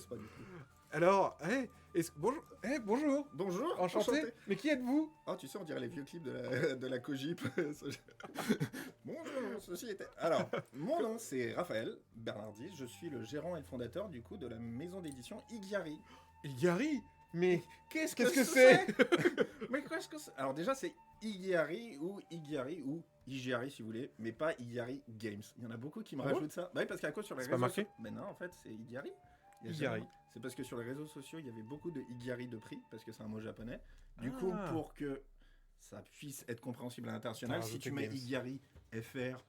Pas du tout. Alors, bonjour. Bonjour. Bonjour, Enchanté. Mais qui êtes-vous? Ah, tu sais, on dirait les vieux clips de la Cogip. Bonjour, ceci était... Alors, mon nom, c'est Raphaël Bernardi. Je suis le gérant et le fondateur, du coup, de la maison d'édition Igari. Igari? Mais Qu'est-ce que c'est? Mais qu'est-ce que c'est? Alors déjà, c'est Igari ou Igiari si vous voulez, mais pas Igari Games. Il y en a beaucoup qui me Ah bon rajoutent ça. Bah oui, parce qu'à cause sur les C'est réseaux pas marqué sociaux... Mais non, en fait, c'est Igari. Il y a Igari. jamais- C'est parce que sur les réseaux sociaux, il y avait beaucoup de Igari de prix, parce que c'est un mot japonais. Du coup, Ah. pour que ça puisse être compréhensible à l'international, T'as si rajouté tu mets Games. Igari FR,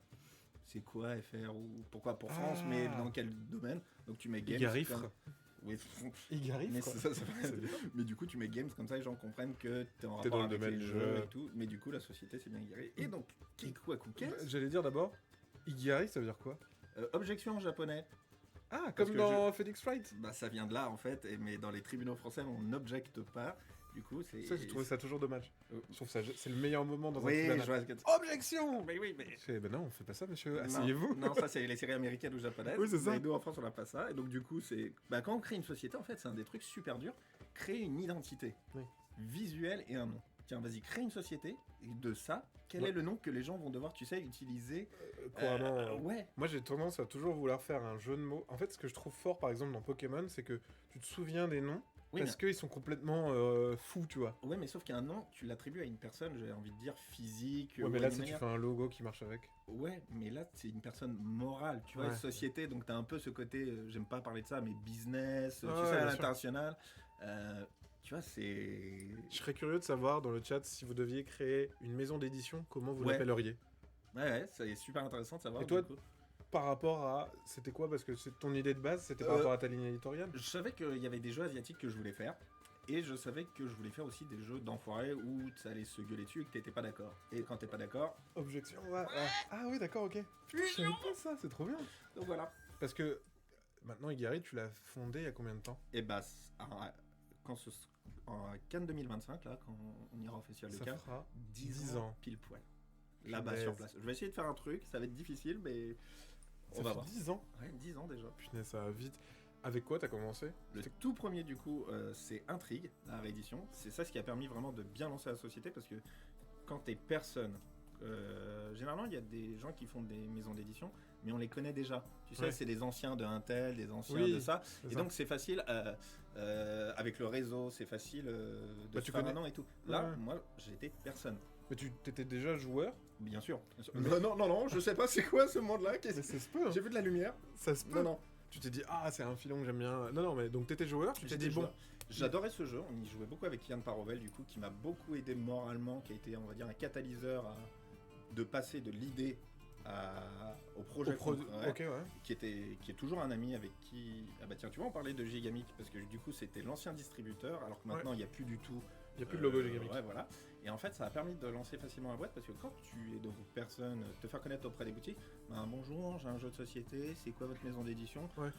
c'est quoi FR ou pourquoi pour France, Ah. mais dans quel domaine? Donc tu mets Games. Igarifre. comme- Oui, Igarifre. mais mais du coup, tu mets games comme ça, les gens comprennent que t'es en T'es rapport dans le avec domaine les du jeux jeu. et tout. Mais du coup, la société, c'est bien Igari. Et donc, Kikwaku Games, J'allais dire d'abord, Igari, ça veut dire quoi? objection en japonais. Ah, Parce comme que dans Phoenix Wright. Bah, ça vient de là, en fait, mais dans les tribunaux français, on n'objecte pas. Du coup, c'est... Ça, j'ai trouvé ça toujours dommage. Euh, Je trouve ça, c'est le meilleur moment dans un Oui, tribunal. je vois ce que tu... Objection! Mais oui, mais... Ben non, on fait pas ça, monsieur. Non, Asseyez-vous. Non, ça, c'est les séries américaines ou japonaises. Oui, c'est ça. Mais nous, en France, on n'a pas ça. Et donc, du coup, c'est... Bah, quand on crée une société, en fait, c'est un des trucs super durs. Créer une identité Oui. visuelle et un nom. Tiens, vas-y, crée une société. Et de ça, quel Ouais. est le nom que les gens vont devoir, tu sais, utiliser Couramment. Ouais. Moi, j'ai tendance à toujours vouloir faire un jeu de mots. En fait, ce que je trouve fort, par exemple, dans Pokémon, c'est que tu te souviens des noms Oui, parce qu'ils sont complètement fous, tu vois. Ouais, mais sauf qu'un nom, tu l'attribues à une personne, j'ai envie de dire physique. Ouais, ou mais à là, une si tu manière. fais un logo qui marche avec. Ouais, mais là, c'est une personne morale, tu vois, Ouais. société, donc t'as un peu ce côté, j'aime pas parler de ça, mais business, Ouais, tu sais, bien à sûr. l'international. Tu vois, c'est... Je serais curieux de savoir dans le chat si vous deviez créer une maison d'édition, comment vous Ouais. l'appelleriez. Ouais, c'est super intéressant de savoir. Et toi, du coup. Par rapport à. C'était quoi? Parce que c'est ton idée de base, c'était par Euh, rapport à ta ligne éditoriale? Je savais qu'il y avait des jeux asiatiques que je voulais faire, et je savais que je voulais faire aussi des jeux d'enfoirés où ça allait se gueuler dessus et que t'étais pas d'accord. Et quand t'es pas d'accord, Objection, ouais. Ah oui, d'accord, ok. Putain, je savais pas ça, c'est trop bien. donc voilà. Parce que maintenant, Igari, tu l'as fondé il y a combien de temps? Et bah, en Cannes 2025, là, quand on ira au Festival de Ça Cannes, fera 10 ans pile poil. Là-bas Punaise. sur place. Je vais essayer de faire un truc, ça va être difficile, mais Ça on va fait voir. 10 ans. Ouais, 10 ans déjà. Punaise, ça va vite. Avec quoi t'as commencé? Le tout premier, du coup, c'est Intrigue, la réédition. C'est ça ce qui a permis vraiment de bien lancer la société parce que quand t'es personne, généralement il y a des gens qui font des maisons d'édition, mais on les connaît déjà. Tu sais, Ouais. c'est des anciens de Intel, des anciens Oui, de ça. c'est Et ça. donc c'est facile, avec le réseau, c'est facile de Bah, se tu faire connais. un nom et tout. Là, Ouais. moi, j'étais personne. Mais tu t'étais déjà joueur? Bien sûr. Mais- Non, je sais pas c'est quoi ce monde-là. Mais ça se peut, hein. J'ai vu de la lumière. Ça se peut. Non, non. Tu t'es dit, ah, c'est un filon que j'aime bien. Non, mais donc t'étais joueur, tu t'es J'étais dit, bon. joueur. J'adorais ce jeu, on y jouait beaucoup avec Yann Parovel du coup, qui m'a beaucoup aidé moralement, qui a été, on va dire, un catalyseur de passer de l'idée au projet. Ouais, Ok, ouais. qui est toujours un ami avec qui... Ah bah tiens, tu vois, on parlait de Gigamic, parce que du coup c'était l'ancien distributeur, alors que maintenant il n'y a plus du tout... Il n'y a plus de logo Gigamic. Ouais, voilà. Et en fait, ça a permis de lancer facilement la boîte, parce que quand tu es de personne, te faire connaître auprès des boutiques, ben bonjour, j'ai un jeu de société, c'est quoi votre maison d'édition? Ouais.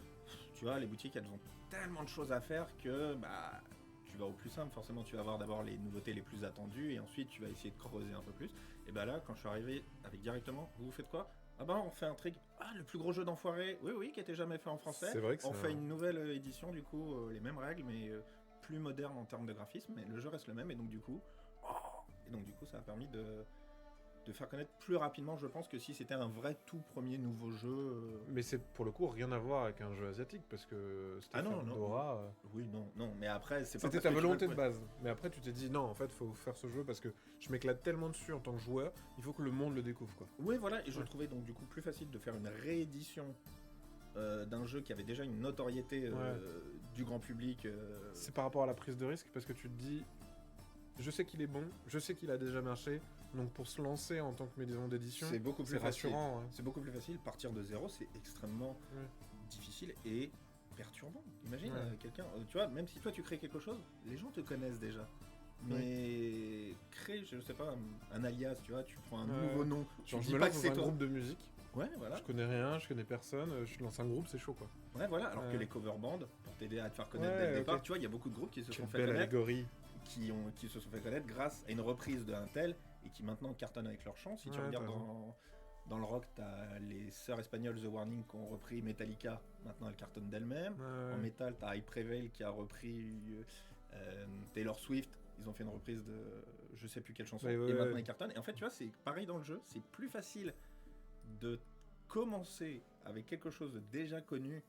Tu vois, les boutiques, elles ont tellement de choses à faire que, bah, tu vas au plus simple, forcément, tu vas voir d'abord les nouveautés les plus attendues, et ensuite, tu vas essayer de creuser un peu plus. Et bah là, quand je suis arrivé avec directement, vous faites quoi? Ah bah, on fait un trick. Ah, le plus gros jeu d'enfoiré. Oui, qui était jamais fait en français. C'est vrai que On c'est fait un- une nouvelle édition, du coup, les mêmes règles, mais plus moderne en termes de graphisme, mais le jeu reste le même, et donc du coup, ça a permis de faire connaître plus rapidement, je pense, que si c'était un vrai tout premier nouveau jeu. Mais c'est pour le coup rien à voir avec un jeu asiatique parce que Ah non, Stéphane non. Dora. Oui, non, mais après, c'est pas C'était parce ta que tu volonté veux- de base. Mais après, tu t'es dit non, en fait, faut faire ce jeu parce que je m'éclate tellement dessus en tant que joueur, il faut que le monde le découvre, quoi. Oui, voilà, et je Ouais. trouvais donc du coup plus facile de faire une réédition d'un jeu qui avait déjà une notoriété du grand public. C'est par rapport à la prise de risque parce que tu te dis, je sais qu'il est bon, je sais qu'il a déjà marché, donc pour se lancer en tant que maison d'édition, C'est beaucoup plus c'est facile. rassurant. Ouais. C'est beaucoup plus facile. Partir de zéro, c'est extrêmement Ouais. difficile et perturbant. Imagine Ouais. quelqu'un, tu vois, même si toi tu crées quelque chose, les gens te connaissent déjà. Mais créer, je sais pas, un alias, tu vois, tu prends un Ouais. nouveau nom, tu Genre, je dis me pas lance que dans c'est un toi. groupe de musique, Ouais, voilà. je connais rien, je connais personne, je lance un groupe, c'est chaud, quoi. Ouais, voilà. Alors que Ouais. les cover bands, pour t'aider à te faire connaître Ouais, dès le départ, ok. tu vois, il y a beaucoup de groupes qui se Quelle sont fait belle connaître, allégorie. qui se sont fait connaître grâce à une reprise de Intel et qui maintenant cartonnent avec leur chant. Si tu Ouais, regardes t'as Dans le rock, t'as les sœurs espagnoles The Warning qui ont repris Metallica. Maintenant, elles cartonnent d'elles-mêmes. En métal, t'as High Prevail qui a repris Taylor Swift. Ils ont fait une reprise de je sais plus quelle chanson. Et maintenant, ils cartonnent. Et en fait, tu vois, c'est pareil dans le jeu. C'est plus facile de commencer avec quelque chose de déjà connu,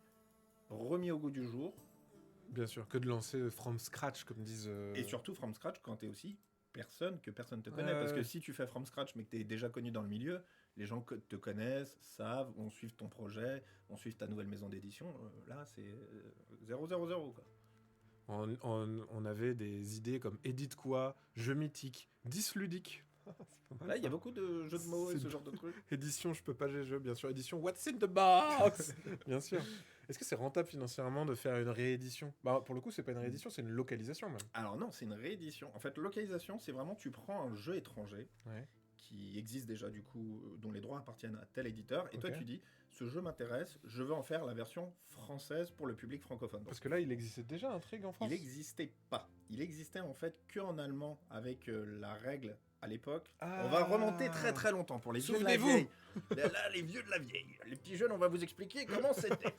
remis au goût du jour. Bien sûr, que de lancer from scratch, comme disent... Et surtout from scratch quand t'es aussi personne te connaît. Parce que si tu fais from scratch mais que t'es déjà connu dans le milieu, les gens te connaissent, savent, vont suivre ton projet, vont suivre ta nouvelle maison d'édition. Là, c'est 000 quoi. On avait des idées comme Edit quoi, jeu mythique, 10 ludique. Là, il y a beaucoup de jeux de mots et ce genre de trucs. Édition, je peux pas les jeux, bien sûr. Édition, what's in the box. Bien sûr. Est-ce que c'est rentable financièrement de faire une réédition? Bah, pour le coup, c'est pas une réédition, c'est une localisation même. Alors non, c'est une réédition. En fait, localisation, c'est vraiment tu prends un jeu étranger Ouais. qui existe déjà du coup, dont les droits appartiennent à tel éditeur, et toi Ok. tu dis, ce jeu m'intéresse, je veux en faire la version française pour le public francophone. Donc, Parce que là, il existait déjà Intrigue en France. il n'existait pas. Il existait en fait que en allemand avec la règle à l'époque. Ah. On va remonter très très longtemps pour les vieux de la Souvenez-vous. vieille. Là, les vieux de la vieille. Les petits jeunes, on va vous expliquer comment c'était.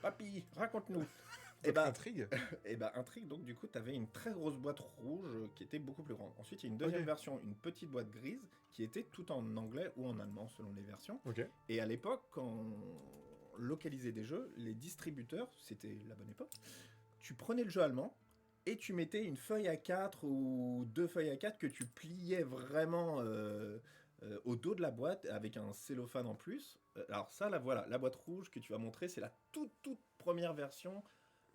Papy, raconte-nous. Et bah, Intrigue. Intrigue, donc du coup, tu avais une très grosse boîte rouge qui était beaucoup plus grande. Ensuite, il y a une deuxième Ok. version, une petite boîte grise, qui était tout en anglais ou en allemand, selon les versions. Ok. Et à l'époque, quand on localisait des jeux, les distributeurs, c'était la bonne époque, tu prenais le jeu allemand et tu mettais une feuille A4 ou 2 feuilles A4 que tu pliais vraiment au dos de la boîte avec un cellophane en plus. Alors ça, là, voilà, la boîte rouge que tu vas montrer, c'est la toute première version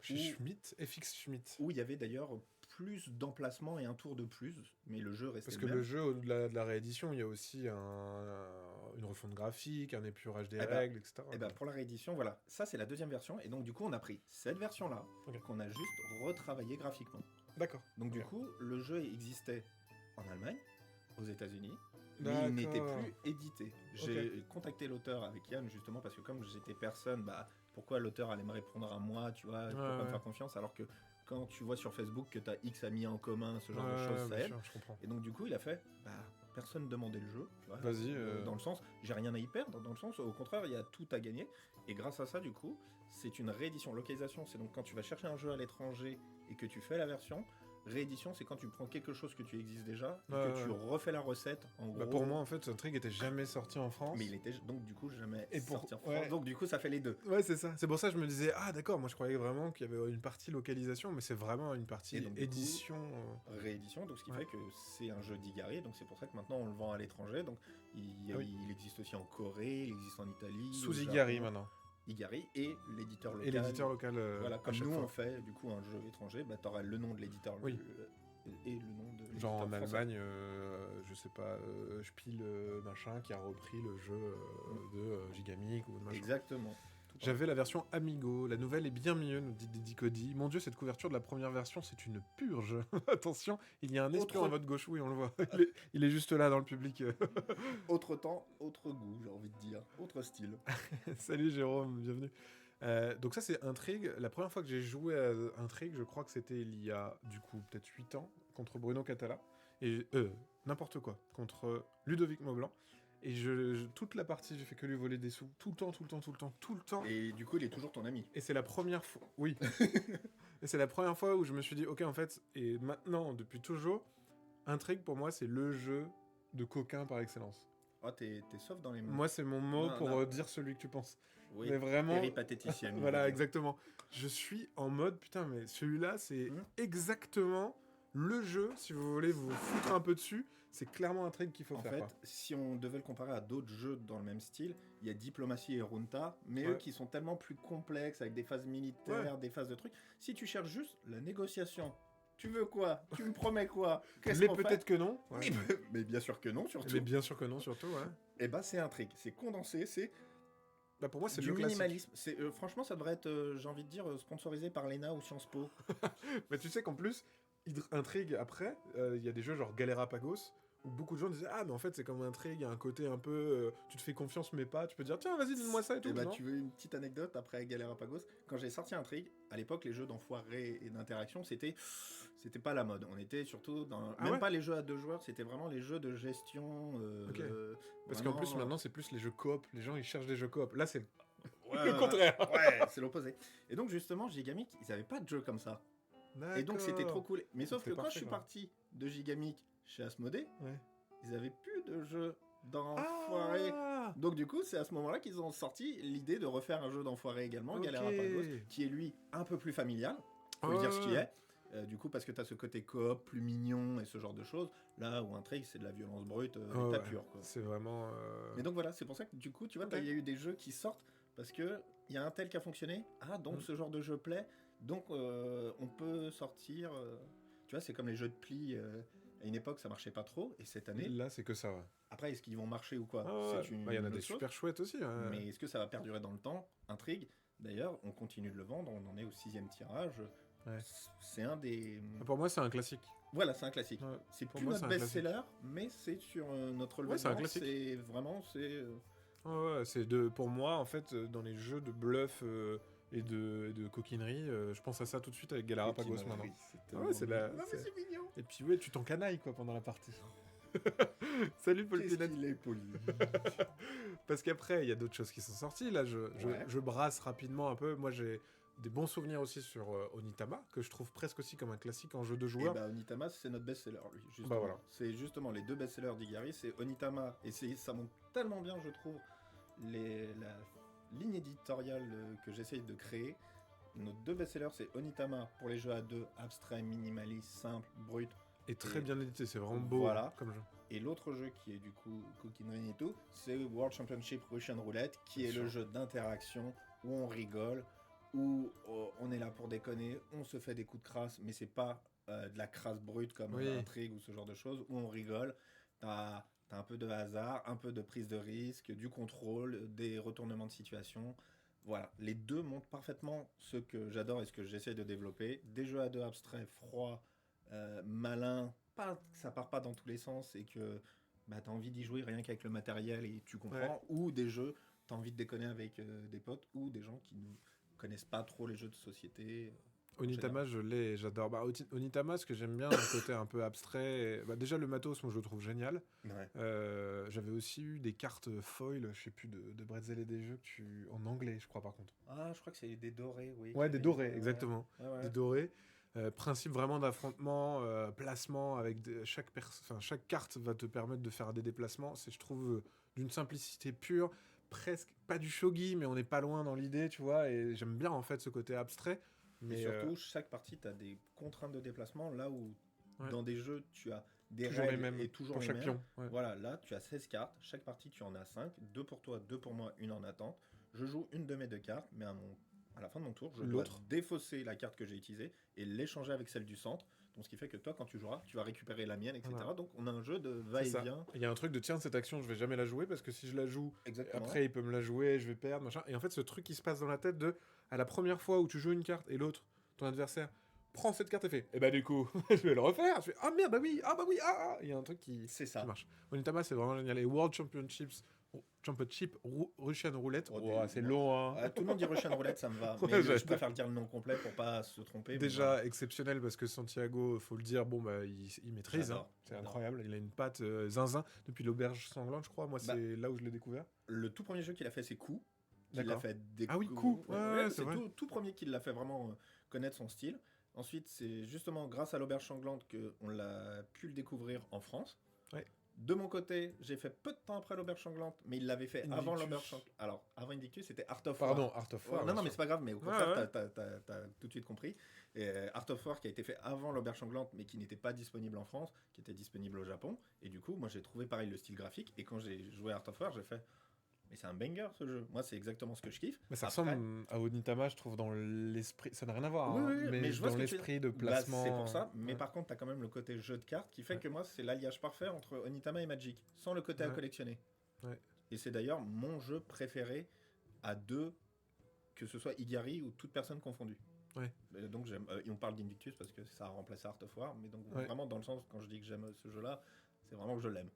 Chez Schmitt, FX Schmitt. où il y avait d'ailleurs plus d'emplacements et un tour de plus, mais le jeu restait Parce que le même. le jeu, au-delà de la réédition, il y a aussi une refonte graphique, un épurage des Eh ben, règles, etc. Et ben pour la réédition, voilà, ça c'est la deuxième version, et donc du coup on a pris cette version-là, Ok. qu'on a juste retravaillé graphiquement. D'accord. Donc du Ok. coup, le jeu existait en Allemagne, aux États-Unis, mais il n'était D'accord. plus édité. J'ai contacté l'auteur avec Yann justement parce que comme j'étais personne, bah pourquoi l'auteur allait me répondre à moi, tu vois, pourquoi me ouais. faire confiance alors que quand tu vois sur Facebook que tu as X amis en commun, ce genre de choses, ça bien aide. sûr, je comprends. Et donc du coup, il a fait, bah personne demandait le jeu, tu vois. Vas-y. Dans le sens, j'ai rien à y perdre, dans le sens, au contraire, il y a tout à gagner. Et grâce à ça, du coup, c'est une réédition. Localisation, c'est donc quand tu vas chercher un jeu à l'étranger et que tu fais la version. Réédition, c'est quand tu prends quelque chose que tu existes déjà et que tu refais la recette. En gros. Bah, pour moi, en fait, Intrigue était jamais sorti en France. Mais il était donc du coup jamais Et sorti en France. ouais. Donc du coup, ça fait les deux. Ouais, c'est ça. C'est pour ça que je me disais, ah d'accord, moi je croyais vraiment qu'il y avait une partie localisation, mais c'est vraiment une partie Et donc, du coup, édition. Réédition, donc ce qui Ouais. fait que c'est un jeu d'Igari, donc c'est pour ça que maintenant on le vend à l'étranger. Donc Ah oui. il existe aussi en Corée, il existe en Italie. Sous au Igari Japon. maintenant. Igari et l'éditeur local. Et l'éditeur local. Voilà, à comme chaque nous fois. on fait du coup un jeu étranger, bah t'auras le nom de l'éditeur Oui. et le nom de l'éditeur Genre en français. Allemagne, je sais pas, Spiel machin qui a repris le jeu de Gigamic ou de machin. Exactement. J'avais la version Amigo, la nouvelle est bien mieux, nous dit Didi Cody. Mon dieu, cette couverture de la première version, c'est une purge. Attention, il y a un espion Autre- à votre gauche, oui, on le voit. Il est juste là dans le public. Autre temps, autre goût, j'ai envie de dire, autre style. Salut Jérôme, bienvenue. Donc ça c'est Intrigue. La première fois que j'ai joué à Intrigue, je crois que c'était il y a du coup peut-être 8 ans, contre Bruno Catala. Et n'importe quoi, contre Ludovic Maublanc. Et toute la partie, j'ai fait que lui voler des sous. Tout le temps. Et du coup, il est toujours ton ami. Et c'est la première fois... Oui. Et c'est la première fois où je me suis dit, ok, en fait, et maintenant, depuis toujours, Intrigue, pour moi, c'est le jeu de coquin par excellence. Oh, t'es sauf dans les mains. Moi, c'est mon mot Non, pour non. dire celui que tu penses. Oui, Mais vraiment... péripatéticienne. Voilà, exactement. Je suis en mode, putain, mais celui-là, c'est exactement le jeu, si vous voulez vous foutre un peu dessus, c'est clairement Intrigue qu'il faut En faire. fait, quoi. si on devait le comparer à d'autres jeux dans le même style, il y a Diplomatie et Runta, mais eux Ouais. qui sont tellement plus complexes, avec des phases militaires, des phases de trucs. Si tu cherches juste la négociation, tu veux quoi? Tu me promets quoi? Qu'est-ce Mais qu'on peut-être fait? que non. Ouais. Mais bien sûr que non, surtout. Mais bien sûr que non, surtout, ouais. Et bah c'est Intrigue, c'est condensé, c'est Bah pour moi, c'est du le classique. minimalisme. C'est franchement, ça devrait être, j'ai envie de dire, sponsorisé par l'ENA ou Sciences Po. Mais tu sais qu'en plus, Intrigue, après, il y a des jeux genre Galera Pagos, où beaucoup de gens disaient ah mais en fait c'est comme Intrigue, il y a un côté un peu tu te fais confiance mais pas, tu peux dire tiens vas-y donne-moi ça et tout. Et bah, non tu veux une petite anecdote après Galerapagos? Quand j'ai sorti Intrigue, à l'époque, les jeux d'enfoirés et d'interaction, c'était pas la mode. On était surtout dans. Ah Même ouais. pas les jeux à 2 joueurs, c'était vraiment les jeux de gestion. Ok. Parce qu'en Vraiment, plus maintenant c'est plus les jeux coop, les gens ils cherchent des jeux coop. Là c'est Ouais, le ouais, contraire. ouais, c'est l'opposé. Et donc, justement, Gigamic, ils avaient pas de jeux comme ça. Et donc, c'était trop D'accord. cool. Mais sauf que C'était quand je parfait, suis quoi. parti de Gigamic chez Asmodée, Ouais. ils avaient plus de jeux d'enfoirés. Ah Donc du coup, c'est à ce moment-là qu'ils ont sorti l'idée de refaire un jeu d'enfoiré également, ok. Galerapagos, qui est lui un peu plus familial, faut le dire ce qui est. Du coup, parce que tu as ce côté coop plus mignon et ce genre de choses, là où Intrigue, c'est de la violence brute, l'état pur. Quoi. C'est vraiment. Mais donc voilà, c'est pour ça que du coup, tu vois, Ok. il y a eu des jeux qui sortent parce que il y a un tel qui a fonctionné. Ah, donc ce genre de jeu plaît. Donc on peut sortir. Tu vois, c'est comme les jeux de pli. À une époque, ça marchait pas trop. Et cette année, Là c'est que ça. Ouais. après, est-ce qu'ils vont marcher ou quoi? Ah ouais. C'est une Bah, il y en a autre des chose. super chouettes aussi. Ouais. Mais est-ce que ça va perdurer dans le temps? Intrigue. D'ailleurs, on continue de le vendre. On en est au 6e tirage. Ouais. C'est un des. Pour moi c'est un classique. Voilà, c'est un classique. Ouais. C'est Pour plus moi, notre c'est un best-seller, mais c'est sur notre relevé Ouais, de c'est un vente. classique. C'est vraiment, c'est. Ouais, c'est pour moi en fait dans les jeux de bluff et de coquinerie, je pense à ça tout de suite avec Galarapagos maintenant. Ah ouais, c'est la- Non, mais c'est- c'est mignon. Et puis ouais, tu t'encanailles quoi pendant la partie. Salut Paul Qu'est-ce Pinot. qu'il est poli. Parce qu'après il y a d'autres choses qui sont sorties. Là, Ouais. je brasse rapidement un peu. Moi, j'ai des bons souvenirs aussi sur Onitama que je trouve presque aussi comme un classique en jeu de Et joueurs. bah Onitama, c'est notre best-seller, lui. Justement. Bah, voilà. C'est justement les deux best-sellers d'Igari, c'est Onitama. Et ça montre tellement bien, je trouve, la ligne éditoriale que j'essaye de créer. Nos deux best-sellers, c'est Onitama pour les jeux à deux, abstrait, minimaliste, simple, brut. Et très Et- bien édité, c'est vraiment beau Voilà. hein, comme jeu. Et l'autre jeu qui est du coup coquinerie et tout, c'est World Championship Russian Roulette, qui Bien est le sûr. jeu d'interaction où on rigole, où on est là pour déconner, on se fait des coups de crasse, mais c'est pas de la crasse brute comme Oui. Intrigue ou ce genre de choses, où on rigole. T'as un peu de hasard, un peu de prise de risque, du contrôle, des retournements de situation. Voilà, les deux montrent parfaitement ce que j'adore et ce que j'essaie de développer. Des jeux à deux abstraits, froids, malins, pas, ça part pas dans tous les sens et que bah, t'as envie d'y jouer rien qu'avec le matériel et tu comprends. Ou des jeux, t'as envie de déconner avec des potes ou des gens qui ne connaissent pas trop les jeux de société. Onitama, je l'ai et j'adore. Bah, Onitama, ce que j'aime bien, un côté un peu abstrait. Bah, déjà, le matos, moi, je le trouve génial. Ouais. J'avais aussi eu des cartes foil, je sais plus, de Bretzel et des jeux en anglais, je crois, par contre. Ah, je crois que c'est des dorés, oui. Ouais, des dorés, Ouais. exactement. Ouais, ouais. Des dorés. Principe vraiment d'affrontement, placement, avec chaque carte va te permettre de faire des déplacements. C'est, je trouve, d'une simplicité pure, presque pas du shogi, mais on n'est pas loin dans l'idée, tu vois. Et j'aime bien en fait ce côté abstrait. Mais Et surtout, chaque partie, tu as des contraintes de déplacement, là où Ouais. dans des jeux, tu as des toujours les règles mêmes et toujours pour les chaque mêmes. pion. Ouais. Voilà, là, tu as 16 cartes. Chaque partie, tu en as 5. 2 pour toi, 2 pour moi, une en attente. Je joue une de mes 2 cartes, mais à la fin de mon tour, je dois L'autre. défausser la carte que j'ai utilisée et l'échanger avec celle du centre. Donc, ce qui fait que toi, quand tu joueras, tu vas récupérer la mienne, etc. Voilà. Donc, on a un jeu de C'est ça. va-et-vient. Il y a un truc de tiens, cette action, je vais jamais la jouer parce que si je la joue, Exactement. après il peut me la jouer, je vais perdre, machin. Et en fait, ce truc qui se passe dans la tête de à la première fois où tu joues une carte et l'autre, ton adversaire, prend cette carte et fait et bah du coup, je vais le refaire. Je fais ah merde, bah oui, il y a un truc qui C'est ça. marche. Onitama, c'est vraiment génial. Et World Championship Russian Roulette, Oh, oh, des- c'est long, hein. Tout le monde dit Russian Roulette, ça me va. Ouais, Mais je j'adore. préfère dire le nom complet pour pas se tromper. mais Déjà voilà. exceptionnel parce que Santiago, faut le dire, bon bah il maîtrise, hein. J'adore, C'est j'adore. incroyable. Il a une patte zinzin depuis l'auberge sanglante, je crois. Moi, Bah, c'est là où je l'ai découvert. Le tout premier jeu qu'il a fait, c'est Coup. Il a D'accord. fait des Ah oui, coups. Coup. Ouais, c'est c'est vrai. tout premier qui l'a fait vraiment connaître son style. Ensuite, c'est justement grâce à l'auberge sanglante qu'on l'a pu le découvrir en France. Ouais. De mon côté, j'ai fait peu de temps après l'auberge sanglante, mais il l'avait fait avant Invictus. l'auberge sanglante. Alors, avant Invictus, c'était Art of War. Pardon, Art of War. Non, bien non, mais sûr. c'est pas grave, mais au contraire, Ouais, ouais. t'as tout de suite compris. Et, Art of War qui a été fait avant l'auberge sanglante, mais qui n'était pas disponible en France, qui était disponible au Japon. Et du coup, moi, j'ai trouvé pareil le style graphique. Et quand j'ai joué à Art of War, j'ai fait, mais c'est un banger ce jeu. Moi, c'est exactement ce que je kiffe. Mais ça Après- ressemble à Onitama, je trouve, dans l'esprit. Ça n'a rien à voir, Oui, hein, oui, oui, mais je vois dans ce que tu veux l'esprit de Bah, placement. c'est pour ça, mais Ouais. par contre, t'as quand même le côté jeu de cartes qui fait Ouais. que moi, c'est l'alliage parfait entre Onitama et Magic, sans le côté à Ouais. collectionner. Ouais. Et c'est d'ailleurs mon jeu préféré à deux, que ce soit Igari ou toute personne confondue. Ouais. Donc j'aime, et on parle d'Invictus parce que ça a remplacé Art of War, mais donc Ouais. vraiment dans le sens, quand je dis que j'aime ce jeu-là, C'est vraiment que je l'aime.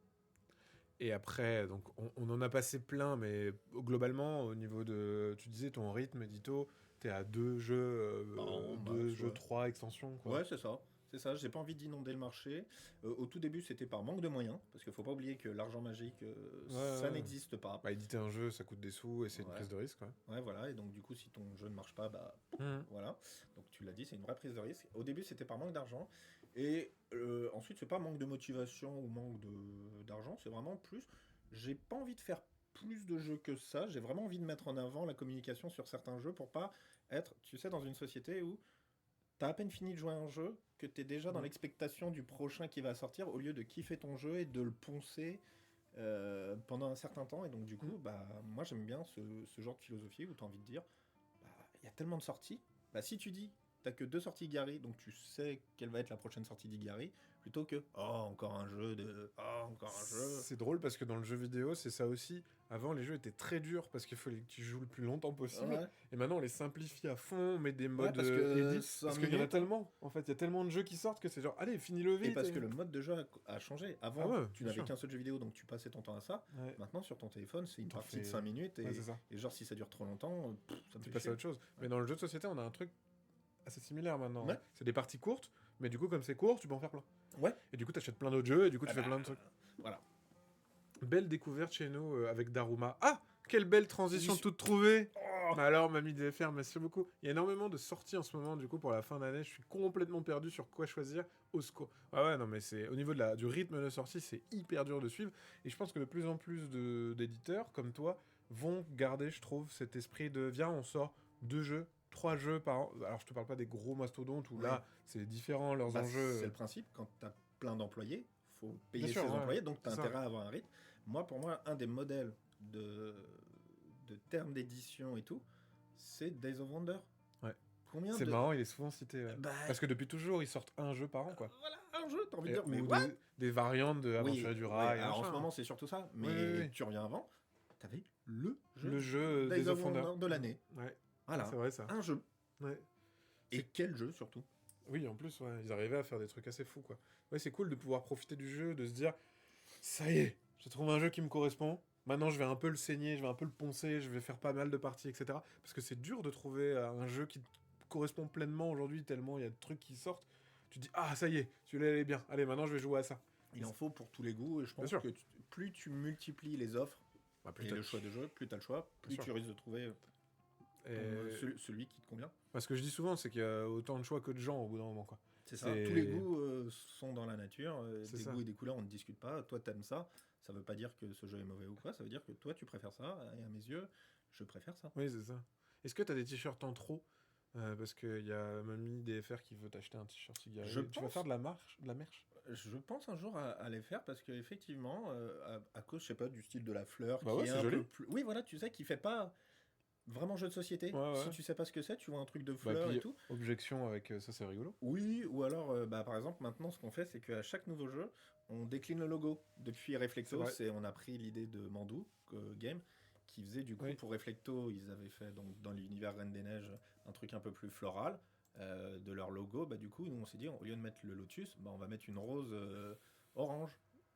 Et après, donc, on en a passé plein, mais globalement, au niveau de... Tu disais, ton rythme édito, t'es à 2 jeux, Bon, deux max, jeux, ouais. 3 extensions, quoi. Ouais, c'est ça. C'est ça, j'ai pas envie d'inonder le marché. Au tout début, c'était par manque de moyens, parce qu'il faut pas oublier que l'argent magique, Ouais, ça ouais. n'existe pas. Bah, éditer un jeu, ça coûte des sous et c'est une Ouais, prise de risque, ouais. ouais, voilà. Et donc, du coup, si ton jeu ne marche pas, bah Mhm. voilà. Donc, tu l'as dit, c'est une vraie prise de risque. Au début, c'était par manque d'argent. Et ensuite, c'est pas manque de motivation ou manque d'argent, c'est vraiment plus. J'ai pas envie de faire plus de jeux que ça. J'ai vraiment envie de mettre en avant la communication sur certains jeux pour pas être, tu sais, dans une société où t'as à peine fini de jouer à un jeu que t'es déjà dans Mhm. l'expectation du prochain qui va sortir au lieu de kiffer ton jeu et de le poncer pendant un certain temps. Et donc, du Mhm. coup, bah, moi, j'aime bien ce genre de philosophie où t'as envie de dire bah, il y a tellement de sorties. Bah, si tu dis t'as que 2 sorties Gary, donc tu sais quelle va être la prochaine sortie d'Igari, plutôt que oh, encore un jeu de. Oh, encore un jeu. C'est drôle parce que dans le jeu vidéo, c'est ça aussi. Avant, les jeux étaient très durs parce qu'il fallait que tu joues le plus longtemps possible. Ouais, Et maintenant, on les simplifie à fond, on met des ouais, modes parce que edit. 5 Parce qu'il y en a minutes, hein. tellement. En fait, il y a tellement de jeux qui sortent que c'est genre, allez, finis-le Et vite. parce que le mode de jeu a changé. Ah Avant, ouais, tu bien n'avais sûr. qu'un seul jeu vidéo, donc tu passais ton temps à ça. Ouais, Maintenant, sur ton téléphone, c'est une t'en partie de fais. 5 minutes, Ouais, c'est ça. et genre, si ça dure trop longtemps, ça me Tu fait passes à chier. autre chose. Ouais. Mais dans le jeu de société, on a un truc assez similaire maintenant, hein. Ouais. C'est des parties courtes, mais du coup, comme c'est court, tu peux en faire plein. Ouais. Et du coup, t'achètes plein d'autres jeux et du coup, Ah tu fais bah, plein de trucs. voilà. Belle découverte chez nous avec Daruma. Ah, quelle belle transition Transition. toute trouvée. Oh, Alors, mamie DFR, merci beaucoup. Il y a énormément de sorties en ce moment, du coup, pour la fin d'année. Je suis complètement perdu sur quoi choisir. Au secours. Ah ouais, non, mais c'est au niveau du rythme de sortie, c'est hyper dur de suivre. Et je pense que de plus en plus d'éditeurs comme toi vont garder, je trouve, cet esprit de viens, on sort 2 jeux, 3 jeux par an. Alors, je te parle pas des gros mastodontes où ouais. là, c'est différent, leurs Bah, c'est enjeux. le principe, quand tu as plein d'employés, faut Bien payer sûr, ses ouais, employés, donc tu as c'est ça. intérêt à avoir un rythme. Moi, pour moi, un des modèles de termes d'édition et tout, c'est Days of Wonder. Ouais. Combien C'est de. marrant, il est souvent cité. Ouais. Bah, Parce que depuis toujours, ils sortent un jeu par an, quoi. voilà, un jeu, t'as envie de Et- dire, mais ou what? des variantes de Oui, Aventurier du ouais, Rail, alors en ce machin. moment, c'est surtout ça, Oui, oui, mais oui. tu reviens avant, t'avais le jeu Le jeu Days des of Offenders. Wonder de l'année. Ouais, Voilà, c'est vrai ça. un jeu. Ouais. Et quel jeu surtout? Oui, en plus, ouais, ils arrivaient à faire des trucs assez fous, quoi. Ouais, c'est cool de pouvoir profiter du jeu, de se dire, ça y est, j'ai trouvé un jeu qui me correspond. Maintenant, je vais un peu le saigner, je vais un peu le poncer, je vais faire pas mal de parties, etc. Parce que c'est dur de trouver un jeu qui te correspond pleinement aujourd'hui, tellement il y a de trucs qui sortent. Tu te dis, ah, ça y est, celui-là, il est bien. Allez, maintenant, je vais jouer à ça. Il en faut pour tous les goûts, et je Bien pense sûr. que plus tu multiplies les offres Bah, plus et t'as- le choix de jeu, plus tu as le choix, Bien plus sûr. tu risques de trouver Et- celui qui te convient. Parce que je dis souvent, c'est qu'il y a autant de choix que de gens au bout d'un moment, quoi. C'est ça. C'est- Tous les goûts sont dans la nature. C'est Des ça. goûts et des couleurs, on ne discute pas. Toi, t'aimes ça. Ça veut pas dire que ce jeu est mauvais ou quoi. Ça veut dire que toi, tu préfères ça. Et à mes yeux, je préfère ça. Oui, c'est ça. Est-ce que t'as des t-shirts en trop parce qu'il y a Mamie DFR qui veut t'acheter un t-shirt Igarry. Je Tu vas pense, faire de la merch je pense un jour à les faire parce qu'effectivement, à cause, je sais pas, du style de la fleur Bah qui ouais, est c'est un joli. peu plus. Oui, voilà, tu sais, qui fait pas vraiment jeu de société. Ouais, Si ouais. tu sais pas ce que c'est, tu vois un truc de Bah fleurs et puis, tout. objection avec ça, c'est rigolo. Oui, ou alors, bah, par exemple, maintenant, ce qu'on fait, c'est qu'à chaque nouveau jeu, on décline le logo. Depuis C'est Reflecto, vrai. on a pris l'idée de Mandou Game, qui faisait du coup Oui. pour Reflecto, ils avaient fait donc dans l'univers Reine des Neiges un truc un peu plus floral de leur logo. Bah, du coup, nous on s'est dit, au lieu de mettre le lotus, bah, on va mettre une rose orange.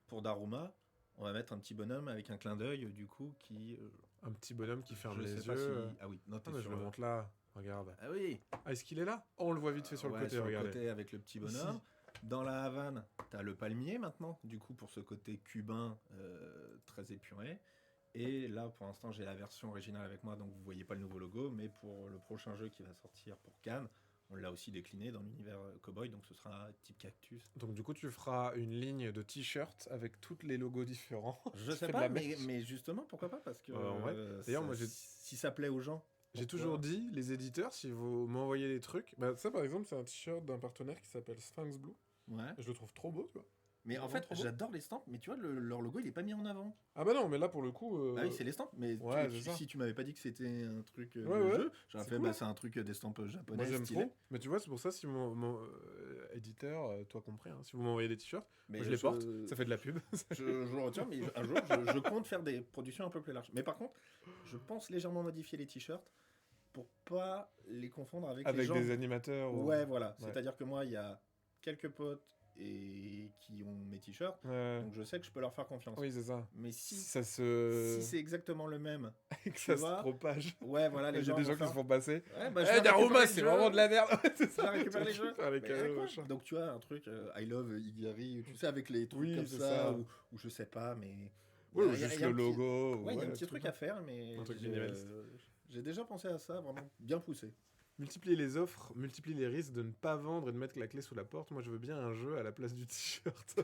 Pour Daruma, on va mettre un petit bonhomme avec un clin d'œil, du coup, qui. Un petit bonhomme qui ferme Je les sais pas yeux. si. Ah oui, non, Ah, t'es bah, je sur le montre là. Regarde. Ah oui, Ah, est-ce qu'il est là? Oh, on le voit vite fait sur le ouais, côté, sur le regardez. côté avec le petit bonhomme. Dans la Havane, t'as le palmier maintenant, du coup pour ce côté cubain très épuré. Et là, pour l'instant, j'ai la version originale avec moi, donc vous voyez pas le nouveau logo, mais pour le prochain jeu qui va sortir pour Cannes, on l'a aussi décliné dans l'univers cowboy, donc ce sera type cactus. Donc du coup, tu feras une ligne de t-shirts avec tous les logos différents. Je Tu sais fais de pas, la mais, merch. mais justement, pourquoi pas? Parce que En vrai. D'ailleurs, moi, si ça plaît aux gens. J'ai pourquoi- toujours dit, les éditeurs, si vous m'envoyez des trucs... Bah, ça, par exemple, c'est un t-shirt d'un partenaire qui s'appelle Sphinx Blue. Ouais. Je le trouve trop beau, tu vois. Mais en Vraiment fait, trop beau. j'adore les stamps, mais tu vois, leur logo, il est pas mis en avant. Ah bah non, mais là, pour le coup... Ah oui, c'est les stamps, mais ouais, c'est ça. si tu m'avais pas dit que c'était un truc Ouais, de ouais, jeu, j'aurais c'est fait, cool, bah, hein. c'est un truc des stamps Moi, japonais j'aime stylés. trop. Mais tu vois, c'est pour ça, si mon éditeur, toi compris, hein, si vous m'envoyez des t-shirts, Mais moi, je les porte, ça fait de la pub. je le retiens, mais un jour, je compte faire des productions un peu plus larges. Mais par contre, je pense légèrement modifier les t-shirts pour pas les confondre avec les Avec gens. des animateurs. Ouais, voilà. Ouais. C'est-à-dire que moi, il y a quelques potes et qui ont mes t-shirts, Ouais. donc je sais que je peux leur faire confiance. Oui, c'est ça. Mais Si si, ça si se... c'est exactement le même, et que tu ça se vois, propage. ouais, voilà, Il y les a gens des vont gens qui faire, se font passer. ouais, bah, Eh, je vais récupérer Daruma, les c'est jeux. vraiment de la merde. C'est Je vais ça. récupérer les Tu jeux. récupères les Mais cadeaux, quoi machin. Donc tu vois un truc I love Igari, tu sais, avec les trucs Oui, comme c'est ça, ça. ou je sais pas, mais Ouais, ou il juste y a le un petit, logo. ouais, il y a un Ouais, petit tout truc ça. à faire, mais Un truc minimaliste. j'ai déjà pensé à ça, vraiment bien poussé. Multiplier les offres, multiplier les risques de ne pas vendre et de mettre la clé sous la porte. Moi, je veux bien un jeu à la place du t-shirt.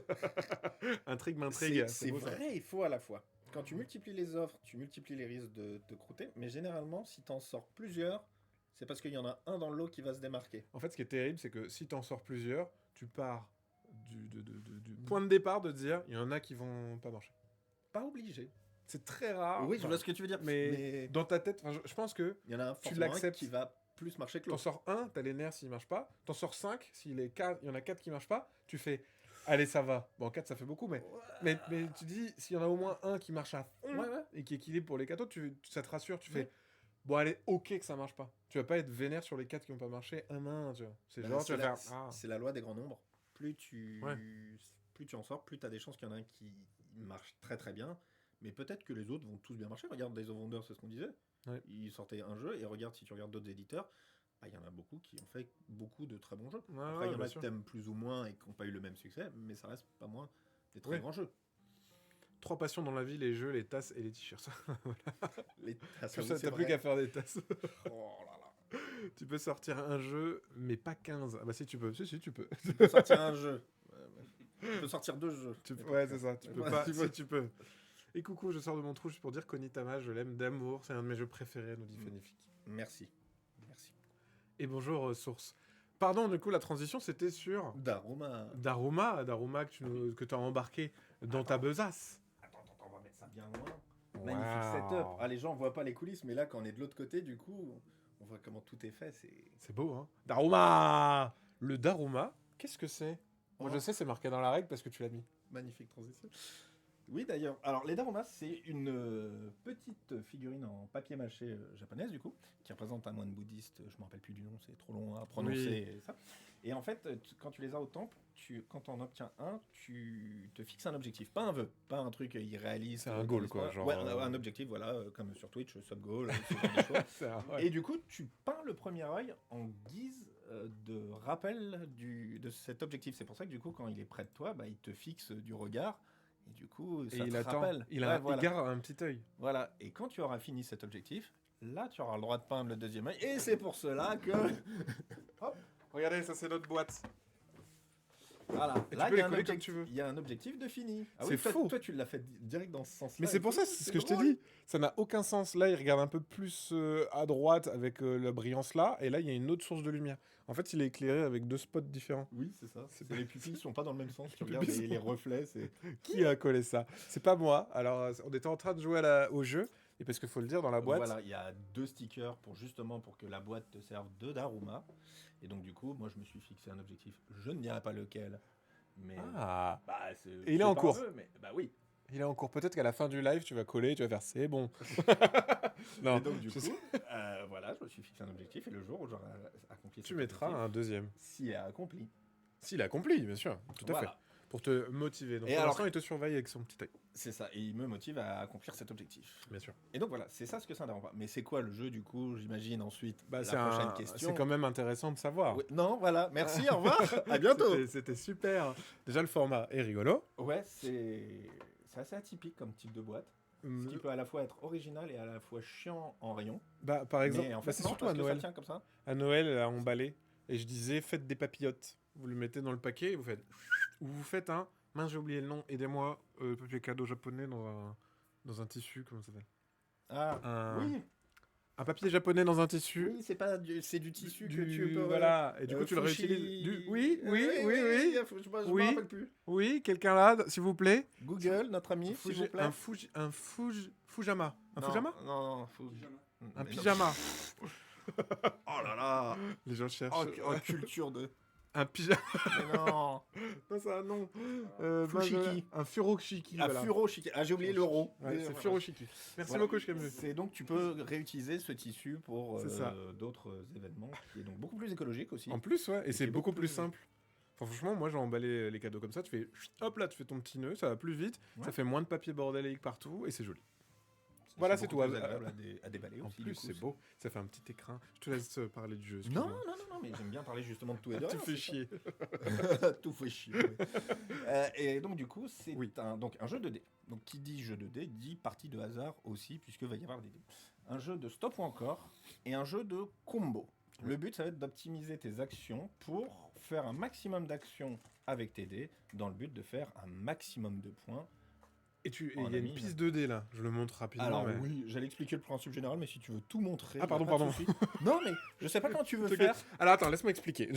Intrigue m'intrigue. C'est beau, ça. vrai et faux à la fois. Quand tu multiplies les offres, tu multiplies les risques de te croûter, mais généralement, si t'en sors plusieurs, c'est parce qu'il y en a un dans le lot qui va se démarquer. En fait, ce qui est terrible, c'est que si t'en sors plusieurs, tu pars du point de départ de dire il y en a qui vont pas marcher. Pas obligé. C'est très rare. Oui, je Enfin, vois ce que tu veux dire, mais mais dans ta tête, je pense que il y en a tu forcément un l'acceptes. qui va plus marcher que T'en l'autre. sors un, t'as les nerfs s'il marche pas. T'en sors 5, s'il est quatre, il y en a 4 qui marchent pas. Tu fais, allez, ça va. Bon, 4, ça fait beaucoup, mais tu dis, s'il y en a au moins un qui marche à fond Ouais, ouais. et qui équilibre pour les 4 autres, ça te rassure. Tu Ouais. fais, bon, allez, ok que ça marche pas. Tu vas pas être vénère sur les 4 qui ont pas marché un à un, tu vois. C'est Bah, genre, tu vas faire, ah. c'est la loi des grands nombres. Plus tu, Ouais. plus tu en sors, plus tu as des chances qu'il y en a un qui marche très très bien. Mais peut-être que les autres vont tous bien marcher. Regarde Days of Wonder, c'est ce qu'on disait. Ouais. Ils sortaient un jeu, et regarde, si tu regardes d'autres éditeurs, bah, il y en a beaucoup qui ont fait beaucoup de très bons jeux. Ouais, Après, ouais, il y en bien a qui sûr. t'aiment plus ou moins et qui n'ont pas eu le même succès, mais ça reste pas moins des très Ouais. grands jeux. 3 passions dans la vie, les jeux, les tasses et les t-shirts. Les tasses, Tout oui, ça, c'est t'as plus vrai. qu'à faire des tasses. Oh là là. Tu peux sortir un jeu, mais pas 15. Ah bah si tu peux, si tu peux. Tu peux sortir un jeu. Tu peux sortir 2 jeux. Ouais, c'est ça, tu peux Ouais, pas, tu si peux. tu peux. Et coucou, je sors de mon trou juste pour dire Konitama, je l'aime d'amour, c'est un de mes jeux préférés, nous dit Fanifik. Merci. Merci. Et bonjour, Source. Pardon, du coup, la transition, c'était sur Daruma. Daruma que tu as embarqué dans ta besace. Attends, on va mettre ça bien loin. Magnifique setup. Ah, les gens voient pas les coulisses, mais là, quand on est de l'autre côté, du coup, on voit comment tout est fait. C'est beau, hein. Daruma. Le Daruma, qu'est-ce que c'est? Moi, Oh. je sais, c'est marqué dans la règle parce que tu l'as mis. Magnifique transition. Oui, d'ailleurs. Alors, les Darumas, c'est une petite figurine en papier mâché japonaise, du coup, qui représente un moine bouddhiste. Je me rappelle plus du nom, c'est trop long à prononcer. Et ça. Et en fait, quand tu les as au temple, quand tu en obtiens un, tu te fixes un objectif. Pas un vœu, pas un truc irréaliste. C'est un goal, quoi, genre, Ouais, un objectif, voilà, comme sur Twitch, sub goal, ce genre de choses. Ouais. Et du coup, tu peins le premier œil en guise de rappel de cet objectif. C'est pour ça que du coup, quand il est près de toi, bah, il te fixe du regard. Et du coup, ça Et il te attend. rappelle. Il Ouais, voilà. garde un petit œil. Voilà. Et quand tu auras fini cet objectif, là, tu auras le droit de peindre le deuxième œil. Et c'est pour cela que... Hop, regardez, ça c'est notre boîte. Voilà. Et Là, tu peux il y a les un coller comme objectif- tu veux. il y a un objectif de fini. Ah C'est oui, toi, faux. toi, tu l'as fait direct dans ce sens-là. Mais c'est pour ça, c'est ce que je t'ai dit. Ça n'a aucun sens. Là, il regarde un peu plus à droite avec la brillance là, et là, il y a une autre source de lumière. En fait, il est éclairé avec 2 spots différents. Oui, c'est ça. C'est Les pupilles sont pas dans le même sens. Tu Les regardes pupilles les reflets, c'est... Qui a collé ça? C'est pas moi. Alors, on était en train de jouer au jeu, et parce qu'il faut le dire, dans la boîte, Voilà, il y a 2 stickers pour que la boîte te serve de Daruma. Et donc du coup, moi je me suis fixé un objectif. Je ne dirai pas lequel, mais ah, bah, Et il est en pas un cours. vœu, mais bah oui. il est en cours. Peut-être qu'à la fin du live, tu vas coller, tu vas faire c'est bon. Non, Et donc du je coup, sais. voilà, je me suis fixé un objectif et le jour où j'aurai accompli Tu cet mettras objectif, un deuxième. s'il est accompli. S'il a accompli, bien sûr, tout à Voilà. fait. Pour te motiver. Donc Et pour alors- l'instant, il te surveille avec son petit œil, C'est ça, et il me motive à accomplir cet objectif. bien sûr. Et donc voilà, c'est ça ce que c'est un Daruma. Mais c'est quoi le jeu du coup, j'imagine ensuite Bah, la prochaine question. c'est quand même intéressant de savoir. Oui, non, voilà, merci, au revoir, à bientôt. C'était super. Déjà, le format est rigolo. Ouais, c'est assez atypique comme type de boîte. Ce qui peut à la fois être original et à la fois chiant en rayon. Bah, par exemple, Mais en bah, fait, c'est non, surtout parce à que ça Noël. tient comme ça. À Noël, là, on emballé. Et je disais, faites des papillotes. Vous le mettez dans le paquet et vous faites. Ou vous faites un. Mince, j'ai oublié le nom. Aidez-moi. Papier cadeau japonais dans un tissu. Comment ça s'appelle? Ah, oui, Un papier japonais dans un tissu. oui, c'est du tissu que tu peux. Voilà. Et du coup, tu le Fushi- réutilises. Oui. Je me Oui. rappelle plus. Oui, quelqu'un là, s'il vous plaît. Google, notre ami, s'il vous plaît. Fujama. Un Non, Fujama? non, Un mais pyjama. non. Oh là là. Les gens cherchent. Oh, culture de. Un pyjama. Mais non. Non, c'est un nom. Fushiki. Un furoshiki. Ah, Voilà. Furoshiki. Ah, j'ai oublié l'euro. Ouais, Mais c'est voilà. furoshiki. Merci Voilà. beaucoup, Shikamu. C'est donc tu peux réutiliser ce tissu pour C'est ça. d'autres événements, qui est donc beaucoup plus écologique aussi. En plus, ouais. Et c'est c'est beaucoup beaucoup plus plus- simple. Enfin, franchement, moi j'ai emballé les cadeaux comme ça, tu fais hop là, tu fais ton petit nœud, ça va plus vite, Ouais. ça fait moins de papier bordélique partout et c'est joli. Voilà, c'est beaucoup tout. plus agréable à déballer En aussi. plus, du coup, c'est beau, ça fait un petit écrin. Je te laisse parler du jeu. Non, excuse-moi. non, non, non, mais j'aime bien parler justement de tout et de Tu rien. fais c'est ça. chier. Tout fait chier. Oui. Et donc, du coup, c'est Oui. un jeu de dés. Donc, qui dit jeu de dés dit partie de hasard aussi, puisque va y avoir des dés. Un jeu de stop ou encore et un jeu de combo. Le but, ça va être d'optimiser tes actions pour faire un maximum d'actions avec tes dés, dans le but de faire un maximum de points. Et il En y a une ami, piste 2D là, je le montre rapidement. Alors mais... oui, j'allais expliquer le principe général, mais si tu veux tout montrer... Ah, y a pardon, pas de pardon. souci. Non, mais je sais pas quand tu veux T'inquiète. faire. Alors attends, laisse-moi expliquer.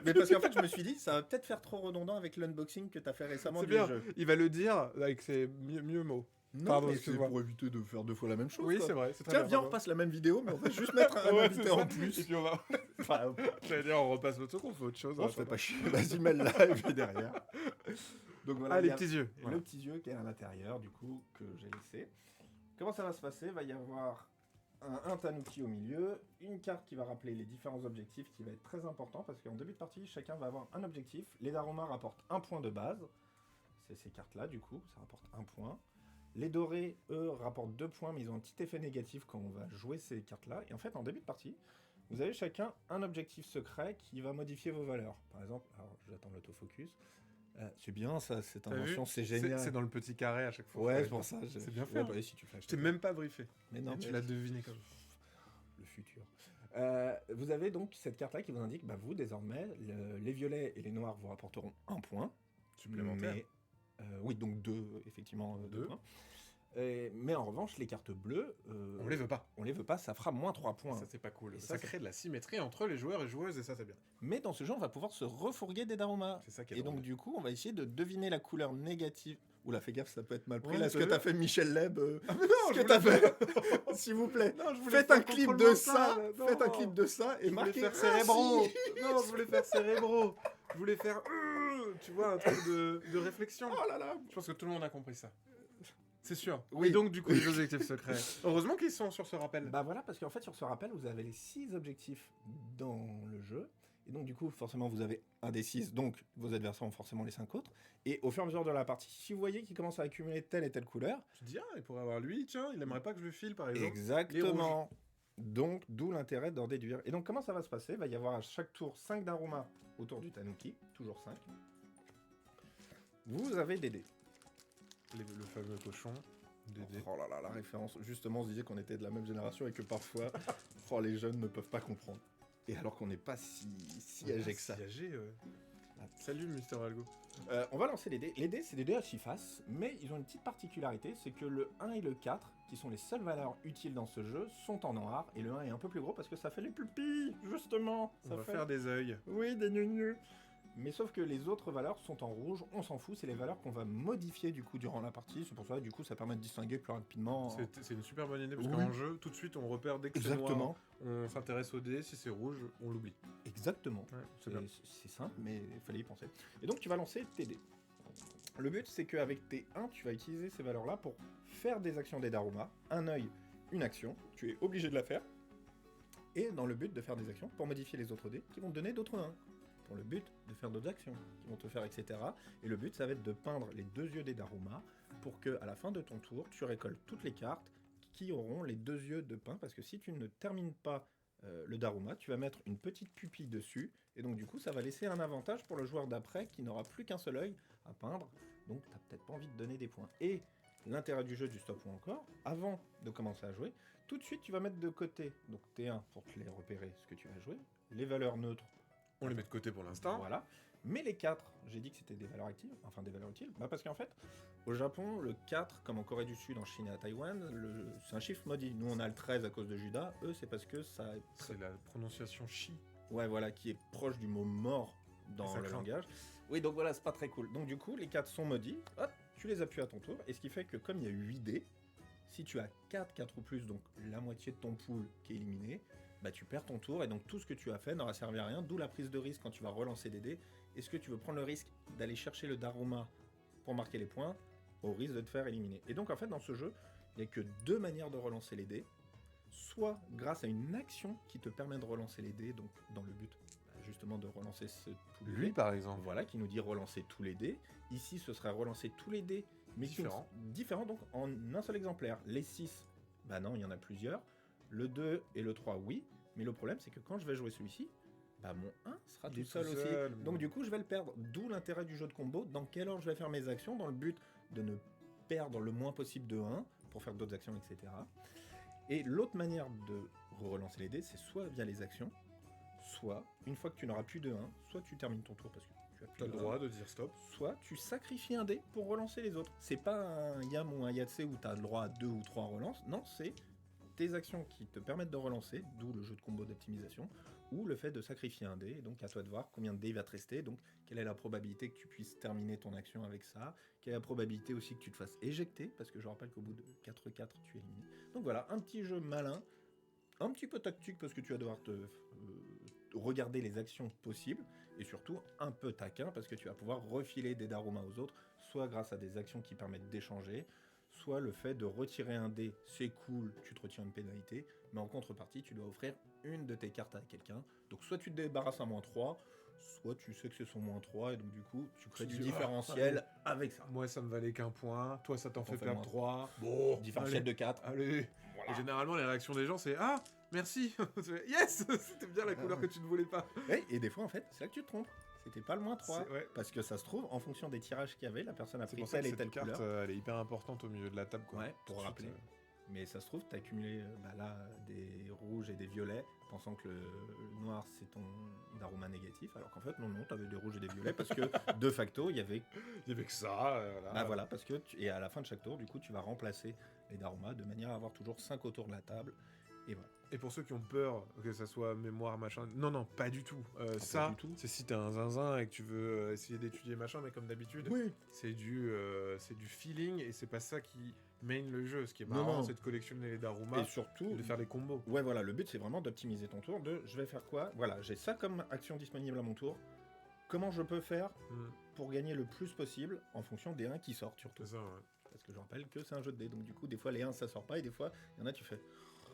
Mais parce qu'en fait, je me suis dit, ça va peut-être faire trop redondant avec l'unboxing que tu as fait récemment C'est du bien, jeu. il va le dire avec ses mieux mots. Non, Pardon, mais c'est excuse-moi. pour éviter de faire deux fois la même chose. Oui, quoi. c'est vrai. C'est très Tiens, bien, viens, on pardon. repasse la même vidéo, mais on va juste mettre un Ouais, invité c'est en ça. plus. Et puis on va. Enfin, J'allais dire, on repasse l'autre truc, on fait autre chose. on en se fait attendant. pas chier. Vas-y, mets le live derrière. Donc voilà, Ah, il les y a petits yeux. le Voilà. petit yeux qui est à l'intérieur, du coup, que j'ai laissé. Comment ça va se passer? Il va y avoir un tanuki au milieu, une carte qui va rappeler les différents objectifs, qui va être très important, parce qu'en début de partie, chacun va avoir un objectif. Les Daruma rapportent un point de base. C'est ces cartes-là, du coup, ça rapporte un point. Les dorés, eux, rapportent 2 points, mais ils ont un petit effet négatif quand on va jouer ces cartes-là. Et en fait, en début de partie, vous avez chacun un objectif secret qui va modifier vos valeurs. Par exemple, alors j'attends l'autofocus. C'est bien ça, cette T'as vu invention, c'est génial. C'est dans le petit carré à chaque fois. Ouais, Fallait c'est pour dire. ça. C'est bien fait, Ouais, hein. bah, si tu fais Je t'ai même pas briefé. Mais non, Et tu mais- l'as deviné comme le futur. Vous avez donc cette carte-là qui vous indique, bah, vous désormais, les violets et les noirs vous rapporteront un point. supplémentaire. Mais, oui, donc deux, effectivement, deux Deux. points. Mais en revanche, les cartes bleues, On les veut pas. on les veut pas, ça fera moins 3 points. Ça, c'est pas cool. Et Ça, ça, crée de la symétrie entre les joueurs et joueuses, et ça, c'est bien. Mais dans ce jeu, on va pouvoir se refourguer des Daruma. C'est ça qui est Et donc, drôle. du coup, on va essayer de deviner la couleur négative. Oula, fais gaffe, ça peut être mal pris. Ouais, là, ce t'as que vu t'as fait Michel Leb. Ah, mais non, ce je que voulais t'as fait. S'il vous plaît. Non, je voulais Faites faire un clip contrôle de mental, ça. non. Faites un clip de ça et Je voulais marquez. faire Ah, cérébraux. si. Non, je voulais faire cérébraux. Je voulais faire. Tu vois, un truc de réflexion. Oh là là. Je pense que tout le monde a compris ça. C'est sûr. Oui. Et donc, du coup, les objectifs secrets. Heureusement qu'ils sont sur ce rappel. Bah voilà, parce qu'en fait, sur ce rappel, vous avez les 6 objectifs dans le jeu. Et donc, du coup, forcément, vous avez un des 6. Donc, vos adversaires ont forcément les 5 autres. Et au fur et à mesure de la partie, si vous voyez qu'il commence à accumuler telle et telle couleur, Tu te dis, ah, il pourrait avoir lui, tiens, il aimerait pas que je le file, par exemple. exactement. Donc, d'où l'intérêt d'en déduire. Et donc, comment ça va se passer? Il va y avoir à chaque tour 5 Daruma autour du Tanuki. Toujours 5. Vous avez des dés. Le fameux cochon. Dédé. Oh là là, la référence. Justement, on se disait qu'on était de la même génération et que parfois, les jeunes ne peuvent pas comprendre. Et alors qu'on n'est pas si âgé que ça. Si âgé, Salut, Mister Algo. On va lancer les dés. Les dés, c'est des dés à 6 faces, mais ils ont une petite particularité, c'est que le 1 et le 4, qui sont les seules valeurs utiles dans ce jeu, sont en noir, et le 1 est un peu plus gros parce que ça fait les pupilles, justement. On Ça va fait... faire des œils. Oui, des gneux. Mais sauf que les autres valeurs sont en rouge, on s'en fout, c'est les valeurs qu'on va modifier du coup durant la partie, c'est pour ça du coup ça permet de distinguer plus rapidement. C'est une super bonne idée parce Oui. qu'en jeu, tout de suite, on repère dès que c'est noir. Exactement, On s'intéresse au dé, si c'est rouge, on l'oublie. exactement. Ouais, c'est Et bien. c'est simple, mais il fallait y penser. Et donc tu vas lancer tes dés. Le but, c'est qu'avec tes 1, tu vas utiliser ces valeurs-là pour faire des actions des Daruma. Un œil, une action. Tu es obligé de la faire. Et dans le but de faire des actions pour modifier les autres dés qui vont te donner d'autres 1. Pour le but de faire d'autres actions qui vont te faire, etc. Et le but, ça va être de peindre les 2 yeux des Daruma pour que, à la fin de ton tour, tu récoltes toutes les cartes qui auront les 2 yeux de peint. Parce que si tu ne termines pas le Daruma, tu vas mettre une petite pupille dessus. Et donc, du coup, ça va laisser un avantage pour le joueur d'après qui n'aura plus qu'un seul œil à peindre. Donc, tu n'as peut-être pas envie de donner des points. Et l'intérêt du jeu du stop ou encore, avant de commencer à jouer, tout de suite, tu vas mettre de côté, donc T1 pour te les repérer ce que tu vas jouer, les valeurs neutres. On les met de côté pour l'instant. Voilà. Mais les 4, j'ai dit que c'était des valeurs actives, enfin des valeurs utiles, bah parce qu'en fait, au Japon, le 4, comme en Corée du Sud, en Chine et à Taïwan, c'est un chiffre maudit. Nous, on a le 13 à cause de Judas, eux, c'est parce que ça... C'est la prononciation chi. Ouais, voilà, qui est proche du mot mort dans Ça le craint. langage. Oui, donc voilà, c'est pas très cool. Donc du coup, les 4 sont maudits, hop, tu les appuies à ton tour, et ce qui fait que comme il y a 8 dés, si tu as 4 ou plus, donc la moitié de ton pool qui est éliminé, bah tu perds ton tour, et donc tout ce que tu as fait n'aura servi à rien, d'où la prise de risque quand tu vas relancer des dés. Est-ce que tu veux prendre le risque d'aller chercher le Daruma pour marquer les points, au risque de te faire éliminer? Et donc en fait, dans ce jeu, il n'y a que 2 manières de relancer les dés, soit grâce à une action qui te permet de relancer les dés, donc dans le but justement de relancer tous les Lui, dés. par exemple. Voilà, qui nous dit relancer tous les dés. Ici, ce serait relancer tous les dés, mais différents, donc en un seul exemplaire. Les 6, bah non, il y en a plusieurs. Le 2 et le 3, oui. Mais le problème, c'est que quand je vais jouer celui-ci, bah mon 1 sera tout seul aussi. Donc du coup, je vais le perdre. D'où l'intérêt du jeu de combo. Dans quel ordre je vais faire mes actions, dans le but de ne perdre le moins possible de 1 pour faire d'autres actions, etc. Et l'autre manière de relancer les dés, c'est soit via les actions, soit, une fois que tu n'auras plus de 1, soit tu termines ton tour parce que tu as plus T'as le droit de dire stop. Soit tu sacrifies un dé pour relancer les autres. C'est pas un Yam ou un Yahtzee où tu as le droit à 2 ou 3 relances. Non, c'est tes actions qui te permettent de relancer, d'où le jeu de combo d'optimisation, ou le fait de sacrifier un dé. Et donc à toi de voir combien de dés il va te rester. Donc quelle est la probabilité que tu puisses terminer ton action avec ça. Quelle est la probabilité aussi que tu te fasses éjecter, parce que je rappelle qu'au bout de 4-4, tu es éliminé. Donc voilà, un petit jeu malin, un petit peu tactique parce que tu vas devoir te regarder les actions possibles, et surtout un peu taquin parce que tu vas pouvoir refiler des Daruma aux autres, soit grâce à des actions qui permettent d'échanger, soit le fait de retirer un dé, c'est cool, tu te retires une pénalité, mais en contrepartie, tu dois offrir une de tes cartes à quelqu'un. Donc soit tu te débarrasses à -3, soit tu sais que c'est son -3, et donc du coup, tu crées du différentiel avec ça. Moi, ça me valait qu'un point, toi, ça t'en fait perdre 3. Bon, différentiel de 4. Allez. Voilà. Et généralement, les réactions des gens, c'est « Ah, merci !» Yes. C'était bien la couleur que tu ne voulais pas. Et des fois, en fait, c'est là que tu te trompes. C'était pas le -3. Ouais. Parce que ça se trouve, en fonction des tirages qu'il y avait, la personne a C'est pris pour ça telle que et telle cette carte, couleur. elle est hyper importante au milieu de la table, quoi. Ouais, pour rappeler. Mais ça se trouve, t'as accumulé là des rouges et des violets, pensant que le noir c'est ton Daruma négatif, alors qu'en fait non, t'avais des rouges et des violets parce que de facto il y avait que ça. Bah voilà, parce que et à la fin de chaque tour, du coup, tu vas remplacer les Daruma de manière à avoir toujours 5 autour de la table. Et voilà. Et pour ceux qui ont peur que ça soit mémoire, machin... Non, pas du tout. Pas du tout. C'est si t'es un zinzin et que tu veux essayer d'étudier machin, mais comme d'habitude, Oui. c'est du feeling, et c'est pas ça qui main le jeu. Ce qui est marrant, c'est de collectionner les Daruma et surtout de faire des combos. Ouais, voilà, le but c'est vraiment d'optimiser ton tour, je vais faire quoi. Voilà, j'ai ça comme action disponible à mon tour. Comment je peux faire pour gagner le plus possible en fonction des 1 qui sortent, surtout. C'est ça, ouais. Parce que je rappelle que c'est un jeu de dés, donc du coup, des fois les 1 ça sort pas, et des fois, il y en a, tu fais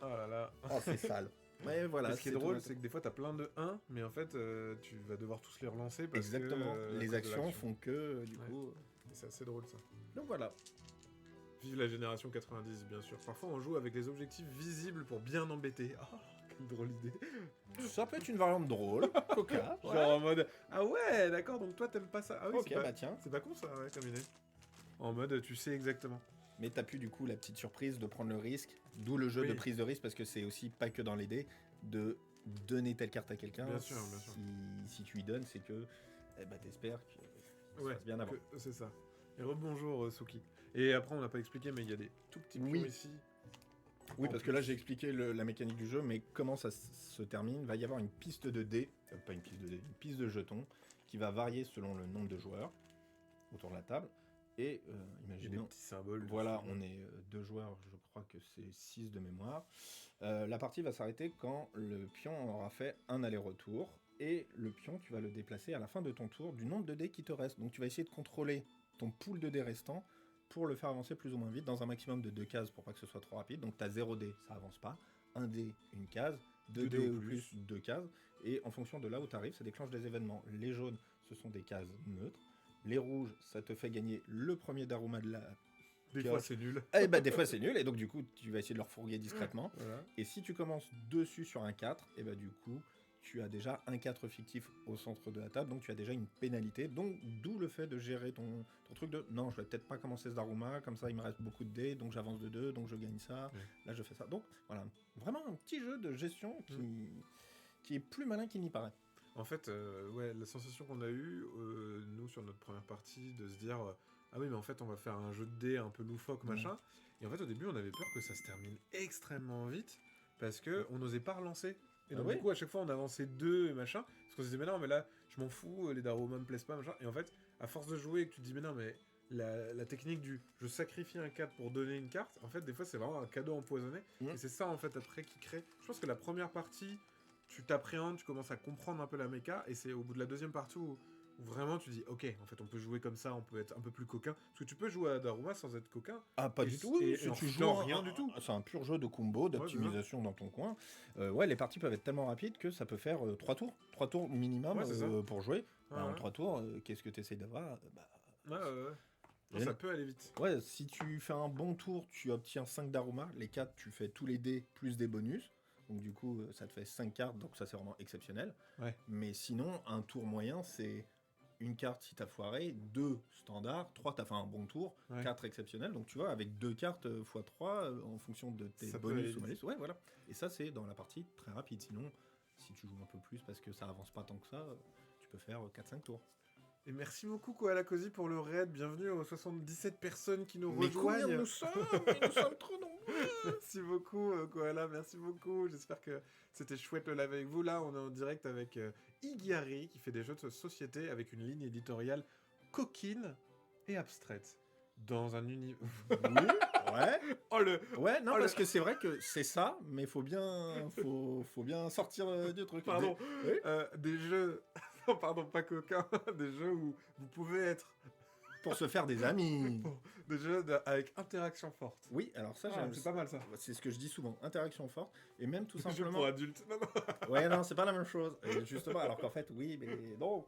Oh là là. oh, c'est sale. Ouais, voilà. Et ce qui est drôle, c'est que des fois t'as plein de 1, mais en fait tu vas devoir tous les relancer parce exactement. que les actions font que du coup. Et c'est assez drôle ça. Donc voilà. Vive la génération 90, bien sûr. Parfois on joue avec les objectifs visibles pour bien embêter. Ah, quelle drôle idée. Ça peut être une variante drôle, coca. Genre en mode ah ouais, d'accord, donc toi t'aimes pas ça. Ah oui, ok, bah tiens. C'est pas con ça, ouais, comme idée. En mode tu sais exactement. Mais t'as plus du coup la petite surprise de prendre le risque, d'où le jeu de prise de risque, parce que c'est aussi pas que dans les dés, de donner telle carte à quelqu'un. Bien sûr. Si tu y donnes, c'est que t'espères que ça se passe bien avant. C'est ça. Et rebonjour Suki. Et après on n'a pas expliqué, mais il y a des tout petits pions ici. Oui, parce que là j'ai expliqué la mécanique du jeu, mais comment ça se termine. Il va y avoir une piste de dés, pas une piste de dés, une piste de jetons, qui va varier selon le nombre de joueurs autour de la table. Et imaginons, des petits symboles. Voilà, on est 2 joueurs, je crois que c'est 6 de mémoire. La partie va s'arrêter quand le pion aura fait un aller-retour. Et le pion, tu vas le déplacer à la fin de ton tour du nombre de dés qui te reste. Donc tu vas essayer de contrôler ton pool de dés restant pour le faire avancer plus ou moins vite dans un maximum de 2 cases pour pas que ce soit trop rapide. Donc tu as 0 dés, ça avance pas. 1 dé, une case. 2 dés ou plus, 2 cases. Et en fonction de là où tu arrives, ça déclenche des événements. Les jaunes, ce sont des cases neutres. Les rouges, ça te fait gagner le premier Daruma de la... Des fois c'est nul. Et des fois c'est nul, et donc du coup tu vas essayer de leur fourguer discrètement. Voilà. Et si tu commences dessus sur un 4, et du coup tu as déjà un 4 fictif au centre de la table, donc tu as déjà une pénalité. Donc d'où le fait de gérer ton truc de non, je vais peut-être pas commencer ce Daruma, comme ça il me reste beaucoup de dés, donc j'avance de 2, donc je gagne ça. Là je fais ça. Donc voilà, vraiment un petit jeu de gestion qui est plus malin qu'il n'y paraît. En fait, la sensation qu'on a eue, nous, sur notre première partie, de se dire ah oui, mais en fait, on va faire un jeu de dés un peu loufoque, machin. Et en fait, au début, on avait peur que ça se termine extrêmement vite, parce qu'on n'osait pas relancer. Et donc, du coup, à chaque fois, on avançait 2 et machin, parce qu'on se disait, mais non, mais là, je m'en fous, les Daruma me plaisent pas, machin. Et en fait, à force de jouer, et que tu te dis, mais non, mais la technique du je sacrifie un 4 pour donner une carte, en fait, des fois, c'est vraiment un cadeau empoisonné. Et c'est ça, en fait, après, qui crée. Je pense que la première partie, tu t'appréhendes, tu commences à comprendre un peu la méca, et c'est au bout de la deuxième partie où Vraiment, tu dis, ok, en fait, on peut jouer comme ça, on peut être un peu plus coquin. Parce que tu peux jouer à Daruma sans être coquin. Ah, pas Et du c- tout, et- oui, et si en tu foutant joues rien du tout. C'est un pur jeu de combo, d'optimisation dans ton coin. Ouais, les parties peuvent être tellement rapides que ça peut faire 3 tours. 3 tours minimum Ouais, c'est ça. pour jouer. Ouais, En ouais. 3 tours, qu'est-ce que tu essayes d'avoir Ouais. Non, Et ça là- peut aller vite. Ouais, si tu fais un bon tour, tu obtiens 5 Daruma. Les 4, tu fais tous les dés plus des bonus. Donc du coup, ça te fait 5 cartes, donc ça c'est vraiment exceptionnel. Ouais. Mais sinon, un tour moyen, c'est une carte si t'as foiré, 2 standard, 3 t'as fait un bon tour, Ouais. 4 exceptionnel. Donc tu vois, avec 2 cartes x 3, en fonction de tes Ça peut aller bonus ou vite. malus. Ouais, voilà. Et ça, c'est dans la partie très rapide. Sinon, si tu joues un peu plus parce que ça avance pas tant que ça, tu peux faire 4-5 tours. Et merci beaucoup, Koala Cozy, pour le raid. Bienvenue aux 77 personnes qui nous Mais combien rejoignent. nous sommes Mais nous sommes trop nombreux. Merci beaucoup, Koala, merci beaucoup. J'espère que c'était chouette le live avec vous. Là, on est en direct avec Igari, qui fait des jeux de société avec une ligne éditoriale coquine et abstraite. Dans un univers... Oui, ouais. Oh le... Ouais, non, Oh, parce le- que c'est vrai que c'est ça, mais faut bien sortir du truc. Pardon, Oui. des jeux... Non, pardon, pas coquins. Des jeux où vous pouvez être... Pour se faire des amis. Des jeux avec interaction forte. Oui, alors ça, Ah, c'est pas mal, ça. C'est ce que je dis souvent, interaction forte, et même tout Des jeux simplement... pour adultes. Non, non. Ouais, non, c'est pas la même chose. Et justement, alors qu'en fait, oui, mais non.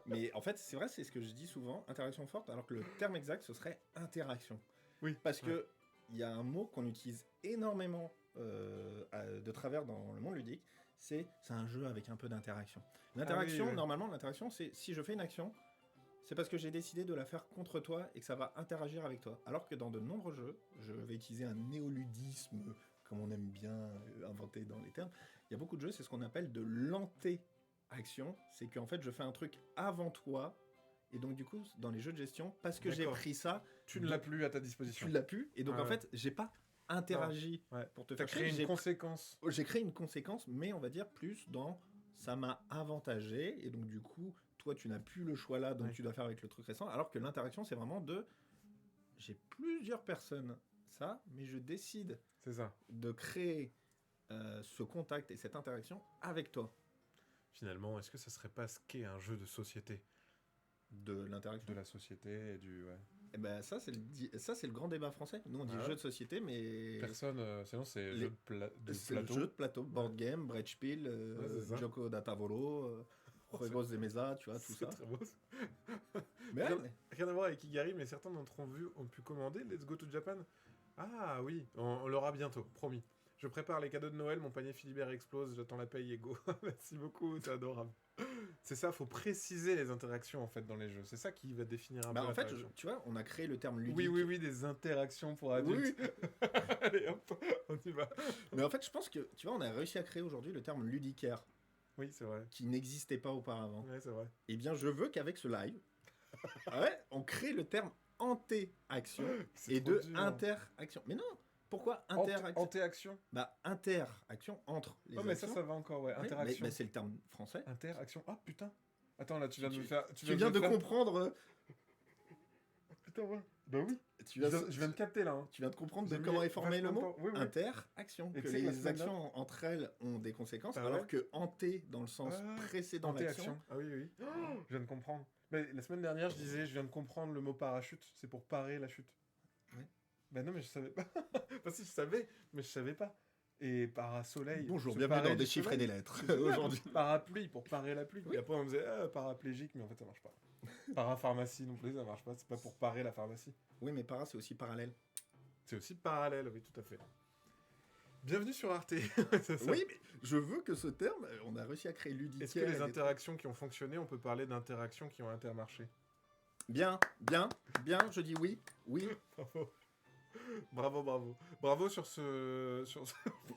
Mais en fait, c'est vrai, c'est ce que je dis souvent, interaction forte, alors que le terme exact, ce serait interaction. Oui. Parce Ouais. que il y a un mot qu'on utilise énormément de travers dans le monde ludique, c'est un jeu avec un peu d'interaction. L'interaction, Ah oui, ouais. normalement, l'interaction, c'est si je fais une action, c'est parce que j'ai décidé de la faire contre toi et que ça va interagir avec toi. Alors que dans de nombreux jeux, je vais utiliser un néoludisme, comme on aime bien inventer dans les termes, il y a beaucoup de jeux, c'est ce qu'on appelle de l'anté-action. C'est qu'en fait, je fais un truc avant toi. Et donc, du coup, dans les jeux de gestion, parce que j'ai D'accord. pris ça, Tu ne l'as plus à ta disposition. tu l'as pu. Et donc, Ah en ouais. fait, j'ai pas interagi Ouais. pour te T'as faire créé chier. une conséquence. J'ai créé une conséquence, mais on va dire plus dans ça m'a avantagé. Et donc, du coup, toi, tu n'as plus le choix là, donc Ouais. tu dois faire avec le truc récent. Alors que l'interaction, c'est vraiment de j'ai plusieurs personnes, ça, mais je décide C'est ça. de créer ce contact et cette interaction avec toi. Finalement, est-ce que ça serait pas ce qu'est un jeu de société? De l'interaction. De la société et du... Ouais. Et ben ça, c'est le grand débat français. Nous, on dit Ah ouais. jeu de société, mais Personne... sinon, c'est Les- jeu de c'est le plateau. jeu de plateau, board game, Brettspiel, Ouais, c'est ça. Gioco da Tavolo, Juegos de Mesa, tu vois, tout C'est ça. très beau. Mais ouais, Rien, mais- rien à voir avec Igari, mais certains d'entre vous ont pu commander Let's Go to Japan. Ah oui, on l'aura bientôt, promis. Je prépare les cadeaux de Noël, mon panier Philibert explose, j'attends la paye et go. Merci beaucoup, c'est adorable. C'est ça, faut préciser les interactions en fait dans les jeux. C'est ça qui va définir un Bah, peu en fait, l'interaction. tu vois, on a créé le terme ludique. Oui, des interactions pour adultes. Oui, Allez hop, on y va. mais en fait, je pense que, tu vois, on a réussi à créer aujourd'hui le terme ludicaire, Oui, c'est vrai. qui n'existait pas auparavant. Ouais, c'est vrai. Eh bien, je veux qu'avec ce live, ouais, on crée le terme anté-action C'est et trop de dur. interaction. Mais non, pourquoi interaction Anté-action. Bah, interaction entre les Oh, mais ça actions. va encore, ouais. Oui, Interaction. mais c'est le terme français. Interaction. Ah putain. Attends, là, tu viens de Tu- me faire. Tu viens de me faire- comprendre. Putain, ouais. Bah oui. Tu viens, Je viens de capter là. Hein. tu viens de comprendre J'ai de comment mis est formé le vachement mot de temps. Oui, oui. interaction. Et Que tu sais que la les semaine actions entre elles ont des conséquences, Ah alors ouais. que anté dans le sens Ah, précédent de l'action. Anté-action. Ah oui, oui. Je viens de comprendre. Mais la semaine dernière, je disais, je viens de comprendre le mot parachute. C'est pour parer la chute. Ouais. Bah non, mais je savais pas. Bah si, je savais, mais je savais pas. Et parasoleil. Bonjour, se bienvenue parer dans du Déchiffrer soleil. des lettres C'est ça. aujourd'hui. Parapluie pour parer la pluie. Oui. Et après, on me disait paraplégique, mais en fait, ça marche pas. Parapharmacie non plus, ça marche pas. C'est pas pour parer la pharmacie. Oui, mais para, c'est aussi parallèle. C'est aussi parallèle, oui, tout à fait. Bienvenue sur Arte. C'est ça. Oui, mais je veux que ce terme, on a réussi à créer ludicaire. Est-ce que les interactions qui ont fonctionné, on peut parler d'interactions qui ont intermarché? Bien, je dis oui, oui. Bravo. Bravo sur ce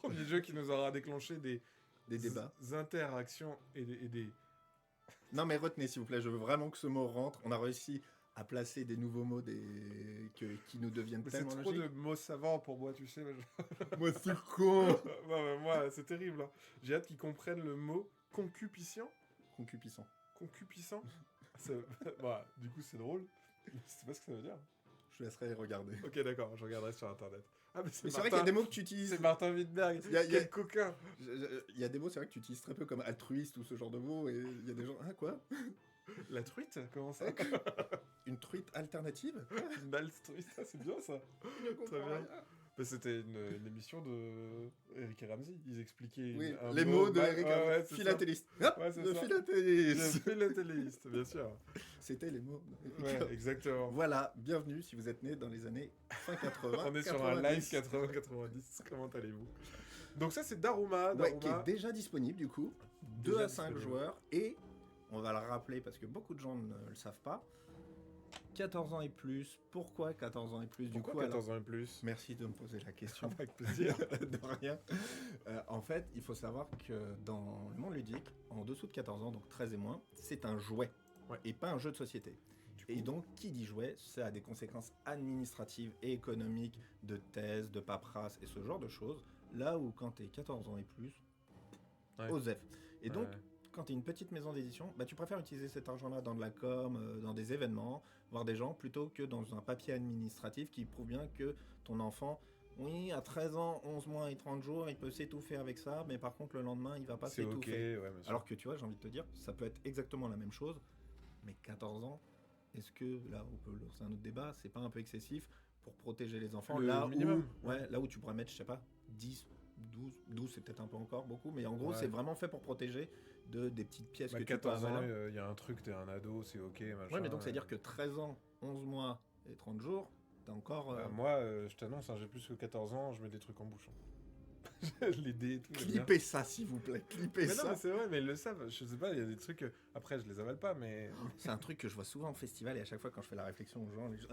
premier jeu qui nous aura déclenché des Des débats. interactions et des... Non, mais retenez, s'il vous plaît, je veux vraiment que ce mot rentre. On a réussi à placer des nouveaux mots qui nous deviennent Mais c'est tellement trop de logiques. mots savants pour moi, tu sais. Moi, c'est con. Ouais, moi, c'est terrible. Hein. J'ai hâte qu'ils comprennent le mot concupissant. Concupissant. Concupissant. Bah, du coup, c'est drôle. Je sais pas ce que ça veut dire. Je laisserai regarder. Ok, d'accord, je regarderai sur internet. Ah, mais Mais c'est vrai qu'il y a des mots que tu utilises. C'est Martin Wittberg. Il y a- Quel coquin. Il y a des mots, c'est vrai que tu utilises très peu comme altruiste ou ce genre de mots, et il y a des gens. Ah, quoi? La truite? Comment ça? Une truite alternative? Une Nals truite, ça, c'est bien ça. Je comprends Très bien. rien. Mais c'était une émission de Eric et Ramsey. Ils expliquaient Oui, un les mots de mal- Eric ouais, ouais, c'est ça. philatéliste. Hop, Ouais, c'est le ça. philatéliste. Le philatéliste, bien sûr. C'était les mots. de Eric. Ouais, exactement. Voilà, bienvenue si vous êtes né dans les années fin 80. On est sur un live 90. 80-90. Comment allez-vous? Donc ça, c'est Daruma. Ouais, qui Daruma. est déjà disponible du coup. 2 Déjà à 5 disponible. joueurs. Et on va le rappeler parce que beaucoup de gens ne le savent pas. 14 ans et plus. Pourquoi 14 ans et plus Pourquoi du coup 14 ans et plus? Merci de me poser la question. Avec plaisir. De rien. En fait, il faut savoir que dans le monde ludique, en dessous de 14 ans, donc 13 et moins, c'est un jouet. Ouais. Et pas un jeu de société. Et donc, qui dit jouet, ça a des conséquences administratives et économiques, de thèse, de paperasse et ce genre de choses. Là où quand t'es 14 ans et plus, Ouais. OSEF. Et donc, Ouais. quand t'es une petite maison d'édition, bah, tu préfères utiliser cet argent-là dans de la com, dans des événements, voir des gens, plutôt que dans un papier administratif qui prouve bien que ton enfant, oui, à 13 ans, 11 mois et 30 jours, il peut s'étouffer avec ça, mais par contre, le lendemain, il va pas C'est ok, s'étouffer. ouais, bien sûr. Alors que tu vois, j'ai envie de te dire, ça peut être exactement la même chose, mais 14 ans, est-ce que, là, on peut lancer un autre débat, c'est pas un peu excessif pour protéger les enfants Le là minimum. où, ouais, là où tu pourrais mettre, je sais pas, 10, 12 c'est peut-être un peu encore beaucoup, mais en gros, Ouais. c'est vraiment fait pour protéger des petites pièces Bah, que tu peux 14 ans, avoir. il y a un truc, t'es un ado, c'est ok, machin. Ouais, mais donc, c'est-à-dire que 13 ans, 11 mois et 30 jours, t'as encore... Bah, moi, je t'annonce, hein, j'ai plus que 14 ans, je mets des trucs en bouche. hein. Les dés et tout. j'aime bien. Clippez ça, s'il vous plaît, clippez Mais non, ça. mais c'est vrai, mais ils le savent. Je sais pas, il y a des trucs. Après, je les avale pas, mais. C'est un truc que je vois souvent en festival et à chaque fois quand je fais la réflection aux gens, les gens...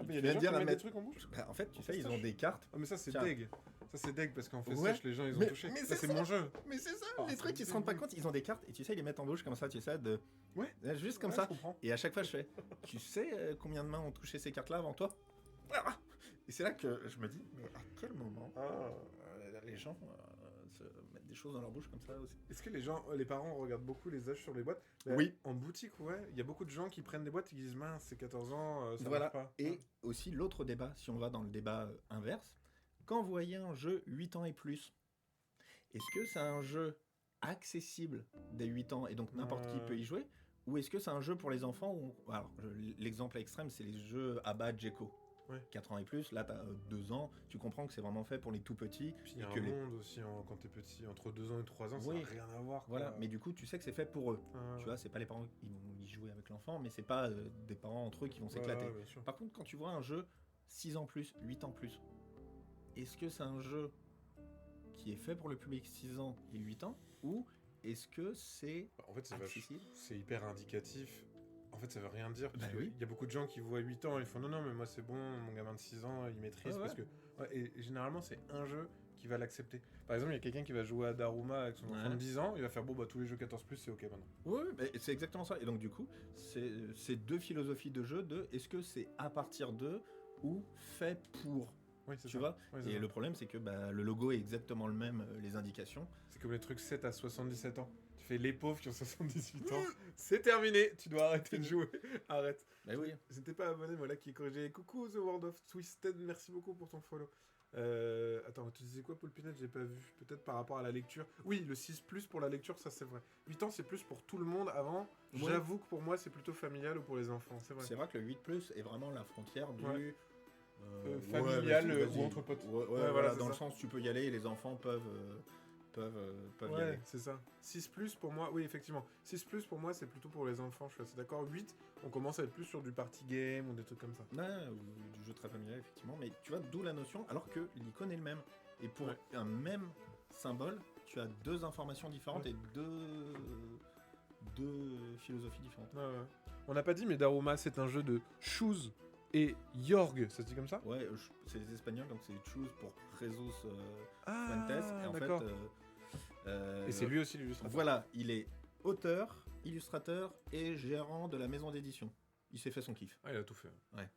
Mais il y a des gens qui mettent des trucs en bouche. Bah, en fait, tu sais, ils ont des cartes. Ah, mais ça, c'est Tiens. deg. Ça, c'est deg parce qu'en fait, Ouais. sèche, les gens, ils ont Mais- touché. mais Ça, c'est c'est ça. mon jeu. Mais c'est ça, Oh, les ça trucs, me ils se rendent pas dégoûte. compte, ils ont des cartes et tu sais, ils les mettent en bouche comme ça, tu sais, Ouais. juste comme Ouais, ça. Je comprends. Et à chaque fois, je fais, tu sais combien de mains ont touché ces cartes-là avant toi? Ah. Et c'est là que je me dis, mais à quel moment les gens se mettent des choses dans leur bouche comme ça aussi? Est-ce que les gens, les parents regardent beaucoup les âges sur les boîtes? Bah, Oui. En boutique, ouais. Il y a beaucoup de gens qui prennent des boîtes et qui disent mince, c'est 14 ans, ça Voilà. marche pas. Et aussi l'autre débat, si on va dans le débat inverse, quand vous voyez un jeu 8 ans et plus, est-ce que c'est un jeu accessible dès 8 ans et donc n'importe qui peut y jouer? Ou est-ce que c'est un jeu pour les enfants où... Alors, l'exemple extrême, c'est les jeux Abba, Djeko. Ouais. 4 ans et plus, là t'as 2 ans, tu comprends que c'est vraiment fait pour les tout petits. Puis il y a et un que les- monde aussi quand t'es petit, entre 2 ans et 3 ans, Oui. ça n'a rien à voir. Voilà, quoi. mais du coup, tu sais que c'est fait pour eux. Ouais, Tu vois, c'est pas les parents qui vont y jouer avec l'enfant, mais c'est pas des parents entre eux qui vont ouais, s'éclater. ouais, bien sûr. Par contre, quand tu vois un jeu 6 ans plus, 8 ans plus, est-ce que c'est un jeu qui est fait pour le public 6 ans et 8 ans ou est-ce que c'est En fait, accessible? c'est hyper indicatif. En fait, ça veut rien dire. Parce Bah qu'il oui. y a beaucoup de gens qui voient 8 ans et ils font non, non, mais moi c'est bon, mon gamin de 6 ans, il maîtrise. Ouais, Parce que, ouais, et généralement, c'est un jeu qui va l'accepter. Par exemple, il y a quelqu'un qui va jouer à Daruma avec son enfant Ouais. de 10 ans, il va faire bon, bah tous les jeux 14, c'est ok maintenant. Oui, mais c'est exactement ça. Et donc, du coup, c'est deux philosophies de jeu de est-ce que c'est à partir de ou fait pour, Oui, c'est tu ça. vois? Ouais, c'est Et ça. le problème, c'est que bah, le logo est exactement le même, les indications. C'est comme les trucs 7 à 77 ans. Tu fais les pauvres qui ont 78 ans. C'est terminé, tu dois arrêter de jouer. Arrête. Bah oui. Si t'es pas abonné, voilà qui est corrigé. Coucou The World of Twisted, merci beaucoup pour ton follow. Attends, tu disais quoi, Paul Pinette? J'ai pas vu. Peut-être par rapport à la lecture. Oui, le 6 pour la lecture, ça c'est vrai. 8 ans, c'est plus pour tout le monde avant. Ouais. J'avoue que pour moi, c'est plutôt familial ou pour les enfants, c'est vrai. C'est vrai que le 8+ est vraiment la frontière du... Ouais. ouais, Familial, vas-y. ou entre potes. Ouais, voilà, voilà, c'est dans le ça. sens tu peux y aller et les enfants peuvent y Ouais, aller. c'est ça. 6 pour moi, oui, effectivement. 6 pour moi, c'est plutôt pour les enfants, je suis assez d'accord. 8, on commence à être plus sur du party game ou des trucs comme ça. Ouais, ou du jeu très familial, effectivement. Mais tu vois, d'où la notion, alors que l'icône est le même. Et pour Ouais. un même symbole, tu as deux informations différentes Ouais. et deux philosophies différentes. Ouais, ouais. On n'a pas dit, mais Daruma, c'est un jeu de Shoes et Jorg, ça se dit comme ça? Ouais, c'est les Espagnols, donc c'est Choose pour Jesus Fuentes. Ah, Et en fait, d'accord. Et c'est lui aussi l'illustrateur. voilà, il est auteur, illustrateur et gérant de la maison d'édition. Il s'est fait son kiff. Ah, il a tout fait. Ouais.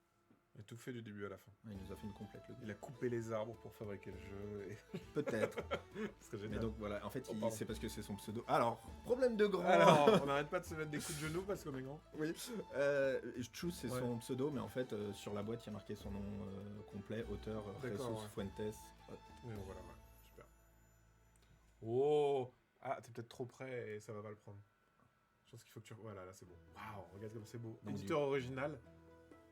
Il a tout fait du début à la fin. Ouais, il nous a fait une complète. Le Il a coupé les arbres pour fabriquer le jeu. Et... Peut-être. Ce serait Mais génial. donc voilà, en fait, Oh, pardon. c'est parce que c'est son pseudo. Alors, problème de grand. Alors, on n'arrête pas de se mettre des coups de genoux parce qu'on est grand. oui. Choose, c'est Ouais. son pseudo, mais en fait, sur la boîte, il y a marqué son nom complet, auteur D'accord, Jesus ouais. Fuentes. Oui, bon, voilà, ouais. Super. Oh! Ah, t'es peut-être trop près et ça va pas le prendre. Je pense qu'il faut que tu... Voilà, là c'est bon. Waouh, regarde comme c'est beau. Donc, Éditeur original,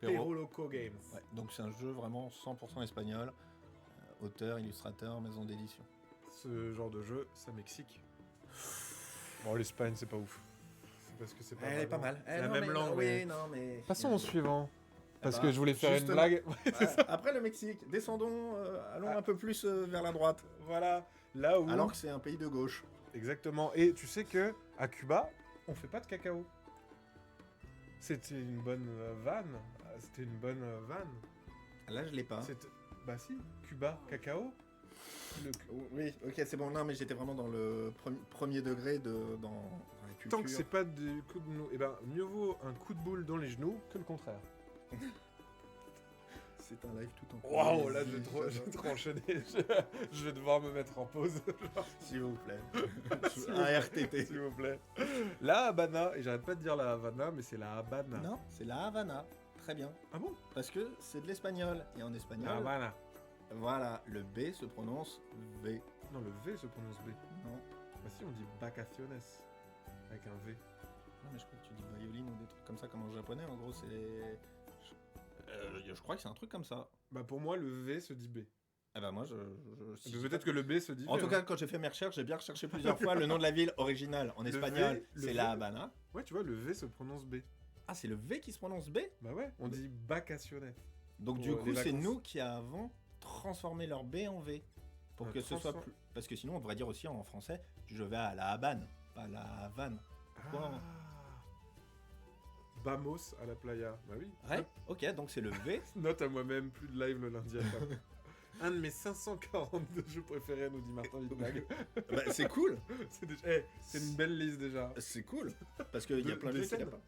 Perro. Perro Loco Games. Ouais, donc c'est un jeu vraiment 100% espagnol. Auteur, illustrateur, maison d'édition. Ce genre de jeu, ça m'excique. Bon, l'Espagne, c'est pas ouf. C'est parce que c'est pas Elle est pas vraiment- mal. C'est la même langue. Oui, non, mais... Passons au suivant. Parce bah, que je voulais faire une justement. blague. Ouais, après le Mexique, descendons, allons un peu plus vers la droite. Voilà, là où... Alors que c'est un pays de gauche. Exactement. Et tu sais que à Cuba, on fait pas de cacao. C'était une bonne vanne. C'était une bonne vanne. Là, je l'ai pas. Bah si, Cuba, cacao. Oui, ok, c'est bon. Non, mais j'étais vraiment dans le premier degré dans la culture. Tant que c'est pas du coup de genoux, eh ben mieux vaut un coup de boule dans les genoux que le contraire. C'est un live tout en Waouh, là poésie, je vais trop enchaîner. Je vais devoir me mettre en pause. S'il vous plaît. Un RTT. S'il vous plaît. La Habana, et j'arrête pas de dire la Havana, mais c'est la Habana. Non, c'est la Havana. Très bien. Ah bon? Parce que c'est de l'espagnol. Et en La espagnol, Havana. voilà, le B se prononce V. Non, le V se prononce B. Non. Bah si, on dit vacaciones. Avec un V. Non, mais je crois que tu dis violine ou des trucs comme ça, comme en japonais. En gros, c'est. Je crois que c'est un truc comme ça. Bah pour moi, le V se dit B. Ah bah moi, si je- Peut-être que le B se dit En V, tout hein. cas, quand j'ai fait mes recherches, j'ai bien recherché plusieurs fois le nom de la ville originale en Le espagnol. V, le C'est V. la Habana. Ouais, tu vois, le V se prononce B. Ah, c'est le V qui se prononce B. Bah ouais, on dit vacaciones. Donc Pour, du coup, les c'est vacances. nous qui avons transformé leur B en V. Pour que ce soit plus... Parce que sinon, on devrait dire aussi en français, je vais à la Habane, pas à la Havane. Pourquoi Ah. Vamos à la playa. Bah oui. Ouais, ok, donc c'est le V. Note à moi-même, plus de live le lundi à table. Un de mes 542 jeux préférés, nous dit Martin Wittnag. Bah, c'est cool. C'est c'est une belle liste déjà. C'est cool. Parce qu'il y a plein de Des jeux qu'il n'y a scènes. pas.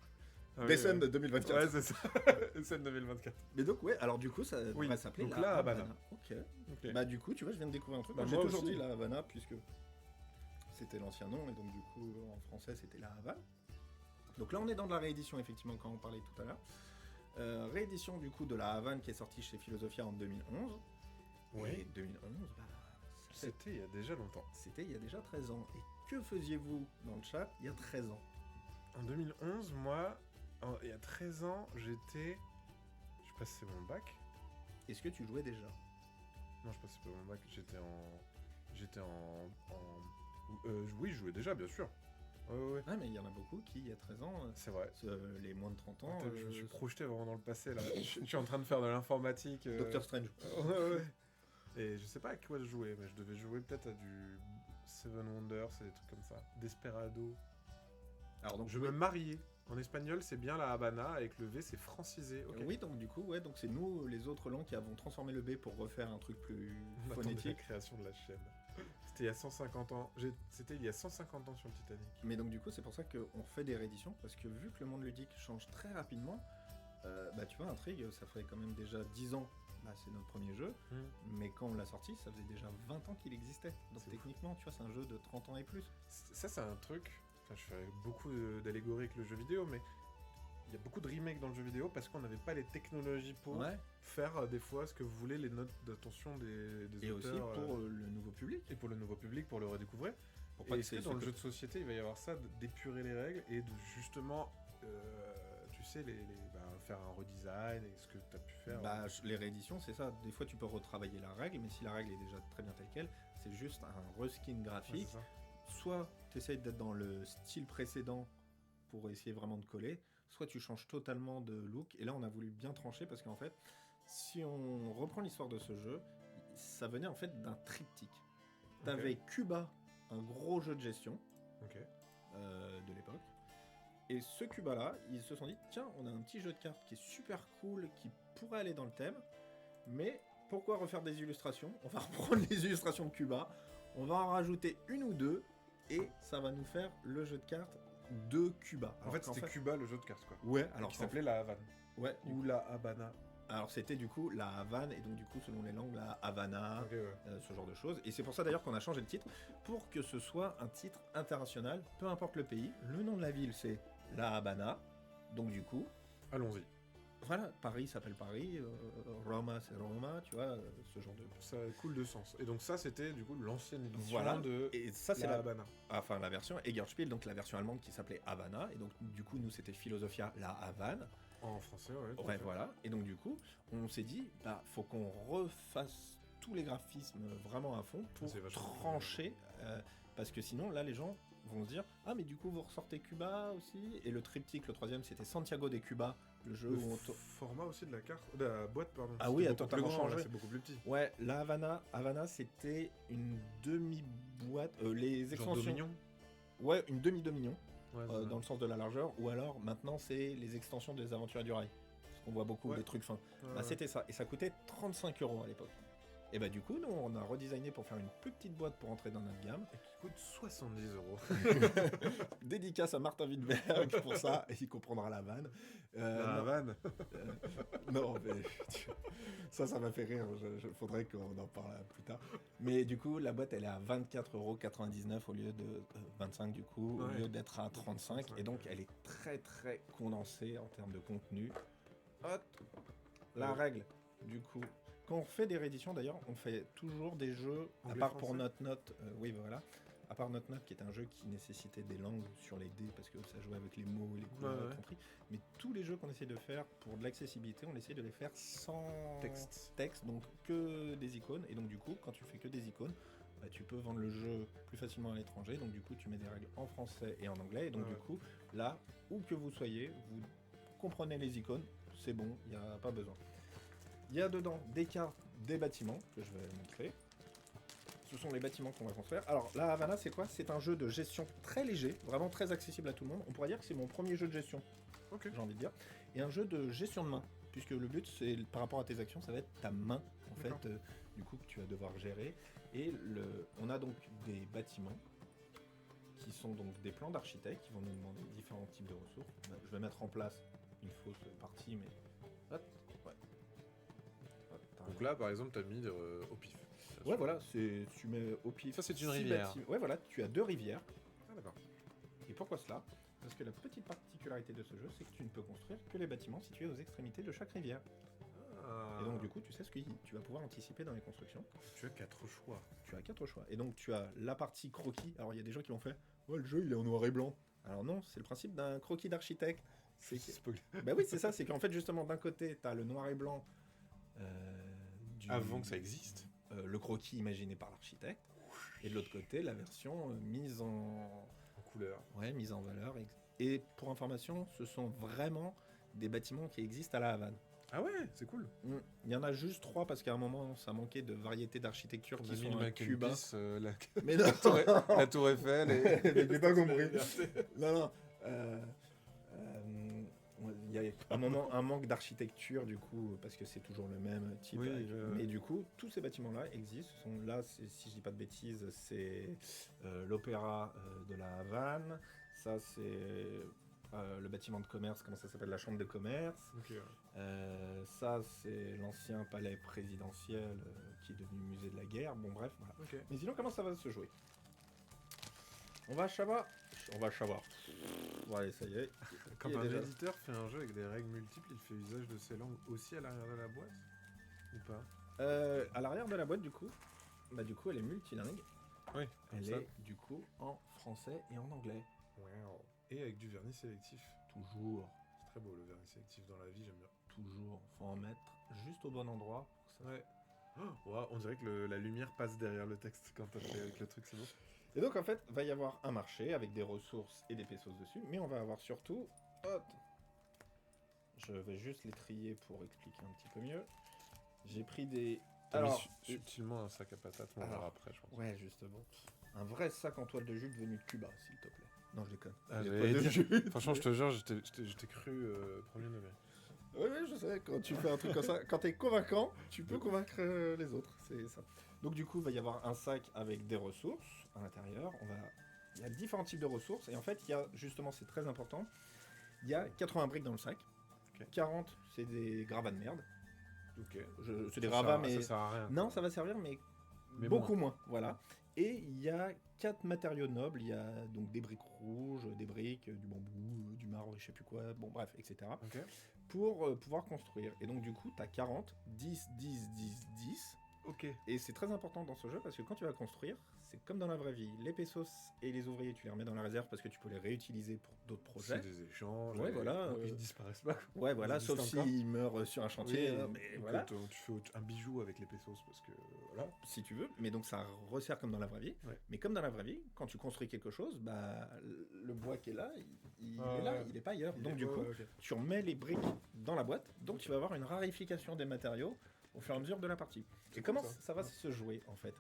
Ah oui, Des scènes ouais. de 2024. Ouais, c'est ça. Scène 2024. Mais donc, ouais, alors du coup, ça Oui, va s'appeler donc la la Habana. Ok. Ok. Bah du coup, tu vois, je viens de découvrir un truc. Bah, J'ai moi toujours aussi. dit la Havana, puisque c'était l'ancien nom, et donc du coup, en français, c'était la Havane. Donc là, on est dans de la réédition, effectivement, quand on parlait tout à l'heure. Réédition, du coup, de la Havane, qui est sortie chez Philosophia en 2011. Oui. Et 2011, bah, C'était il y a déjà longtemps. c'était il y a déjà 13 ans. Et que faisiez-vous dans le chat il y a 13 ans? En 2011, moi, il y a 13 ans, j'étais... Je passais mon bac. Est-ce que tu jouais déjà? Non, je passais pas mon bac, oui, je jouais déjà, bien sûr. Ouais. Ouais, mais il y en a beaucoup qui, il y a 13 ans, C'est vrai. les moins de 30 ans, Putain, je me suis projeté vraiment dans le passé, là. Je suis en train de faire de l'informatique. Doctor Strange. Ouais. Et je sais pas à quoi je jouais, mais je devais jouer peut-être à du Seven Wonders et des trucs comme ça. Desperado. Alors donc, Je me mariais. En espagnol, c'est bien la Habana, avec le V, c'est francisé. Ok. Oui, donc du coup, ouais, donc c'est nous, les autres langues, qui avons transformé le B pour refaire un truc plus On attendait la phonétique. création de la chaîne. C'était il y a 150 ans. C'était il y a 150 ans sur le Titanic. Mais donc du coup, c'est pour ça qu'on fait des rééditions, parce que vu que le monde ludique change très rapidement, bah tu vois, Intrigue, ça fait quand même déjà 10 ans, bah, c'est notre premier jeu, mais quand on l'a sorti, ça faisait déjà 20 ans qu'il existait. Donc C'est techniquement, tu vois, c'est un jeu de 30 ans et plus. Ça, c'est un truc. Enfin, je fais beaucoup d'allégories avec le jeu vidéo, mais il y a beaucoup de remakes dans le jeu vidéo parce qu'on n'avait pas les technologies pour faire des fois ce que vous voulez, les notes d'attention des Et auteurs. aussi pour le nouveau public. Et pour le nouveau public, pour le redécouvrir. Pour Et pas que est-ce que c'est dans le ce jeu de société, il va y avoir ça, d'épurer les règles et de justement, tu sais, faire un redesign et ce que tu as pu faire. Bah, les rééditions, c'est ça. Des fois, tu peux retravailler la règle, mais si la règle est déjà très bien telle qu'elle, c'est juste un reskin Ouais, graphique. c'est ça. Soit tu essayes d'être dans le style précédent pour essayer vraiment de coller, soit tu changes totalement de look. Et là, on a voulu bien trancher parce qu'en fait, si on reprend l'histoire de ce jeu, ça venait en fait d'un triptyque. T'avais Cuba, un gros jeu de gestion Ok. de l'époque. Et ce Cuba-là, ils se sont dit, tiens, on a un petit jeu de cartes qui est super cool, qui pourrait aller dans le thème, mais pourquoi refaire des illustrations? On va reprendre les illustrations de Cuba, on va en rajouter une ou deux, et ça va nous faire le jeu de cartes de Cuba. En fait, c'était Cuba, le jeu de cartes, quoi. Ouais, Alors alors qui s'appelait la Havane. Ouais, Ou la Habana. alors c'était du coup la Havane, et donc du coup, selon les langues, la Havana, Ok, ouais. ce genre de choses. Et c'est pour ça d'ailleurs qu'on a changé le titre, pour que ce soit un titre international, peu importe le pays. Le nom de la ville, c'est La Habana, donc du coup, Allons-y. Voilà, Paris s'appelle Paris, Roma c'est Roma, tu vois, ce genre de... Ça coule de sens. Et donc ça, c'était du coup l'ancienne édition Voilà, de et ça c'est la la... Habana. Enfin la version Egerspiel, donc la version allemande qui s'appelait Havana, et donc du coup nous c'était Philosophia la Havane. En français, ouais. tout à Ouais, fait. voilà. Et donc, du coup, on s'est dit, bah, faut qu'on refasse tous les graphismes vraiment à fond pour C'est vachement trancher. Parce que sinon, là, les gens vont se dire, ah, mais du coup, vous ressortez Cuba aussi. Et le triptyque, le troisième, c'était Santiago de Cuba, le jeu Le où on. format aussi de la carte, de la boîte, pardon. Ah C'était oui, a beaucoup plus totalement grand, là, changé. c'est beaucoup plus petit. Ouais, la Havana, c'était une demi-boîte. Les Genre extensions. Dominion. Ouais, une demi-dominion, Ouais, c'est ça. dans le sens de la largeur. Ou alors, maintenant, c'est les extensions des Aventuriers du Rail. Parce qu'on voit beaucoup Ouais. des trucs fins. Ouais, Bah, ouais. c'était ça, et ça coûtait 35 € à l'époque. Et bah du coup, nous, on a redesigné pour faire une plus petite boîte pour entrer dans notre gamme. Et qui coûte 70 €. Dédicace à Martin Wittberg pour ça, et il comprendra la vanne. La Non, Havane. non, mais ça m'a fait rire, faudrait qu'on en parle plus tard. Mais du coup, la boîte, elle est à 24,99 € au lieu de 25 du coup, au Ouais. lieu d'être à 35, et donc elle est très très condensée en termes de contenu. Hop, la Ouais. règle, du coup. Quand on fait des rééditions, d'ailleurs, on fait toujours des jeux, à Anglais, part pour français notre note, oui voilà, à part notre note qui est un jeu qui nécessitait des langues sur les dés parce que ça jouait avec les mots et les couleurs Ouais, y ouais. compris, mais tous les jeux qu'on essaie de faire pour de l'accessibilité, on essaie de les faire sans Texte. donc que des icônes, et donc du coup, quand tu fais que des icônes, bah, tu peux vendre le jeu plus facilement à l'étranger, donc du coup tu mets des règles en français et en anglais, et donc Ouais, du ouais. coup, là, où que vous soyez, vous comprenez les icônes, c'est bon, il n'y a pas besoin. Il y a dedans des cartes, des bâtiments, que je vais montrer. Ce sont les bâtiments qu'on va construire. Alors, la Havana, c'est quoi? C'est un jeu de gestion très léger, vraiment très accessible à tout le monde. On pourrait dire que c'est mon premier jeu de gestion, Ok. j'ai envie de dire. Et un jeu de gestion de main, puisque le but, c'est par rapport à tes actions, ça va être ta main, en D'accord. fait, du coup, que tu vas devoir gérer. Et on a donc des bâtiments qui sont donc des plans d'architectes qui vont nous demander différents types de ressources. Je vais mettre en place une fausse partie, mais... Hop, ouais. Hop, t'as Donc raison. là, par exemple, t'as mis au pif. Ouais, voilà, tu mets au pif. Ça, c'est une 6 rivière. bâtiments. Ouais, voilà, tu as 2 rivières. Ah, d'accord. Et pourquoi cela? Parce que la petite particularité de ce jeu, c'est que tu ne peux construire que les bâtiments situés aux extrémités de chaque rivière. Ah. Et donc, du coup, tu sais ce que tu vas pouvoir anticiper dans les constructions. Tu as 4 choix. Tu as 4 choix. Et donc, tu as la partie croquis. Alors, il y a des gens qui l'ont fait. Ouais, le jeu, il est en noir et blanc. Alors, non, c'est le principe d'un croquis d'architecte. C'est que... Spoil. Bah oui, c'est ça. C'est qu'en fait, justement, d'un côté, tu as le noir et blanc. Avant que ça existe. Le croquis imaginé par l'architecte. Et de l'autre côté, la version mise en Couleur. Ouais, mise en valeur. Et pour information, ce sont vraiment des bâtiments qui existent à la Havane. Ah ouais, c'est cool. Il y en a juste 3 parce qu'à un moment, ça manquait de variété d'architecture On qui a mis sont le à Mac Cuba. la... Mais non, la tour Eiffel et... j'ai pas compris. Non, non. Il y a un moment un manque d'architecture du coup parce que c'est toujours le même type. Oui, Mais du coup, tous ces bâtiments-là existent. Ce sont là, si je dis pas de bêtises, c'est l'opéra de la Havane. Ça, c'est le bâtiment de commerce. Comment ça s'appelle? La chambre de commerce. Ok, ouais. Ça, c'est l'ancien palais présidentiel qui est devenu musée de la guerre. Bon, bref, voilà. Ok. Mais sinon, comment ça va se jouer? On va savoir. Ouais, ça y est. Quand Il est un déjà- éditeur fait un jeu avec des règles multiples, il fait usage de ces langues aussi à l'arrière de la boîte? Ou pas? À l'arrière de la boîte, du coup, elle est multilingue. Oui, Elle ça. est, du coup, en français et en anglais. Wow. Et avec du vernis sélectif. Toujours, C'est très beau le vernis sélectif dans la vie, j'aime bien. toujours. Faut en mettre juste au bon endroit. Pour que ça... Ouais. Oh, wow, on dirait que la lumière passe derrière le texte quand t'as fait avec le truc, c'est beau. Et donc, en fait, va y avoir un marché avec des ressources et des pesos dessus. Mais on va avoir surtout... Hop. Je vais juste les trier pour expliquer un petit peu mieux. J'ai pris des... T'as mis Alors, subtilement un sac à patates, on Alors, verra après, je pense. ouais, justement. Un vrai sac en toile de jute venu de Cuba, s'il te plaît. Non, je déconne. Ah, Des j'allais toiles de dire. jute. Franchement, je te jure, j'étais cru premier degré. Oui, je sais, quand tu fais un truc comme ça, quand t'es convaincant, tu peux convaincre les autres, c'est ça. Donc du coup, il va y avoir un sac avec des ressources à l'intérieur. Il y a différents types de ressources, et en fait, il y a, justement, c'est très important, il y a 80 briques dans le sac. Ok. 40, c'est des gravats de merde. Ok. C'est des gravats, mais... Ça sert à rien. Non, ça va servir, mais Mais beaucoup moins, voilà. Et il y a 4 matériaux nobles, il y a donc des briques rouges, des briques, du bambou, du marbre, je sais plus quoi, bon bref, etc. Ok. Pour pouvoir construire. Et donc du coup, tu as 40, 10, 10, 10, 10. Ok. Et c'est très important dans ce jeu parce que quand tu vas construire, c'est comme dans la vraie vie. Les pesos et les ouvriers, tu les remets dans la réserve parce que tu peux les réutiliser pour d'autres C'est projets. des échanges. Ouais, et- voilà, Ils disparaissent pas. Ouais, voilà, Ils sauf existent encore. s'ils meurent sur un chantier, Oui, mais ou voilà, que tu fais un bijou avec les pesos parce que voilà. si tu veux. Mais donc ça resserre comme dans la vraie vie. Ouais. Mais comme dans la vraie vie, quand tu construis quelque chose, bah, le bois qui est là, il est là, il est pas ailleurs. Donc du coup, tu remets les briques dans la boîte, donc tu vas avoir une rarification des matériaux au fur et à mesure de la partie. Et comment ça va se jouer en fait?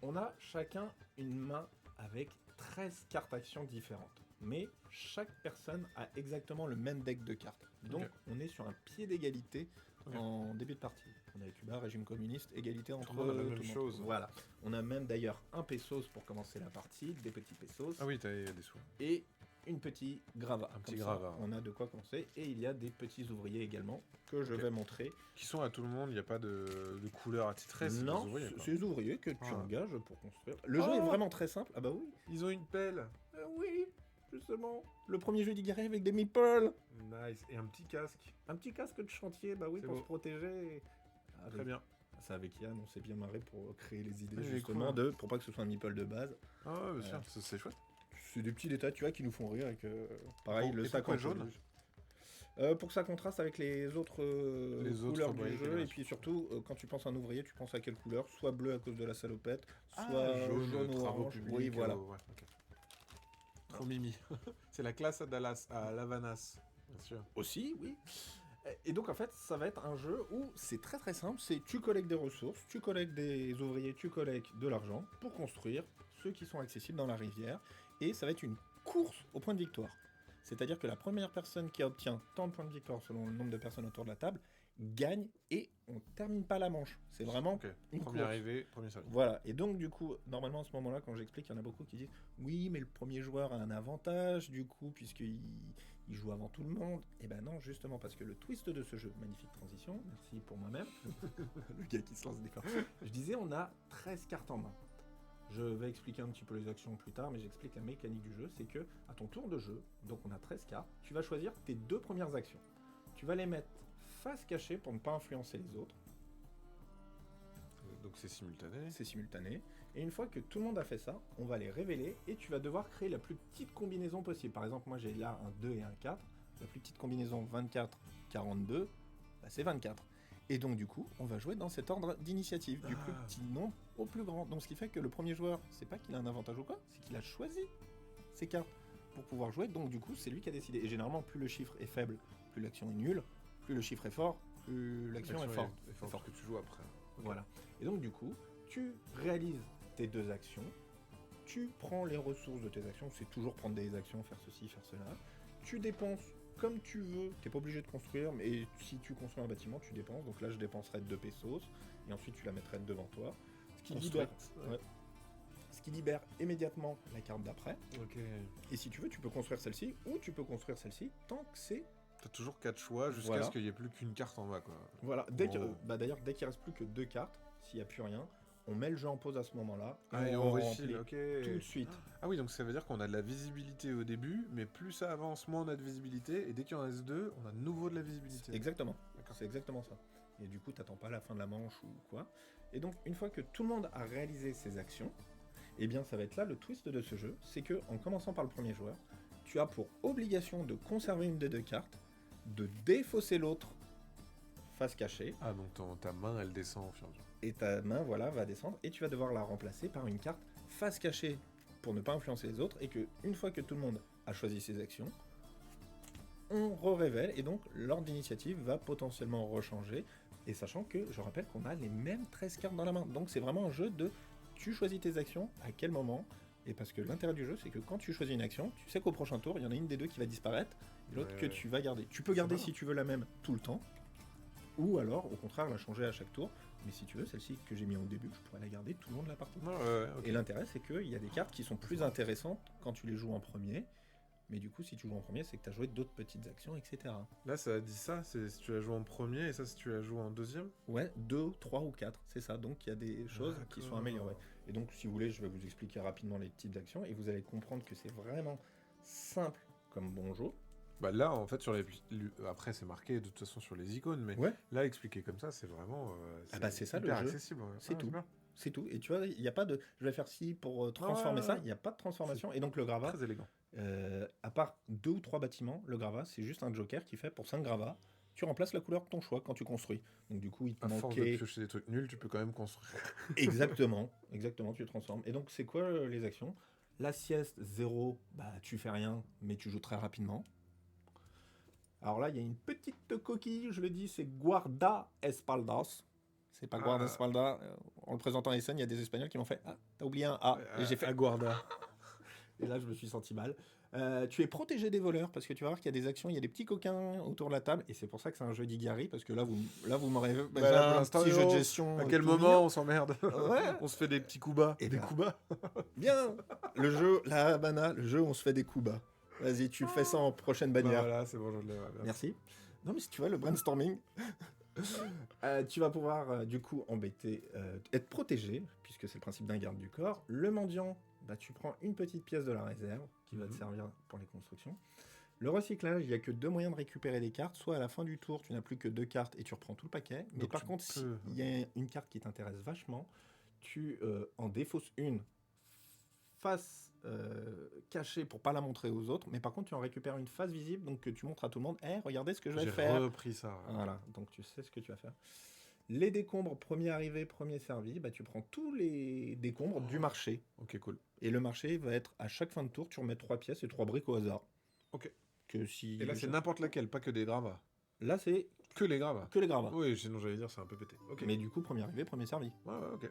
On a chacun une main avec 13 cartes actions différentes. Mais chaque personne a exactement le même deck de cartes. Donc on est sur un pied d'égalité en début de partie. On a Cuba, régime communiste, égalité entre le monde a la tout même le monde. chose. Voilà. On a même d'ailleurs un pesos pour commencer la partie, des petits pesos. Ah oui, t'as des sous. Et une petite grava. Un petit Comme ça, grava. on a de quoi commencer. Et il y a des petits ouvriers également que je Ok. vais montrer. Qui sont à tout le monde, il n'y a pas de couleur attitrée, c'est Non, des ouvriers, quoi. c'est les ouvriers que tu Ah. engages pour construire. Le jeu est vraiment très simple. Ah bah oui. Ils ont une pelle. Oui, justement. Le premier jeu d'Igueré avec des meeples. Nice. Et un petit casque. Un petit casque de chantier, bah oui, C'est pour beau. se protéger. Très bien. Ça avec Yann, on s'est bien marré pour créer les idées Ouais, il est justement cool. pour pas que ce soit un meeple de base. Ah ouais, bien sûr, c'est chouette. C'est des petits détails, tu vois, qui nous font rire avec pareil Bon, le et sac pourquoi en jaune peluche. Pour que ça contraste avec les autres couleurs du briques, jeu, les et puis surtout quand tu penses à un ouvrier, tu penses à quelle couleur? Soit bleu à cause de la salopette, soit jaune ou travaux orange. publics, Oui, voilà. ouais, ok. Trop mimi. C'est la classe à Dallas, à Lavanas, bien sûr. Aussi, oui. Et donc en fait, ça va être un jeu où c'est très très simple, c'est tu collectes des ressources, tu collectes des ouvriers, tu collectes de l'argent pour construire ceux qui sont accessibles dans la rivière, et ça va être une course au point de victoire. C'est-à-dire que la première personne qui obtient tant de points de victoire selon le nombre de personnes autour de la table gagne, et on termine pas la manche. C'est vraiment Ok, une premier course. arrivé, premier servi. Voilà, et donc du coup, normalement à ce moment-là, quand j'explique, il y en a beaucoup qui disent oui, mais le premier joueur a un avantage, du coup, puisqu'il joue avant tout le monde. Et ben non, justement, parce que le twist de ce jeu, magnifique transition, merci pour moi-même, le gars qui se lance des cartes. Je disais, on a 13 cartes en main. Je vais expliquer un petit peu les actions plus tard, mais j'explique la mécanique du jeu, c'est que à ton tour de jeu, donc on a 13 cartes, tu vas choisir tes 2 premières actions. Tu vas les mettre face cachée pour ne pas influencer les autres. Donc c'est simultané. C'est simultané. Et une fois que tout le monde a fait ça, on va les révéler et tu vas devoir créer la plus petite combinaison possible. Par exemple, moi j'ai là un 2 et un 4. La plus petite combinaison 24-42, bah, c'est 24. Et donc du coup, on va jouer dans cet ordre d'initiative, du plus petit nombre au plus grand. Donc ce qui fait que le premier joueur, c'est pas qu'il a un avantage ou quoi, c'est qu'il a choisi ses cartes pour pouvoir jouer. Donc du coup, c'est lui qui a décidé. Et généralement, plus le chiffre est faible, plus l'action est nulle. Plus le chiffre est fort, plus l'action est forte. C'est fort parce que tu joues après. Voilà. Et donc du coup, tu réalises tes 2 actions, tu prends les ressources de tes actions, c'est toujours prendre des actions, faire ceci, faire cela, tu dépenses comme tu veux, t'es pas obligé de construire, mais si tu construis un bâtiment, tu dépenses, donc là je dépenserai 2 pesos, et ensuite tu la mettrais devant toi, ce qui libère, ce qui libère immédiatement la carte d'après, Ok. et si tu veux, tu peux construire celle-ci, ou tu peux construire celle-ci, tant que c'est... T'as toujours 4 choix jusqu'à Voilà. ce qu'il n'y ait plus qu'une carte en bas, quoi. Voilà, d'ailleurs, dès qu'il reste plus que 2 cartes, s'il n'y a plus rien, on met le jeu en pause à ce moment-là, Et on refile, ok. tout de suite. Ah oui, donc ça veut dire qu'on a de la visibilité au début, mais plus ça avance, moins on a de visibilité, et dès qu'il en reste 2, on a de nouveau de la visibilité. Exactement, D'accord. c'est exactement ça. Et du coup, t'attends pas la fin de la manche ou quoi. Et donc, une fois que tout le monde a réalisé ses actions, eh bien, ça va être là le twist de ce jeu, c'est que en commençant par le premier joueur, tu as pour obligation de conserver une des 2 cartes, de défausser l'autre face cachée, Ah, donc ta main, elle descend au fur et à mesure. et ta main, voilà, va descendre, et tu vas devoir la remplacer par une carte face cachée pour ne pas influencer les autres, et que une fois que tout le monde a choisi ses actions, on révèle, et donc l'ordre d'initiative va potentiellement rechanger, et sachant que, je rappelle qu'on a les mêmes 13 cartes dans la main, donc c'est vraiment un jeu de tu choisis tes actions, à quel moment, et parce que l'intérêt du jeu, c'est que quand tu choisis une action, tu sais qu'au prochain tour, il y en a une des 2 qui va disparaître, et l'autre que tu vas garder. Tu peux garder si tu veux la même tout le temps, ou alors, au contraire, la changer à chaque tour, mais si tu veux, celle-ci que j'ai mis au début, je pourrais la garder tout le long de la partie. Ouais, ok. Et l'intérêt, c'est qu'il y a des cartes qui sont plus intéressantes quand tu les joues en premier, Mais du coup, si tu joues en premier, c'est que tu as joué d'autres petites actions, etc. Là, ça a dit ça, c'est si tu as joué en premier, et ça, si tu as joué en deuxième. Ouais, 2, 3 ou 4, c'est ça. Donc il y a des choses qui sont D'accord. améliorées. Et donc, si vous voulez, je vais vous expliquer rapidement les types d'actions et vous allez comprendre que c'est vraiment simple comme bon jeu. Bah là, en fait, sur les... après, c'est marqué de toute façon sur les icônes, mais Ouais. là, expliqué comme ça, c'est vraiment... Ah bah, c'est ça, le hyper jeu. accessible. Ouais. C'est tout. bien. C'est tout. Et tu vois, il n'y a pas de je vais faire ci pour transformer Ouais. ça. Il n'y a pas de transformation. Et donc, le gravat, Très élégant. à part 2 ou 3 bâtiments, le gravat, c'est juste un joker qui fait pour 5 gravats. Tu remplaces la couleur de ton choix quand tu construis. Donc, du coup, il te À force de manquait. piocher des trucs nuls, tu peux quand même construire. Exactement, exactement, tu transformes. Et donc, c'est quoi les actions? La sieste, 0, bah, tu fais rien, mais tu joues très rapidement. Alors là, il y a une petite coquille, je le dis, c'est Guarda Espaldas. C'est pas Guarda Espaldas. En le présentant à Essen, il y a des Espagnols qui m'ont fait Ah, t'as oublié un A. Et j'ai fait Aguarda. Et là, je me suis senti mal. Tu es protégé des voleurs parce que tu vas voir qu'il y a des actions, il y a des petits coquins autour de la table et c'est pour ça que c'est un jeu d'Igari parce que là vous m'aurez Bah, j'ai là, un pour l'instant, petit jeu de oh, gestion. À quel tout moment mignon. on s'emmerde? Ouais. On se fait des petits coups bas. Et Des ben, coups bas. Bien. Le jeu, la Habana, le jeu, on se fait des coups bas. Vas-y, tu fais ça en prochaine Bah bannière. voilà, c'est bon, je l'ai. Ouais, Merci. Non mais si tu vois le brainstorming, tu vas pouvoir du coup embêter, être protégé puisque c'est le principe d'un garde du corps. Le mendiant, bah, tu prends une petite pièce de la réserve qui va te servir pour les constructions. Le recyclage, il n'y a que 2 moyens de récupérer des cartes. Soit à la fin du tour, tu n'as plus que 2 cartes et tu reprends tout le paquet. Mais Donc par tu contre, peux- s'il y a une carte qui t'intéresse vachement, tu en défausses une face cachée pour pas la montrer aux autres. Mais par contre, tu en récupères une face visible, donc que tu montres à tout le monde. Regardez ce que je vais J'ai faire. repris ça. Ouais. Voilà, donc tu sais ce que tu vas faire. Les décombres, premier arrivé, premier servi, bah, tu prends tous les décombres du marché. Ok, cool. Et le marché va être, à chaque fin de tour, tu remets 3 pièces et 3 briques au hasard. Ok. Que si... Et là, c'est n'importe laquelle, pas que des gravats. Là, c'est Que les gravats. que les gravats. Oui, sinon j'allais dire c'est un peu pété. Ok. Mais du coup, premier arrivé, premier servi. Ouais, ok.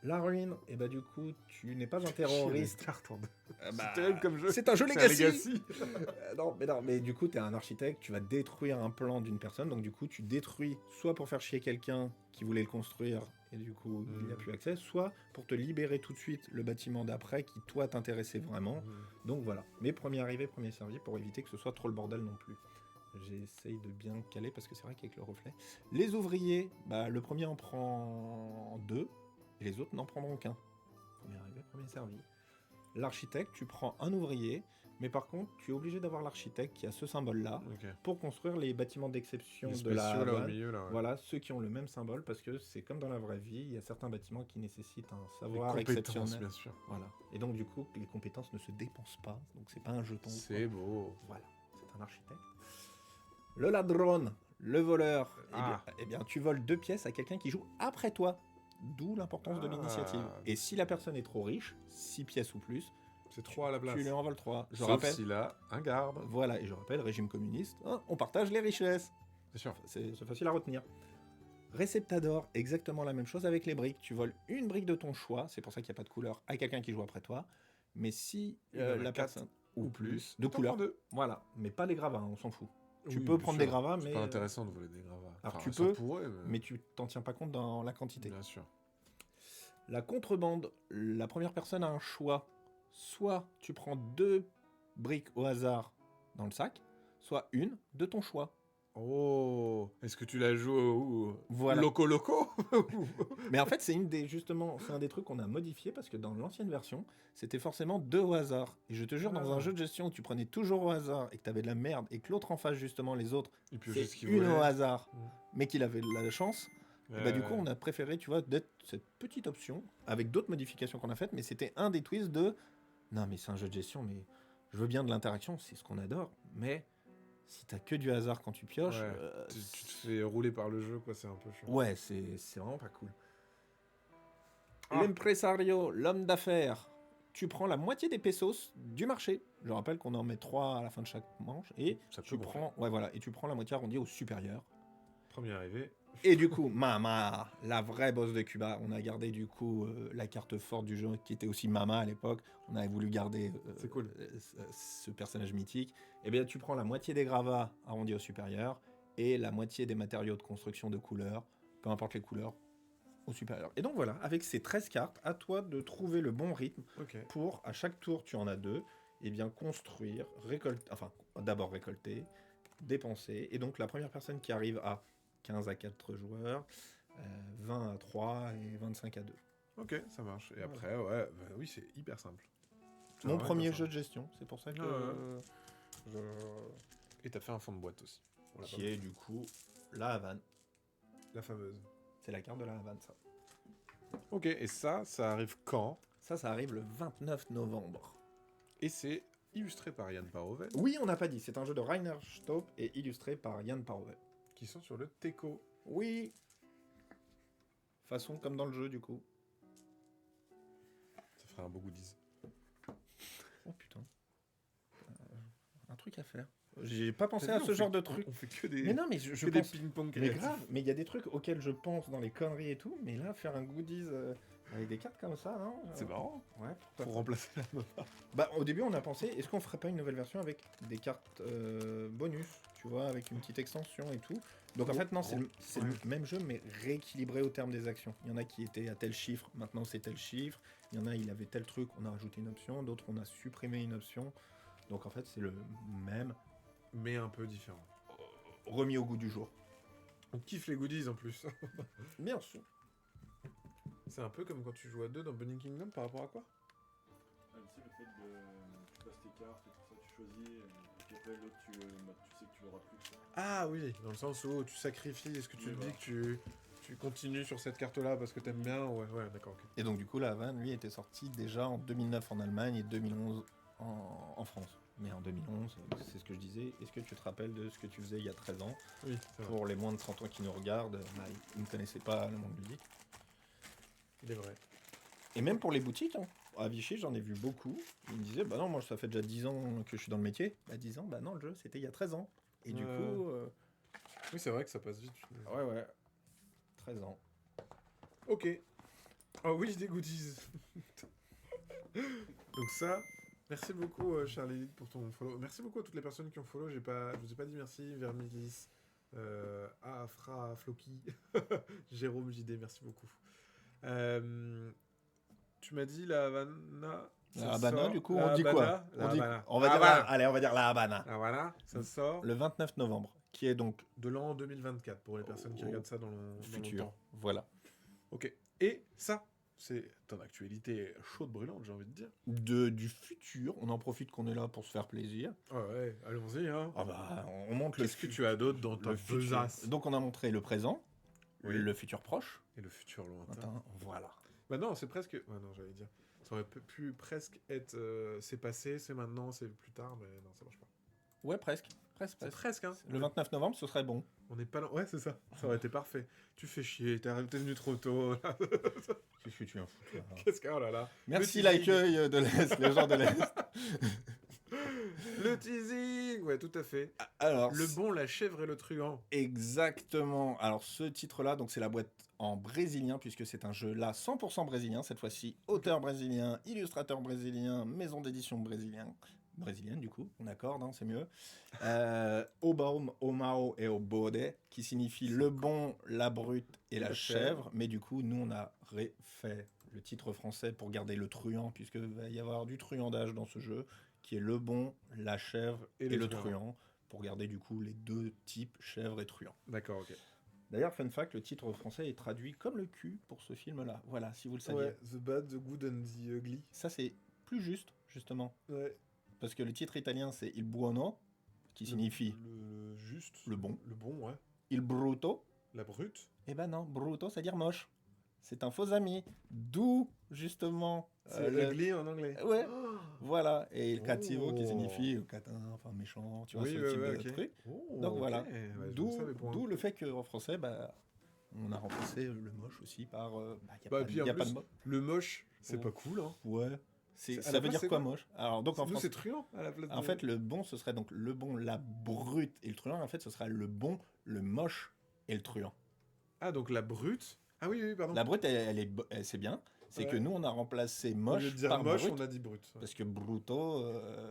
La ruine, et bah du coup, tu n'es pas un Chier, terroriste. les cartes en deux. Bah, C'est terrible comme jeu. C'est un jeu C'est legacy. Non, mais du coup, t'es un architecte, tu vas détruire un plan d'une personne, donc du coup, tu détruis soit pour faire chier quelqu'un qui voulait le construire, et du coup, il n'y a plus accès, soit pour te libérer tout de suite le bâtiment d'après qui, toi, t'intéressait vraiment. Donc voilà. Mais premier arrivé, premier servi, pour éviter que ce soit trop le bordel non plus. J'essaye de bien caler, parce que c'est vrai qu'avec le reflet... Les ouvriers, bah, le premier en prend 2, et les autres n'en prendront qu'un. Premier arrivé, premier servi. L'architecte, tu prends un ouvrier, mais par contre, tu es obligé d'avoir l'architecte qui a ce symbole-là Ok. pour construire les bâtiments d'exception Les de la spéciaux là au Havane. milieu là. Ouais. Voilà, ceux qui ont le même symbole, parce que c'est comme dans la vraie vie, il y a certains bâtiments qui nécessitent un Les savoir compétences, exceptionnel. bien sûr. Voilà. Et donc, du coup, les compétences ne se dépensent pas, donc c'est pas un jeton. C'est beau. Voilà, c'est un architecte. Le ladrone, le voleur, Ah. eh bien, tu voles 2 pièces à quelqu'un qui joue après toi. D'où l'importance de l'initiative. Et si la personne est trop riche, 6 pièces ou plus, C'est 3 à la place. tu lui en voles 3. Je Sauf rappelle. s'il a un garde. Voilà, et je rappelle, régime communiste, hein, on partage les richesses. C'est sûr. C'est facile à retenir. Réceptador, exactement la même chose avec les briques. Tu voles une brique de ton choix, c'est pour ça qu'il n'y a pas de couleur, à quelqu'un qui joue après toi. Mais si Il y en a la 4 personne ou plus de t'en couleurs, prends 2. voilà, mais pas les gravats, hein, on s'en fout. Tu Oui, peux bien prendre sûr. des gravats, C'est mais pas intéressant de voler des gravats. Alors, Enfin, tu ça peux, pourrait, mais tu t'en tiens pas compte dans la quantité. Bien sûr. La contrebande, la première personne a un choix. Soit tu prends 2 briques au hasard dans le sac, soit une de ton choix. Oh, est-ce que tu la joues au Voilà. Loco Loco? Mais en fait, c'est un des trucs qu'on a modifié parce que dans l'ancienne version, c'était forcément 2 au hasard. Et je te jure, dans un jeu de gestion où tu prenais toujours au hasard et que tu avais de la merde et que l'autre en face, justement, les autres, Il piochait ce c'est qu'il une voulait. au hasard, Mm. mais qu'il avait la chance. Et bah, du coup, on a préféré, tu vois, d'être cette petite option avec d'autres modifications qu'on a faites, mais c'était un des twists de non, mais c'est un jeu de gestion, mais je veux bien de l'interaction, c'est ce qu'on adore, mais si t'as que du hasard quand tu pioches, Ouais. Tu te fais rouler par le jeu, quoi, c'est un peu chaud. ouais, c'est vraiment pas cool. Ah. L'impresario, l'homme d'affaires, tu prends la moitié des pesos du marché. Je rappelle qu'on en met 3 à la fin de chaque manche, et Ça peut tu gonfler. prends, ouais, voilà, et tu prends la moitié arrondie au supérieur. Premier arrivé. Et du coup, Mama, la vraie boss de Cuba, on a gardé du coup la carte forte du jeu qui était aussi Mama à l'époque. On avait voulu garder C'est cool. ce personnage mythique. Et bien, tu prends la moitié des gravats arrondis au supérieur et la moitié des matériaux de construction de couleurs, peu importe les couleurs, au supérieur. Et donc voilà, avec ces 13 cartes, à toi de trouver le bon rythme Ok. pour, à chaque tour, tu en as 2. eh bien construire, récolter, enfin d'abord récolter, dépenser, et donc la première personne qui arrive à 15 à 4 joueurs, 20 à 3 et 25 à 2. Ok, ça marche. Et Voilà. après, ouais, bah oui, c'est hyper simple. C'est Mon vraiment premier hyper jeu simple. de gestion, c'est pour ça que Et t'as fait un fond de boîte aussi. On l'a pas qui est du coup la Havane. La fameuse. C'est la carte de la Havane, ça. Ok, et ça arrive quand? Ça arrive le 29 novembre. Et c'est illustré par Yann Parovel, Oui, on n'a pas dit, c'est un jeu de Rainer Staup et illustré par Yann Parovel. qui sont sur le Teco. Oui. Façon comme dans le jeu, du coup. Ça ferait un beau goodies. Oh putain. Un truc à faire. J'ai pas pensé à ce genre de truc. On fait que des, Mais non, mais je que des pense... ping-pong Mais créatifs. grave, mais il y a des trucs auxquels je pense dans les conneries et tout, mais là, faire un goodies avec des cartes comme ça, non C'est marrant. Ouais, pourquoi Pour pas. remplacer la MOBA. Bah, au début, on a pensé, est-ce qu'on ferait pas une nouvelle version avec des cartes bonus, tu vois, avec une petite extension et tout. Donc en fait, non, c'est le même jeu, mais rééquilibré au terme des actions. Il y en a qui étaient à tel chiffre, maintenant c'est tel chiffre. Il y en a, il avait tel truc, on a rajouté une option. D'autres, on a supprimé une option. Donc en fait, c'est le même, Mais un peu différent. remis au goût du jour. On kiffe les goodies en plus. Bien sûr. C'est un peu comme quand tu joues à 2 dans Bunny Kingdom par rapport à quoi? Ah, tu sais, le fait de. Tu passes tes cartes et tout ça, tu choisis, et puis après l'autre, tu sais que tu l'auras plus. Quoi. Ah oui, dans le sens où tu sacrifies, est-ce que tu Oui, te voilà. dis que tu continues sur cette carte-là parce que t'aimes bien? Ouais, d'accord, ok. Et donc du coup, la Havane, lui, était sorti déjà en 2009 en Allemagne et 2011 en France. Mais en 2011, c'est ce que je disais, est-ce que tu te rappelles de ce que tu faisais il y a 13 ans? Oui, c'est vrai. Pour les moins de 30 ans qui nous regardent, bah, ils ne connaissaient pas le monde ludique. Il est vrai. Et même pour les boutiques, hein. À Vichy, j'en ai vu beaucoup. Ils me disaient, bah non, moi ça fait déjà 10 ans que je suis dans le métier. Bah 10 ans, bah non, le jeu c'était il y a 13 ans. Et du coup, Oui, c'est vrai que ça passe vite. ouais, 13 ans. Ok. Oh oui, des goodies. Donc ça, merci beaucoup Charlie pour ton follow. Merci beaucoup à toutes les personnes qui ont follow. Je vous ai pas dit merci. Vermilis, Afra, Floki, Jérôme JD, merci beaucoup. Tu m'as dit la Havana. La Habana, du coup, La on dit quoi? Habana, la Habana. On va La dire Habana. allez, on va dire la Habana. La Havana, ça sort Le 29 novembre, qui est donc de l'an 2024 pour les personnes qui Au regardent ça dans le futur. temps. Voilà. Ok. Et ça, c'est ton actualité chaude brûlante, j'ai envie de dire. Du futur, on en profite qu'on est là pour se faire plaisir. Ah ouais, allons-y, hein. Ah bah, on montre Qu'est-ce que tu as d'autre dans ta le futur. besace? Donc on a montré le présent, Oui. le futur proche. Et le futur lointain. Attends, voilà. Bah non, c'est presque... Ouais, non, j'allais dire. Ça aurait pu presque être... c'est passé, c'est maintenant, c'est plus tard, mais non, ça marche pas. Ouais, presque. Presque, C'est presque. presque, hein. Le 29 novembre, ce serait bon. On n'est pas là... Ouais, c'est ça. Ça aurait été parfait. Tu fais chier, t'es venu trop tôt. Qu'est-ce que tu en fous, là? Qu'est-ce que... Oh là là. Merci Le teasing. l'accueil de l'Est, les gens de l'Est. Le teasing. Ouais, tout à fait. Alors, Le bon, la chèvre et le truand. exactement. Alors, ce titre-là, donc c'est la boîte en brésilien, puisque c'est un jeu là 100% brésilien, cette fois-ci. Auteur brésilien, illustrateur brésilien, maison d'édition brésilienne, du coup, on accorde, hein, c'est mieux. Au baum, au mao et au bode, qui signifie le bon, la brute et la chèvre. Mais du coup, nous, on a refait le titre français pour garder le truand, puisque va y avoir du truandage dans ce jeu, qui est le bon, la chèvre et le truand, pour garder du coup les deux types, chèvre et truand. D'accord, ok. D'ailleurs, fun fact, le titre français est traduit comme le cul pour ce film-là. Voilà, si vous le saviez. Ouais, The Bad, The Good and The Ugly. Ça, c'est plus juste, justement. Ouais. Parce que le titre italien, c'est Il buono, qui signifie Le juste. le bon. Le bon, ouais. Il brutto. La brute. Eh ben non, brutto, c'est-à-dire moche. C'est un faux ami. D'où, justement... C'est ugly en anglais. Ouais, Oh. voilà. Et le cattivo, qui Oh. signifie catin, enfin méchant, tu vois, Oui, ce ouais, type ouais, de ok. truc. Oh, Donc ok. voilà. Ouais, je D'où ne savais point. d'où le fait qu'en français, bah, on a remplacé le moche aussi par... y a Bah, pas, puis en y a pas plus, de moche. Le moche, c'est Oh. pas cool, hein. Ouais. C'est- à Ça la veut place, dire c'est quoi quoi moche? Alors donc en Nous, français, c'est truand à la place en de... fait le bon ce serait donc le bon, la brute et le truand. En fait ce serait le bon, le moche et le truand. Ah, donc la brute... Ah oui, oui, pardon. La brute c'est bien. C'est Ouais. que nous on a remplacé Au lieu moche de dire par moche, brute on a dit brute. Ouais. parce que bruto.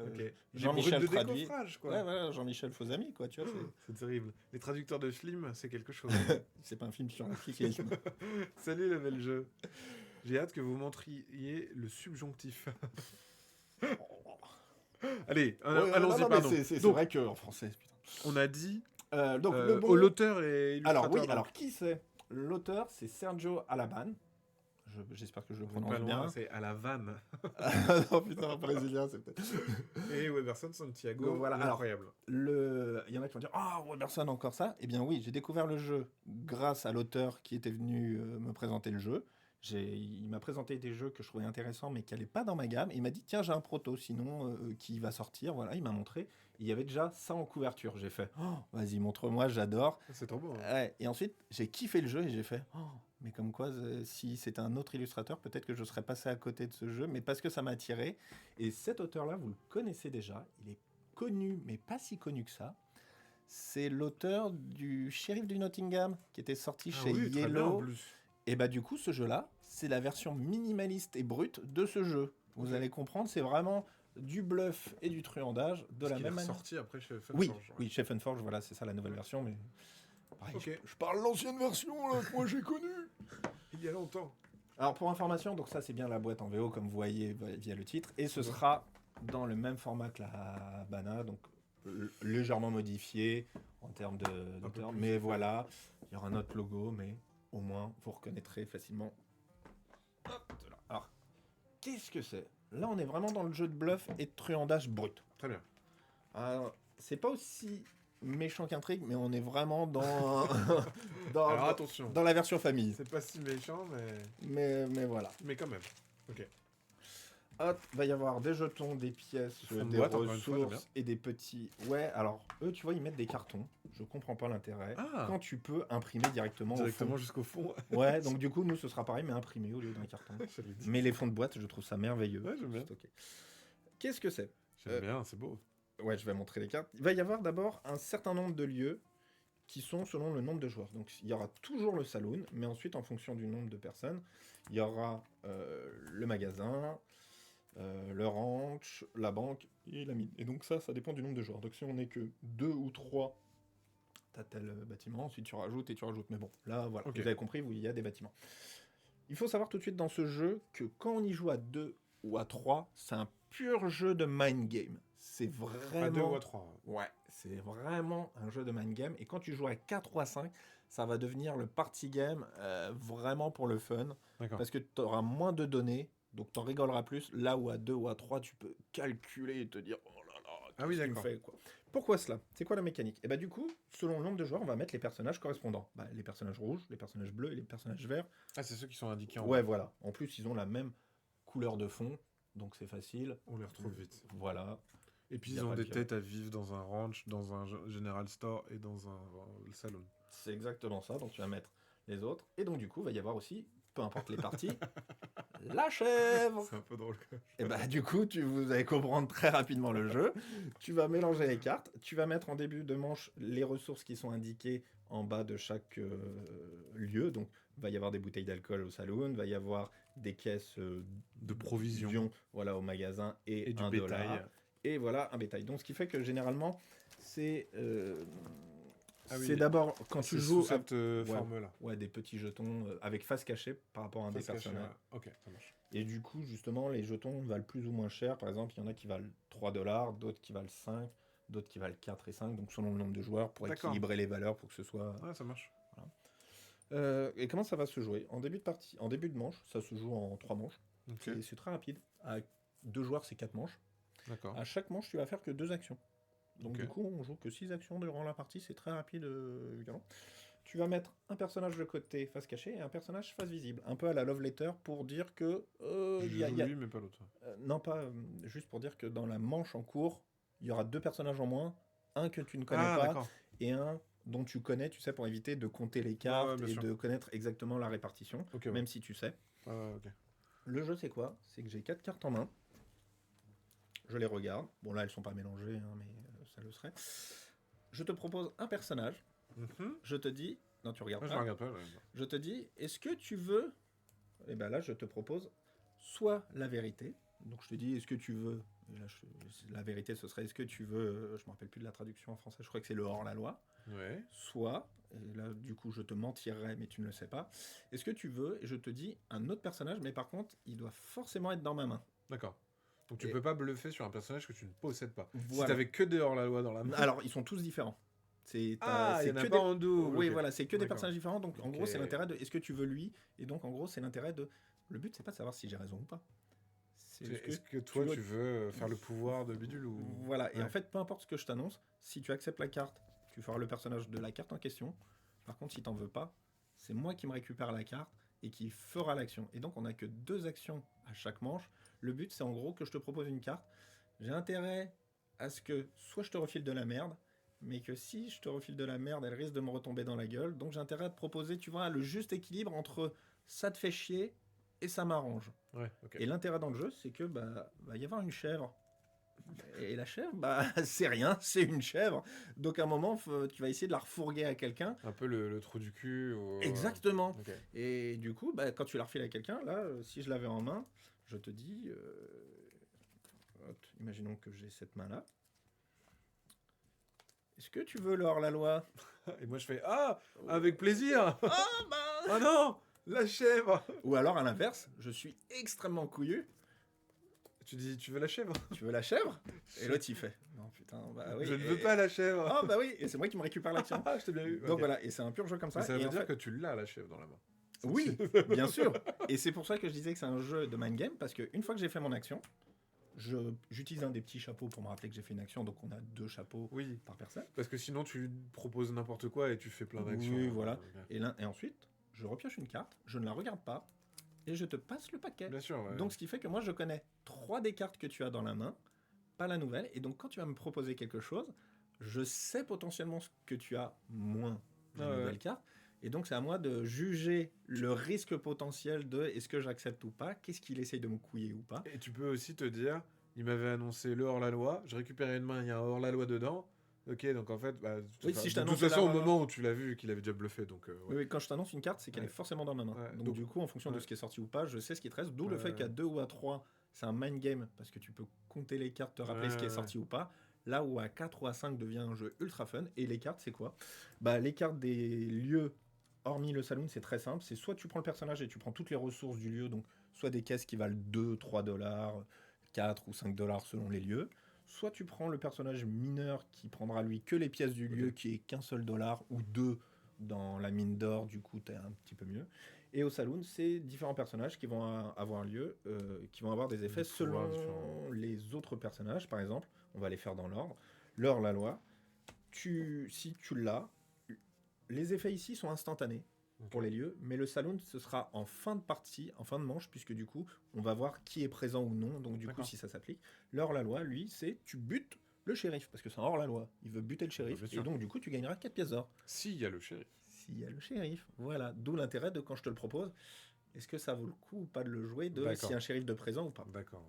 Ok. Les Jean-Michel brutes de traduit. décoffrage, quoi. Ouais voilà, Jean-Michel faux ami quoi, tu vois. C'est terrible. Les traducteurs de film, c'est quelque chose. C'est pas un film sur l'africanisme. Salut, le bel jeu. J'ai hâte que vous montriez le subjonctif. Allez, Ouais, allons-y, non, mais pardon. c'est Donc, vrai qu'en français, putain. on a dit Donc, le bon... l'auteur et illustrateur. Alors, oui, donc. alors qui c'est? L'auteur, c'est Sergio Alaban. J'espère que je le On est pas prononce loin, bien. c'est à la vanne. Non, putain, brésilien, c'est peut-être... Et Weberson Santiago, Donc, voilà, alors, incroyable. Il y en a qui vont dire ah, Weberson, encore ça. Eh bien oui, j'ai découvert le jeu grâce à l'auteur qui était venu me présenter le jeu. Il m'a présenté des jeux que je trouvais intéressants mais qui n'allaient pas dans ma gamme. Et il m'a dit tiens, j'ai un proto sinon qui va sortir. Voilà, il m'a montré. Il y avait déjà ça en couverture. J'ai fait oh, vas-y, montre-moi, j'adore. C'est trop beau. Ouais, et ensuite, j'ai kiffé le jeu et j'ai fait oh, mais comme quoi, si c'était un autre illustrateur, peut-être que je serais passé à côté de ce jeu, mais parce que ça m'a attiré. Et cet auteur-là, vous le connaissez déjà. Il est connu, mais pas si connu que ça. C'est l'auteur du Shérif du Nottingham, qui était sorti chez oui, très bien, en Yellow. plus. Et bah du coup, ce jeu-là, c'est la version minimaliste et brute de ce jeu. Vous Ok. allez comprendre, c'est vraiment du bluff et du truandage de la même manière. sorti après chez Oui, Funforge, ouais. oui, chez Funforge, voilà, c'est ça la nouvelle version, mais pareil, Ok. je parle l'ancienne version là, que moi j'ai connue. Il y a longtemps. Alors pour information, donc ça c'est bien la boîte en VO comme vous voyez via le titre, et ce sera dans le même format que la Bana, donc légèrement modifié en termes d'auteur, plus. mais voilà, il y aura un autre logo, mais au moins vous reconnaîtrez facilement. Hop, là. Alors, qu'est-ce que c'est? Là on est vraiment dans le jeu de bluff et de truandage brut. Très bien. Alors, c'est pas aussi méchant qu'intrigue, mais on est vraiment dans, Alors attention, dans la version famille. c'est pas si méchant, mais Mais voilà. quand même. Ok. Hop, va y avoir des jetons, des pièces, Fond de des boîte, encore une fois, j'aime ressources et des petits... Ouais, alors, eux, tu vois, ils mettent des cartons. Je comprends pas l'intérêt. Ah. Quand tu peux imprimer directement au jusqu'au fond. fond. Ouais, donc du coup, nous, ce sera pareil, mais imprimé au lieu d'un carton. J'allais dire. Mais les fonds de boîte, je trouve ça merveilleux. Ouais, j'aime bien. Stocké. Qu'est-ce que c'est? J'aime bien, c'est beau. Ouais, je vais montrer les cartes. Il va y avoir d'abord un certain nombre de lieux qui sont selon le nombre de joueurs. Donc il y aura toujours le saloon, mais ensuite en fonction du nombre de personnes, il y aura le magasin, le ranch, la banque et la mine. Et donc ça dépend du nombre de joueurs. Donc si on n'est que 2 ou 3, t'as tel bâtiment, ensuite tu rajoutes et tu rajoutes. Mais bon, là voilà, Ok. vous avez compris, il y a des bâtiments. Il faut savoir tout de suite dans ce jeu que quand on y joue à 2 ou à 3, c'est un pur jeu de mind game. C'est vraiment... À 2 ou à 3. Ouais, c'est vraiment un jeu de mind game. Et quand tu joues à 4 ou à 5, ça va devenir le party game vraiment pour le fun. D'accord. Parce que tu auras moins de données, donc tu en rigoleras plus. Là où à 2 ou à 3, tu peux calculer et te dire oh là là, Ah oui, qu'est-ce qu'il me d'accord. fait, quoi. Pourquoi cela? C'est quoi la mécanique? Et bah du coup, selon le nombre de joueurs, on va mettre les personnages correspondants. Bah, les personnages rouges, les personnages bleus et les personnages verts. Ah, c'est ceux qui sont indiqués en Ouais, bas. voilà. En plus, ils ont la même couleur de fond, donc c'est facile. On les retrouve vite. Voilà. Et puis Y a ils ont pas des pire. têtes à vivre dans un ranch, dans un general store et dans un salon. C'est exactement ça, donc tu vas mettre les autres. Et donc du coup, il va y avoir aussi, peu importe les parties, la chèvre. C'est un peu drôle. Et bah du coup, vous allez comprendre très rapidement le jeu. Tu vas mélanger les cartes, tu vas mettre en début de manche les ressources qui sont indiquées en bas de chaque lieu. Donc il va y avoir des bouteilles d'alcool au saloon, il va y avoir des caisses De provisions. voilà, au magasin et du $1. bétail. Et voilà, un bétail. Donc ce qui fait que généralement, c'est... Ah oui, c'est d'abord quand C'est tu joues sous cette forme-là. ouais, des petits jetons avec face cachée par rapport à un des Face cachée, personnages. ouais. Ok, ça marche. Et du coup, justement, les jetons valent plus ou moins cher. Par exemple, il y en a qui valent $3, d'autres qui valent 5, d'autres qui valent 4 et 5, donc selon le nombre de joueurs, pour D'accord. équilibrer les valeurs, pour que ce soit... Ouais, ça marche. Et comment ça va se jouer? En début de partie, en début de manche, ça se joue en 3 manches. Ok, C'est très rapide. À 2 joueurs, c'est 4 manches. d'accord. À chaque manche, tu vas faire que 2 actions. Donc Ok. du coup, on joue que 6 actions durant la partie, c'est très rapide évidemment. Tu vas mettre un personnage de côté face cachée et un personnage face visible. Un peu à la love letter pour dire que... Je y a- joue y a- lui, mais pas l'autre. non, pas juste pour dire que dans la manche en cours, il y aura 2 personnages en moins. Un que tu ne connais Ah, pas d'accord. et un dont tu connais, tu sais, pour éviter de compter les cartes Ouais, bien et sûr. de connaître exactement la répartition, Ok, ouais. même si tu sais. Ok. Le jeu, c'est quoi? C'est que j'ai 4 cartes en main. Je les regarde. Bon, là, elles sont pas mélangées, hein, mais ça le serait. Je te propose un personnage. Mhm. Je te dis... Non, tu regardes Moi, je pas. ne regarde pas. Ouais. Je te dis, est-ce que tu veux... Et ben là, je te propose soit la vérité. Donc, je te dis, est-ce que tu veux... Et là, la vérité, ce serait, est-ce que tu veux... Je me rappelle plus de la traduction en français. Je crois que c'est le hors-la-loi. Ouais. Soit, et là, du coup, je te mentirais, mais tu ne le sais pas. Est-ce que tu veux... Et je te dis un autre personnage, mais par contre, il doit forcément être dans ma main. D'accord. Donc tu Et- peux pas bluffer sur un personnage que tu ne possèdes pas. Si Voilà. t'avais que des hors-la-loi dans la main. Alors, ils sont tous différents. C'est Ah, il y en a que pas des... en double. Oui, ok. voilà, c'est que des D'accord. personnages différents. Donc, en gros, c'est Ok. l'intérêt de est-ce que tu veux lui. Et donc, en gros, c'est l'intérêt de. Le but, c'est pas de savoir si j'ai raison ou pas. C'est juste Est-ce que toi, dois- tu veux faire le pouvoir de Bidule ou... Voilà, et Ouais. en fait, peu importe ce que je t'annonce, si tu acceptes la carte, tu feras le personnage de la carte en question. Par contre, si t'en veux pas, c'est moi qui me récupère la carte et qui fera l'action. Et donc, on n'a que 2 actions à chaque manche. Le but, c'est en gros que je te propose une carte. J'ai intérêt à ce que soit je te refile de la merde, mais que si je te refile de la merde, elle risque de me retomber dans la gueule. Donc, j'ai intérêt à te proposer, tu vois, le juste équilibre entre ça te fait chier et ça m'arrange. Ouais, ok. Et l'intérêt dans le jeu, c'est que va y avoir une chèvre. Et la chèvre, c'est rien, c'est une chèvre. Donc à un moment, tu vas essayer de la refourguer à quelqu'un. Un peu le trou du cul. Exactement. Ok. Et du coup, quand tu la refiles à quelqu'un, là, si je l'avais en main, je te dis... hop, imaginons que j'ai cette main-là. Est-ce que tu veux le hors-la-loi? Et moi, je fais Ah, avec plaisir. Ah bah Oh non, la chèvre. Ou alors à l'inverse, je suis extrêmement couillu. Tu dis, tu veux la chèvre? Tu veux la chèvre? Et l'autre il fait non putain, bah oui. Je ne veux et- pas la chèvre. Ah bah oui, et c'est moi qui me récupère l'action. Ah, je t'ai bien eu. Donc Ok. voilà, et c'est un pur jeu comme ça. Mais ça Et veut en dire fait- que tu l'as, la chèvre, dans la main. Oui, bien sûr. Et c'est pour ça que je disais que c'est un jeu de mind game, parce qu'une fois que j'ai fait mon action, j'utilise un des petits chapeaux pour me rappeler que j'ai fait une action, donc on a 2 chapeaux Oui, par personne. parce que sinon, tu proposes n'importe quoi et tu fais plein d'actions. Oui, voilà. Ok. Et ensuite, je repioche une carte, je ne la regarde pas, et je te passe le paquet. Bien sûr, ouais. Donc ce qui fait que moi je connais 3 des cartes que tu as dans la main, pas la nouvelle, et donc quand tu vas me proposer quelque chose, je sais potentiellement ce que tu as moins de Ah ouais. nouvelles cartes, et donc c'est à moi de juger le risque potentiel de est-ce que j'accepte ou pas, qu'est-ce qu'il essaye de me couiller ou pas. Et tu peux aussi te dire, il m'avait annoncé le hors-la-loi, je récupérais une main, il y a un hors-la-loi dedans. Ok, donc en fait, Oui, si je de toute t'annonce façon, au la- moment où tu l'as vu, qu'il avait déjà bluffé, donc ouais. Oui, quand je t'annonce une carte, c'est qu'elle Ouais. est forcément dans ma main. Ouais, Donc, donc- du coup, en fonction de ouais. ce qui est sorti ou pas, je sais ce qui te reste. D'où le Ouais, fait ouais. qu'à 2 ou à 3, c'est un mind game, parce que tu peux compter les cartes, te rappeler Ouais, ce qui est ouais. sorti ou pas. Là où à 4 ou à 5 devient un jeu ultra fun. Et les cartes, c'est quoi? Les cartes des lieux, hormis le saloon, c'est très simple. C'est soit tu prends le personnage et tu prends toutes les ressources du lieu, donc soit des caisses qui valent 2, 3 dollars, 4 ou 5 dollars selon les lieux. Soit tu prends le personnage mineur qui prendra lui que les pièces du lieu, Ok. qui est qu'un seul dollar, ou 2 dans la mine d'or, du coup t'es un petit peu mieux. Et au saloon, c'est différents personnages qui vont avoir lieu, qui vont avoir des effets pouvoirs selon différents. les autres personnages. Par exemple, on va les faire dans l'ordre. L'or, la loi. Si tu l'as, les effets ici sont instantanés pour les lieux, mais le saloon, ce sera en fin de partie, en fin de manche, puisque du coup, on va voir qui est présent ou non, donc du coup, D'accord. si ça s'applique. L'or, la loi, lui, c'est tu butes le shérif, parce que c'est un hors-la-loi. Il veut buter le shérif, bien et sûr. donc du coup, tu gagneras 4 pièces d'or. S'il y a le shérif. S'il y a le shérif, voilà. D'où l'intérêt de quand je te le propose, est-ce que ça vaut le coup ou pas de le jouer, de D'accord. s'il y a un shérif de présent ou pas. D'accord.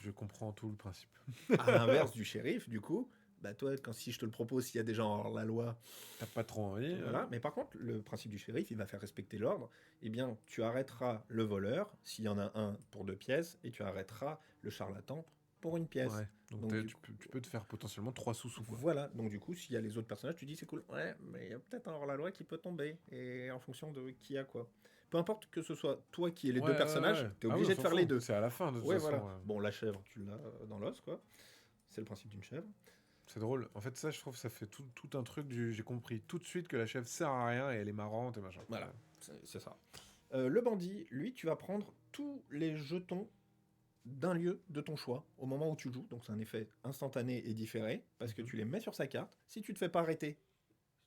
Je comprends tout le principe. À l'inverse du shérif, du coup, toi, si je te le propose, s'il y a des gens hors la loi, T'as pas trop envie. voilà. Mais par contre, le principe du shérif, il va faire respecter l'ordre. Eh bien, tu arrêteras le voleur, s'il y en a un pour 2 pièces, et tu arrêteras le charlatan pour 1 pièce. Ouais. Donc, Donc, tu peux te faire potentiellement 3 sous-sous. Quoi. Voilà, donc du coup, s'il y a les autres personnages, tu dis c'est cool. Ouais, mais il y a peut-être un hors-la-loi qui peut tomber, et en fonction de qui a quoi. Peu importe que ce soit toi qui ai les Ouais, deux ouais, personnages, ouais. t'es Ah oui, obligé on de s'en faire fout. les deux. C'est à la fin de toute Ouais, façon. voilà. ouais. Bon, la chèvre, tu l'as dans l'os, quoi. C'est le principe d'une chèvre. C'est drôle. En fait, ça, je trouve, ça fait tout un truc du. J'ai compris tout de suite que la chèvre sert à rien et elle est marrante et machin. Voilà. C'est ça. Le bandit, lui, tu vas prendre tous les jetons d'un lieu de ton choix au moment où tu joues. Donc c'est un effet instantané et différé parce que tu les mets sur sa carte. Si tu te fais pas arrêter,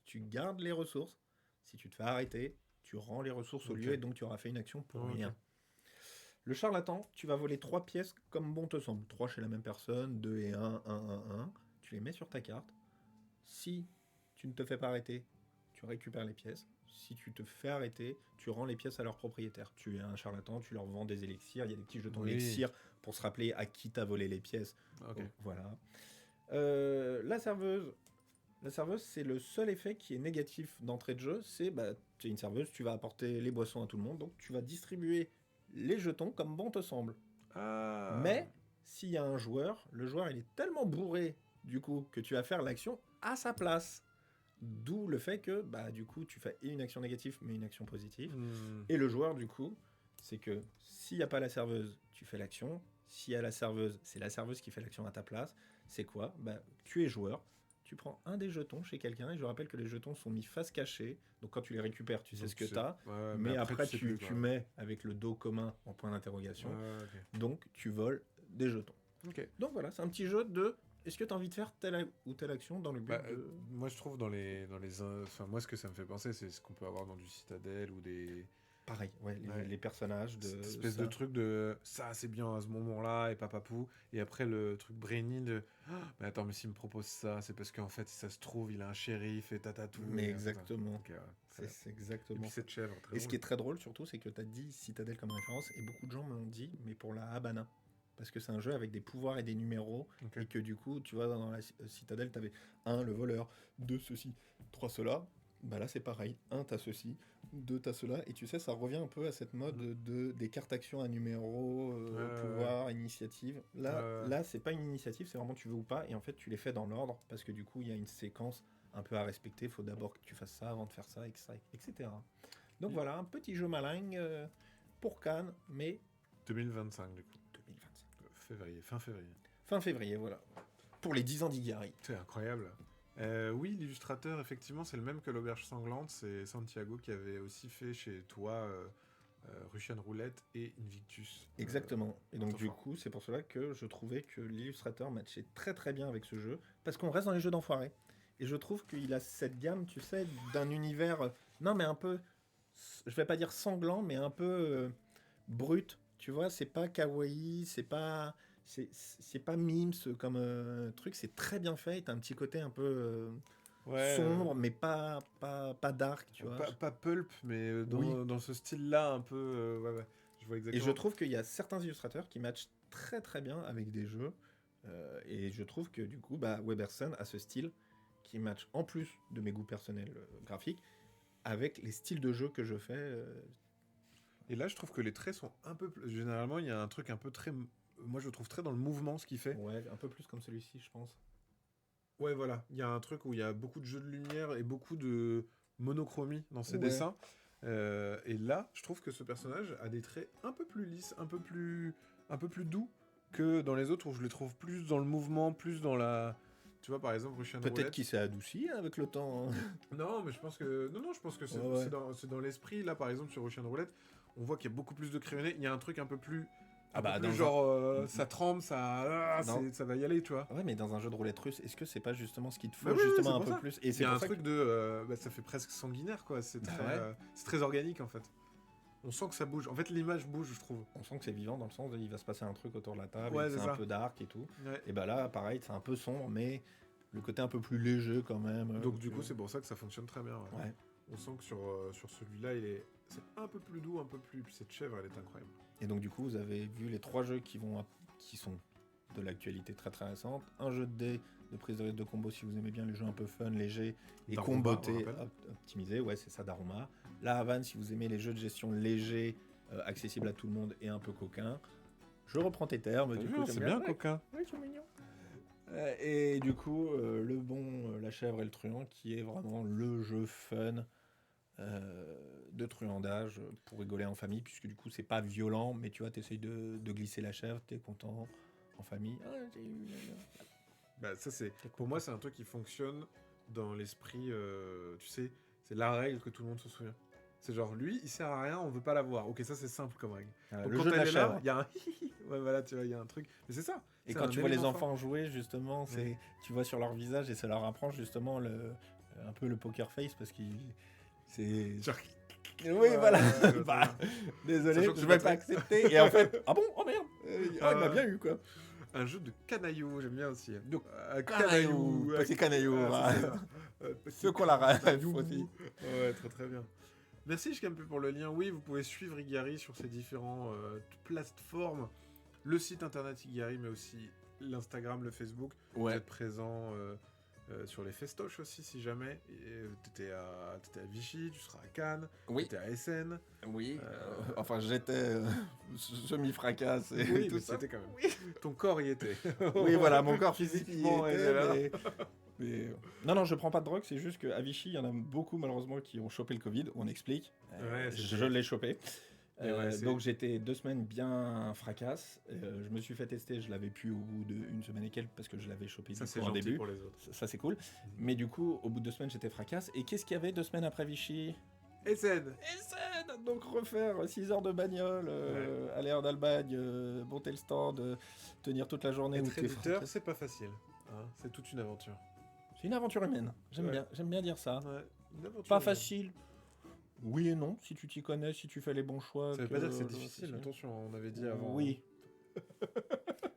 tu gardes les ressources. Si tu te fais arrêter, tu rends les ressources au Ok. lieu et donc tu auras fait une action pour Ok. rien. Le charlatan, tu vas voler 3 pièces comme bon te semble. 3 chez la même personne, 2 et 1, 1, 1, 1. Tu les mets sur ta carte. Si tu ne te fais pas arrêter, tu récupères les pièces. Si tu te fais arrêter, tu rends les pièces à leur propriétaire. Tu es un charlatan, tu leur vends des élixirs. Il y a des petits jetons Oui. élixirs pour se rappeler à qui t'as volé les pièces. Ok. Donc, voilà. La serveuse, c'est le seul effet qui est négatif d'entrée de jeu. C'est, tu es une serveuse, tu vas apporter les boissons à tout le monde. Donc, tu vas distribuer les jetons comme bon te semble. Ah. Mais, s'il y a un joueur, le joueur, il est tellement bourré, du coup, que tu vas faire l'action à sa place. D'où le fait que, du coup, tu fais une action négative, mais une action positive. Hmm. Et le joueur, du coup, c'est que s'il n'y a pas la serveuse, tu fais l'action. s'il y a la serveuse, c'est la serveuse qui fait l'action à ta place. C'est quoi? Bah, tu es joueur, tu prends un des jetons chez quelqu'un, et je rappelle que les jetons sont mis face cachée, donc quand tu les récupères, tu sais Donc, ce que tu tu as, ouais, mais après sais tu, plus, tu quoi. mets avec le dos commun en point d'interrogation, Ok. donc tu voles des jetons. Ok. Donc voilà, c'est un petit jeu de est-ce que tu as envie de faire telle ou telle action dans le but Bah, de... moi, je trouve enfin, moi, ce que ça me fait penser, c'est ce qu'on peut avoir dans du Citadel ou des Pareil, ouais, Ouais. les personnages de... cette espèce ça. de truc de ça, c'est bien à ce moment-là et papapou. Et après, le truc brainy de mais attends, mais s'il me propose ça, c'est parce qu'en fait, si ça se trouve, il a un shérif et tatatou. Mais et, exactement. ok, ouais, très bien. C'est Et exactement puis ça. cette chèvre, très Et ce qui est drôle. très drôle surtout, c'est que tu as dit Citadel comme référence, et beaucoup de gens m'ont dit, mais pour la Habana. Parce que c'est un jeu avec des pouvoirs et des numéros, Ok. et que du coup, tu vois, dans la Citadel, tu avais 1, le voleur, 2, ceci, 3, cela. Bah là, c'est pareil. 1, t'as ceci, 2, t'as cela. Et tu sais, ça revient un peu à cette mode des cartes actions à numéros, pouvoir, initiative. Là, c'est pas une initiative, c'est vraiment tu veux ou pas. Et en fait, tu les fais dans l'ordre, parce que du coup, il y a une séquence un peu à respecter. Il faut d'abord que tu fasses ça avant de faire ça, etc. Donc voilà, un petit jeu malin pour Cannes, mais 2025, du coup. 2025. Fin février. Fin février, voilà. Pour les 10 ans d'Igari. C'est incroyable. Oui, l'illustrateur, effectivement, c'est le même que l'Auberge Sanglante. C'est Santiago qui avait aussi fait chez toi Russian Roulette et Invictus. Exactement. Et donc du fort. coup, c'est pour cela que je trouvais que l'illustrateur matchait très très bien avec ce jeu, parce qu'on reste dans les jeux d'enfoirés. Et je trouve qu'il a cette gamme, tu sais, d'un univers, non mais un peu, je vais pas dire sanglant, mais un peu brut. Tu vois, c'est pas kawaii, c'est pas mimes comme truc, c'est très bien fait. Et t'as un petit côté un peu Ouais, sombre, mais pas dark, tu vois. pas pulp, mais Oui. dans ce style-là, un peu. Ouais. Je vois Et exactement. je trouve qu'il y a certains illustrateurs qui matchent très très bien avec des jeux. Et je trouve que du coup, bah, Weberson a ce style qui match en plus de mes goûts personnels graphiques avec les styles de jeu que je fais. Et là, je trouve que les traits sont un peu. Généralement, il y a un truc un peu très. Moi, je le trouve très dans le mouvement, ce qu'il fait. Ouais, un peu plus comme celui-ci, je pense. Ouais, voilà. Il y a un truc où il y a beaucoup de jeux de lumière et beaucoup de monochromie dans ses Ouais. dessins. Et là, je trouve que ce personnage a des traits un peu plus lisses, un peu plus doux que dans les autres où je les trouve plus dans le mouvement, plus dans la. Tu vois, par exemple, Russian Peut-être Roulette. qu'il s'est adouci avec le temps. Hein. Non, mais je pense que. Non, je pense que c'est Ouais. c'est dans l'esprit. Là, par exemple, sur Russian Roulette, on voit qu'il y a beaucoup plus de crayonnés. Il y a un truc un peu plus. Ah bah, Plus dans genre, ça tremble, ça. Non. Ça va y aller, tu vois. Ouais, mais dans un jeu de roulette russe, est-ce que c'est pas justement ce qu'il te faut, Bah oui, justement c'est un pour peu ça. plus? Et Il c'est y a pour un ça truc de. Ça fait presque sanguinaire, quoi. C'est Bah très, ouais. c'est très organique, en fait. On sent que ça bouge. En fait, l'image bouge, je trouve. on sent que c'est vivant dans le sens où il va se passer un truc autour de la table, Ouais, et c'est c'est ça. un peu dark et tout. Ouais. Et bah là, pareil, c'est un peu sombre, mais le côté un peu plus léger quand même. Donc, du coup, c'est pour ça que ça fonctionne très bien. Ouais. Ouais. On sent que sur celui-là, c'est un peu plus doux, un peu plus. Puis cette chèvre, elle est incroyable. Et donc du coup, vous avez vu les 3 jeux qui sont de l'actualité très très récente. Un jeu de dés de prise de risque de combo si vous aimez bien les jeux un peu fun, légers et Daruma, on combotés, rappelle. optimisés. Ouais, c'est ça, Daruma. La Havane si vous aimez les jeux de gestion légers, accessibles à tout le monde et un peu coquins. Je reprends tes termes. Du coup, c'est j'aime bien, Ouais, coquin. ouais, c'est mignon. Et du coup, le bon, la chèvre et le truand, qui est vraiment le jeu fun de truandage pour rigoler en famille, puisque du coup, c'est pas violent, mais tu vois, t'essayes de glisser la chèvre, t'es content en famille. Ah, j'ai eu... Bah, ça, c'est. Pour moi, c'est un truc qui fonctionne dans l'esprit. Tu sais, c'est la règle que tout le monde se souvient. C'est genre, lui, il sert à rien, on veut pas l'avoir. Ok, ça, c'est simple comme règle. Donc, le quand jeu de la elle est là, chèvre. il y a un ouais, voilà, tu vois, il y a un truc. Mais c'est ça. Et C'est quand un tu vois les élément enfants fort. jouer, justement, c'est tu vois sur leur visage et ça leur apprend justement un peu le poker face parce qu'il c'est Genre, oui voilà ouais, bah, désolé Sachant que je c'est vais pas pas très- accepter et en fait ah bon oh merde il m'a bien eu quoi un jeu de canaillou, j'aime bien aussi. De Canaillou. petit canaillou Ah, hein. c'est ça. Petit ceux qu'on la rêve canaillou. aussi Ouais, très très bien. Merci Jkamp pour le lien. Oui, vous pouvez suivre Igari sur ses différentes plateformes. Le site internet Igari, mais aussi l'Instagram, le Facebook. Vous êtes présent sur les festoches aussi, si jamais. T'étais à Vichy, tu seras à Cannes, oui t'étais à SN. oui enfin j'étais semi-fracasse et Oui, tout mais ça c'était quand même. Ton corps y était. oui voilà mon corps physique y Physiquement, était, était là. non, je prends pas de drogue, c'est juste qu'à Vichy, il y en a beaucoup malheureusement qui ont chopé le Covid, on explique. Ouais, c'est je l'ai chopé. Donc j'étais 2 semaines bien fracasse. Je me suis fait tester, je l'avais pu au bout d'une semaine et quelques parce que je l'avais chopé Ça, du c'est coup en gentil début. pour les autres. Ça c'est cool. Mais du coup, au bout de 2 semaines, j'étais fracasse. Et qu'est-ce qu'il y avait 2 semaines après Vichy? Essen. Essen. Donc refaire 6 heures de bagnole, aller en Allemagne, monter le stand, tenir toute la journée. Être éditeur, c'est pas facile. Hein, c'est toute une aventure. C'est une aventure humaine. J'aime bien dire ça. Ouais, une aventure Pas humaine. facile. Oui et non, si tu t'y connais, si tu fais les bons choix. Ça veut pas dire que c'est difficile, attention, on avait dit avant. Oui.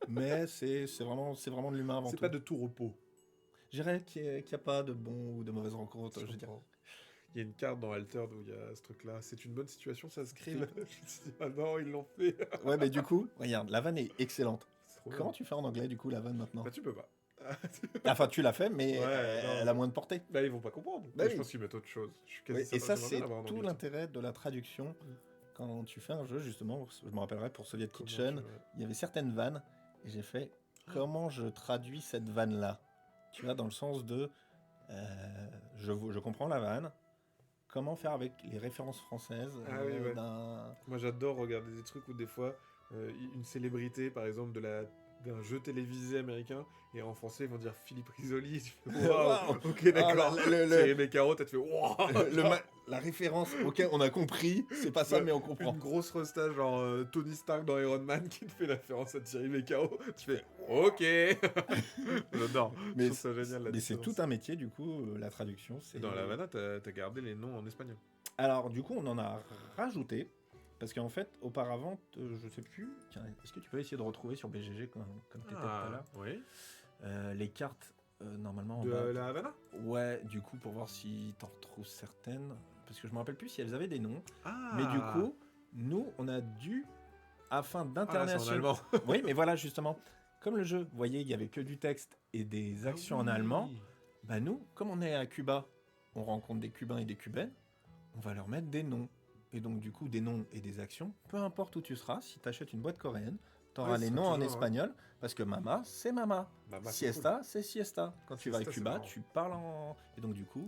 Mais c'est vraiment de l'humain avant C'est tout. pas de tout repos. Je dirais qu'il n'y a pas de bon ou de mauvaises rencontres. Je veux dire. Il y a une carte dans Altered où il y a ce truc-là. C'est une bonne situation, ça se crée. Je me suis dit, ah non, ils l'ont fait. Ouais, mais du coup, regarde, la vanne est excellente. C'est trop Comment bien. tu fais en anglais, du coup, la vanne maintenant? Bah, tu peux pas. Enfin, tu l'as fait, mais Ouais, elle non. a moins de portée. Bah, ils vont pas comprendre. Bah Je oui. pense qu'ils mettent autre chose. Je suis quasi Oui, certain et ça, que j'aimerais c'est bien l'avoir en tout anglais. l'intérêt de la traduction. Quand tu fais un jeu, justement, je me rappellerai pour Soviet Comment Kitchen, tu veux. il y avait certaines vannes, et j'ai fait comment je traduis cette vanne-là. Tu vois, dans le sens de je comprends la vanne, comment faire avec les références françaises Ah oui, ouais. d'un. Moi, j'adore regarder des trucs où des fois, une célébrité, par exemple, d'un jeu télévisé américain, et en français, ils vont dire Philippe Risoli. Tu fais, waouh, Waouh. ok, d'accord. Ah, le- Thierry Beccaro, t'as fait, waouh. La référence, ok, on a compris, c'est pas ça, mais on comprend. Une grosse resta, genre Tony Stark dans Iron Man qui te fait référence à Thierry Beccaro. Tu fais, ok. J'adore. Mais Je trouve ça génial, la Mais c'est différence. tout un métier, du coup, la traduction. Et dans la Havana, t'as gardé les noms en espagnol. Alors, du coup, on en a rajouté. Parce qu'en fait, auparavant, je sais plus. Tiens, est-ce que tu peux essayer de retrouver sur BGG comme tu étais tout à l'heure oui. les cartes, normalement. De en bas. la Havana. Ouais, du coup, pour voir si t'en retrouves certaines. Parce que je me rappelle plus si elles avaient des noms. Ah. Mais du coup, nous, on a dû, afin c'est en d'international. allemand. Oui, mais voilà, justement. Comme le jeu, vous voyez, il y avait que du texte et des actions en allemand. Bah nous, comme on est à Cuba, on rencontre des Cubains et des Cubaines, on va leur mettre des noms. Et donc du coup, des noms et des actions, peu importe où tu seras, si tu achètes une boîte coréenne, tu auras Ouais, les ce noms sera en toujours, espagnol, parce que mama, c'est mama. Mama, c'est Siesta, c'est siesta. Quand tu vas à Siesta, c'est Cuba, marrant. tu parles en... Et donc du coup,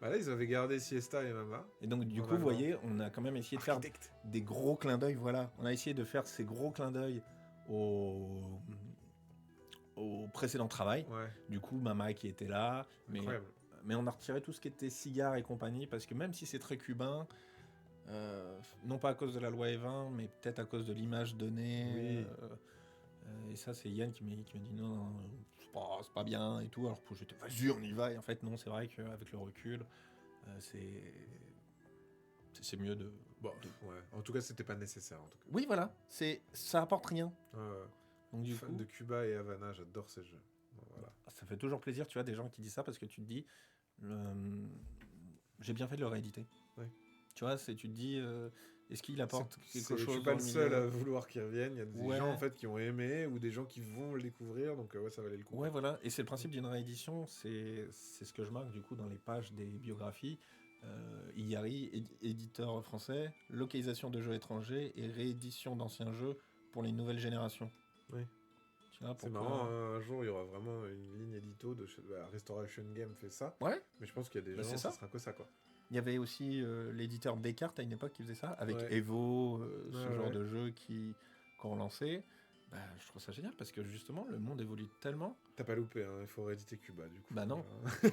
Bah là, ils avaient gardé Siesta et Mama. et donc, du En coup vous allemand. voyez, on a quand même essayé de faire Architecte. des gros clins d'œil, voilà. On a essayé de faire ces gros clins d'œil au précédent travail. Ouais, Du coup, Mama qui était là, incroyable. mais on a retiré tout ce qui était cigares et compagnie, parce que même si c'est très cubain, non pas à cause de la loi Evin, mais peut-être à cause de l'image donnée. Oui. Et ça, c'est Yann qui m'a dit non, c'est pas bien et tout. Alors j'étais vas-y, on y va. Et en fait, non, c'est vrai qu'avec le recul, c'est mieux de. Bon, ouais. En tout cas, c'était pas nécessaire. En tout cas. Oui, voilà, ça apporte rien. Ouais. Donc du Fan coup, de Cuba et Havana, j'adore ces jeux. Bon, voilà. ça fait toujours plaisir, tu vois, des gens qui disent ça parce que tu te dis, j'ai bien fait de le rééditer. Ouais. Tu vois, tu te dis, est-ce qu'il apporte quelque chose Je suis pas dans le le seul milieu à vouloir qu'ils reviennent. Il y a des Ouais. gens en fait qui ont aimé ou des gens qui vont le découvrir. Donc ouais, ça valait le coup. Ouais, voilà. Et c'est le principe d'une réédition. C'est ce que je marque du coup dans les pages des biographies. IARI, éditeur français, localisation de jeux étrangers et réédition d'anciens jeux pour les nouvelles générations. Oui. Tu vois, C'est pourquoi- marrant, hein, un jour il y aura vraiment une ligne édito de Restoration Game fait ça. Ouais. Mais je pense qu'il y a des Bah, gens, c'est ça ça. sera que ça quoi. Il y avait aussi l'éditeur Descartes à une époque qui faisait ça, avec Ouais. Evo, ce Ouais, genre ouais. de jeux qu'on relançait. Bah, je trouve ça génial parce que justement, le monde évolue tellement. T'as pas loupé, hein, il faut rééditer Cuba du coup. Bah non. Euh,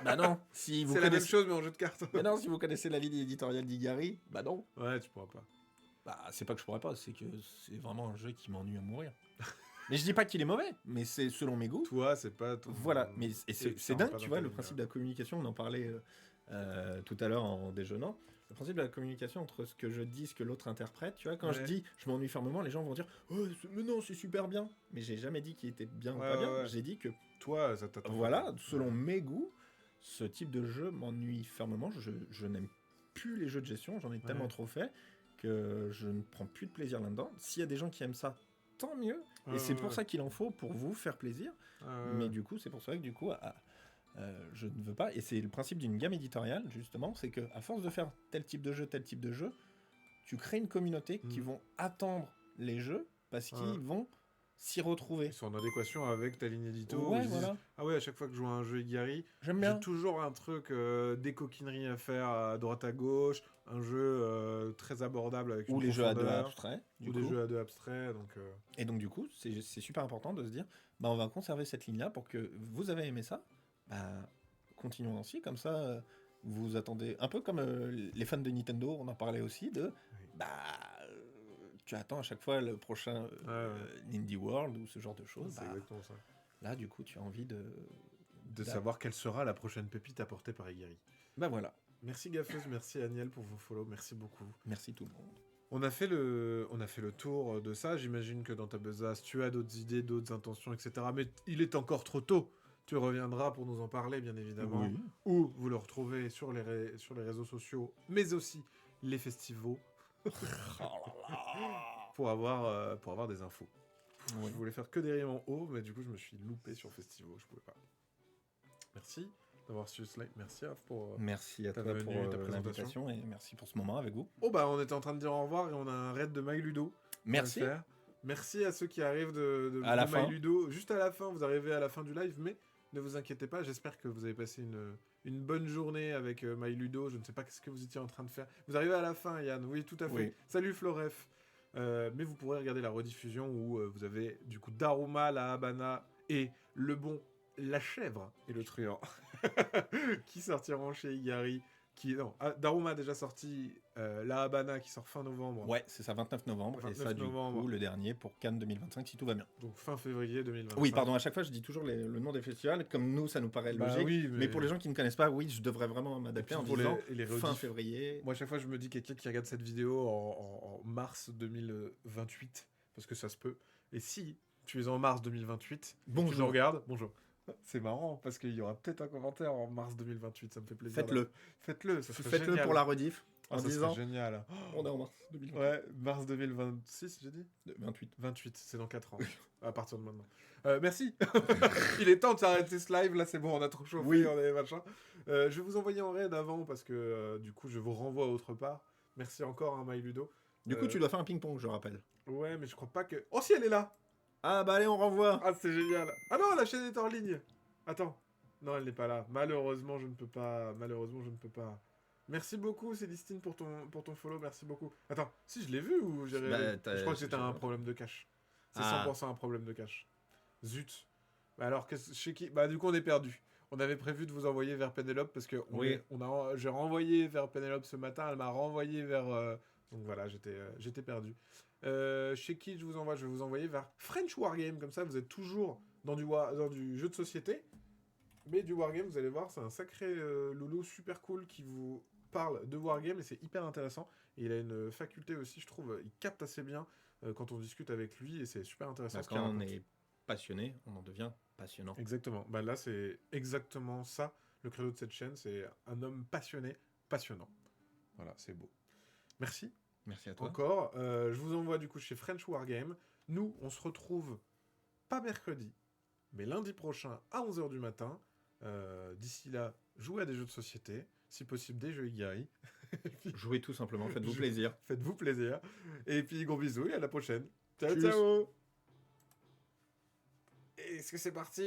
Bah non, si vous C'est la même connaissez... chose mais en jeu de cartes. Mais non, si vous connaissez la ligne éditoriale d'Igari, bah non. Ouais, tu pourras pas. Bah, c'est pas que je pourrais pas, c'est que c'est vraiment un jeu qui m'ennuie à mourir. Mais je dis pas qu'il est mauvais, mais c'est selon mes goûts. Toi, c'est pas ton... Voilà, mais Et c'est ça dingue, rentre pas tu dans vois, ta le ligne, principe hein. de la communication, on en parlait tout à l'heure en déjeunant. Le principe de la communication entre ce que je dis, ce que l'autre interprète, tu vois, quand je Ouais. dis je m'ennuie fermement, les gens vont dire oh, mais non, c'est super bien. Mais j'ai jamais dit qu'il était bien ou Ouais, pas bien, ouais. j'ai dit que Toi, ça t'attend. voilà, selon mes goûts, ce type de jeu m'ennuie fermement. Je n'aime plus les jeux de gestion, j'en ai tellement trop fait que je ne prends plus de plaisir là-dedans. S'il y a des gens qui aiment ça, tant mieux. Et c'est pour ça qu'il en faut pour vous faire plaisir. Mais du coup, c'est pour ça que du coup, je ne veux pas. Et c'est le principe d'une gamme éditoriale, justement, c'est que à force de faire tel type de jeu, tu crées une communauté qui vont attendre les jeux parce qu'ils vont s'y retrouver. Ils sont en adéquation avec ta ligne édito. où Ouais, ils disent, voilà. ah ouais, à chaque fois que je joue à un jeu Igari, J'aime j'ai bien. toujours un truc, des coquineries à faire à droite à gauche, un jeu très abordable avec Ou une les jeux à deux profondeur, abstraits. ou Du des coup. jeux à deux abstraits. Donc, Et donc, du coup, c'est super important de se dire, bah, on va conserver cette ligne-là pour que vous avez aimé ça. Bah, continuons ainsi, comme ça, vous attendez. Un peu comme les fans de Nintendo, on en parlait aussi, de. Bah. Tu attends à chaque fois le prochain Indie World ou ce genre de choses. c'est Bah, exactement ça. là, du coup, tu as envie de. De savoir quelle sera la prochaine pépite apportée par Igari. Bah voilà. Merci Gaffeuse, merci Aniel pour vos follow, merci beaucoup. Merci tout le monde. On a fait le tour de ça. J'imagine que dans ta besace, tu as d'autres idées, d'autres intentions, etc. Mais il est encore trop tôt. Tu reviendras pour nous en parler, bien évidemment. Oui. Ou vous le retrouvez sur les réseaux sociaux, mais aussi les festivals, pour avoir des infos. Oui. Je voulais faire que des rimes en haut, mais du coup, je me suis loupé sur festival. Je pouvais pas. Merci d'avoir su cela. Merci Raph, pour... Merci à ta toi venue, pour ta présentation. l'invitation et merci pour ce moment avec vous. Oh bah, on était en train de dire au revoir et on a un raid de MyLudo. Merci. Merci à ceux qui arrivent de À la fin. MyLudo. Juste à la fin, vous arrivez à la fin du live, mais ne vous inquiétez pas, j'espère que vous avez passé une bonne journée avec MyLudo. Je ne sais pas ce que vous étiez en train de faire. Vous arrivez à la fin, Yann, oui, tout à fait. Oui. Salut Floref. Mais vous pourrez regarder la rediffusion où vous avez du coup Daruma, la Habana et le bon La Chèvre et le Truand qui sortiront chez Igari. Daruma a déjà sorti, la Habana qui sort fin novembre. Ouais, c'est ça, 29 novembre. Et 29 ça, du novembre. coup, le dernier pour Cannes 2025, si tout va bien. Donc fin février 2025. Oui, pardon, à chaque fois, je dis toujours le nom des festivals. Comme nous, ça nous paraît Bah logique. oui, mais pour les gens qui ne connaissent pas, oui, je devrais vraiment m'adapter en pour disant les fin rediff. février. Moi, à chaque fois, je me dis quelqu'un qui regarde cette vidéo en mars 2028, parce que ça se peut. Et si tu es en mars 2028, tu nous Bonjour. regardes, bonjour. C'est marrant, parce qu'il y aura peut-être un commentaire en mars 2028, ça me fait plaisir. Faites-le. Faites-le, ça serait Faites-le génial. pour la rediff. Ah, En ça serait disant, génial. on est en mars 2028. Ouais, mars 2026, j'ai dit 28. 28, c'est dans 4 ans. À partir de maintenant. Merci. Il est temps de s'arrêter ce live. Là, c'est bon, on a trop chauffé, Oui. on est machin. Je vais vous envoyer en raid avant parce que du coup, je vous renvoie autre part. Merci encore, hein, MyLudo. Du coup, tu dois faire un ping-pong, je rappelle. Ouais, mais je crois pas que. Oh, si elle est là. Ah, bah allez, on renvoie. Ah, c'est génial. Ah non, la chaîne est en ligne. Attends. Non, elle n'est pas là. Malheureusement, je ne peux pas. Merci beaucoup, Célestine, pour ton follow. Merci beaucoup. Attends, si je l'ai vu ou j'ai Bah, rêvé t'as- Je crois que c'était j'ai- un problème de cache. C'est Ah. 100% un problème de cache. Zut. Bah alors, chez qui Bah du coup, on est perdu. On avait prévu de vous envoyer vers Pénélope parce que Oui. j'ai renvoyé vers Pénélope ce matin. Elle m'a renvoyé vers. Donc voilà, j'étais perdu. Chez qui je vous envoie Je vais vous envoyer vers French Wargame. Comme ça, vous êtes toujours dans du jeu de société. Mais du Wargame, vous allez voir, c'est un sacré loulou super cool qui vous parle de Wargame et c'est hyper intéressant. Et il a une faculté aussi, je trouve, il capte assez bien quand on discute avec lui et c'est super intéressant. Bah, ce qu'il quand on raconte. est passionné, on en devient passionnant. Exactement. Bah là, c'est exactement ça. Le credo de cette chaîne, c'est un homme passionné, passionnant. Voilà, c'est beau. Merci Merci à toi. encore. Je vous envoie du coup chez French Wargame. Nous, on se retrouve pas mercredi, mais lundi prochain à 11h du matin. D'ici là, jouez à des jeux de société, si possible des jeux Igari. Jouez tout simplement, faites-vous Je- plaisir. Faites-vous plaisir. Et puis gros bisous et à la prochaine. Ciao, Tchuss. ciao. Est-ce que c'est parti?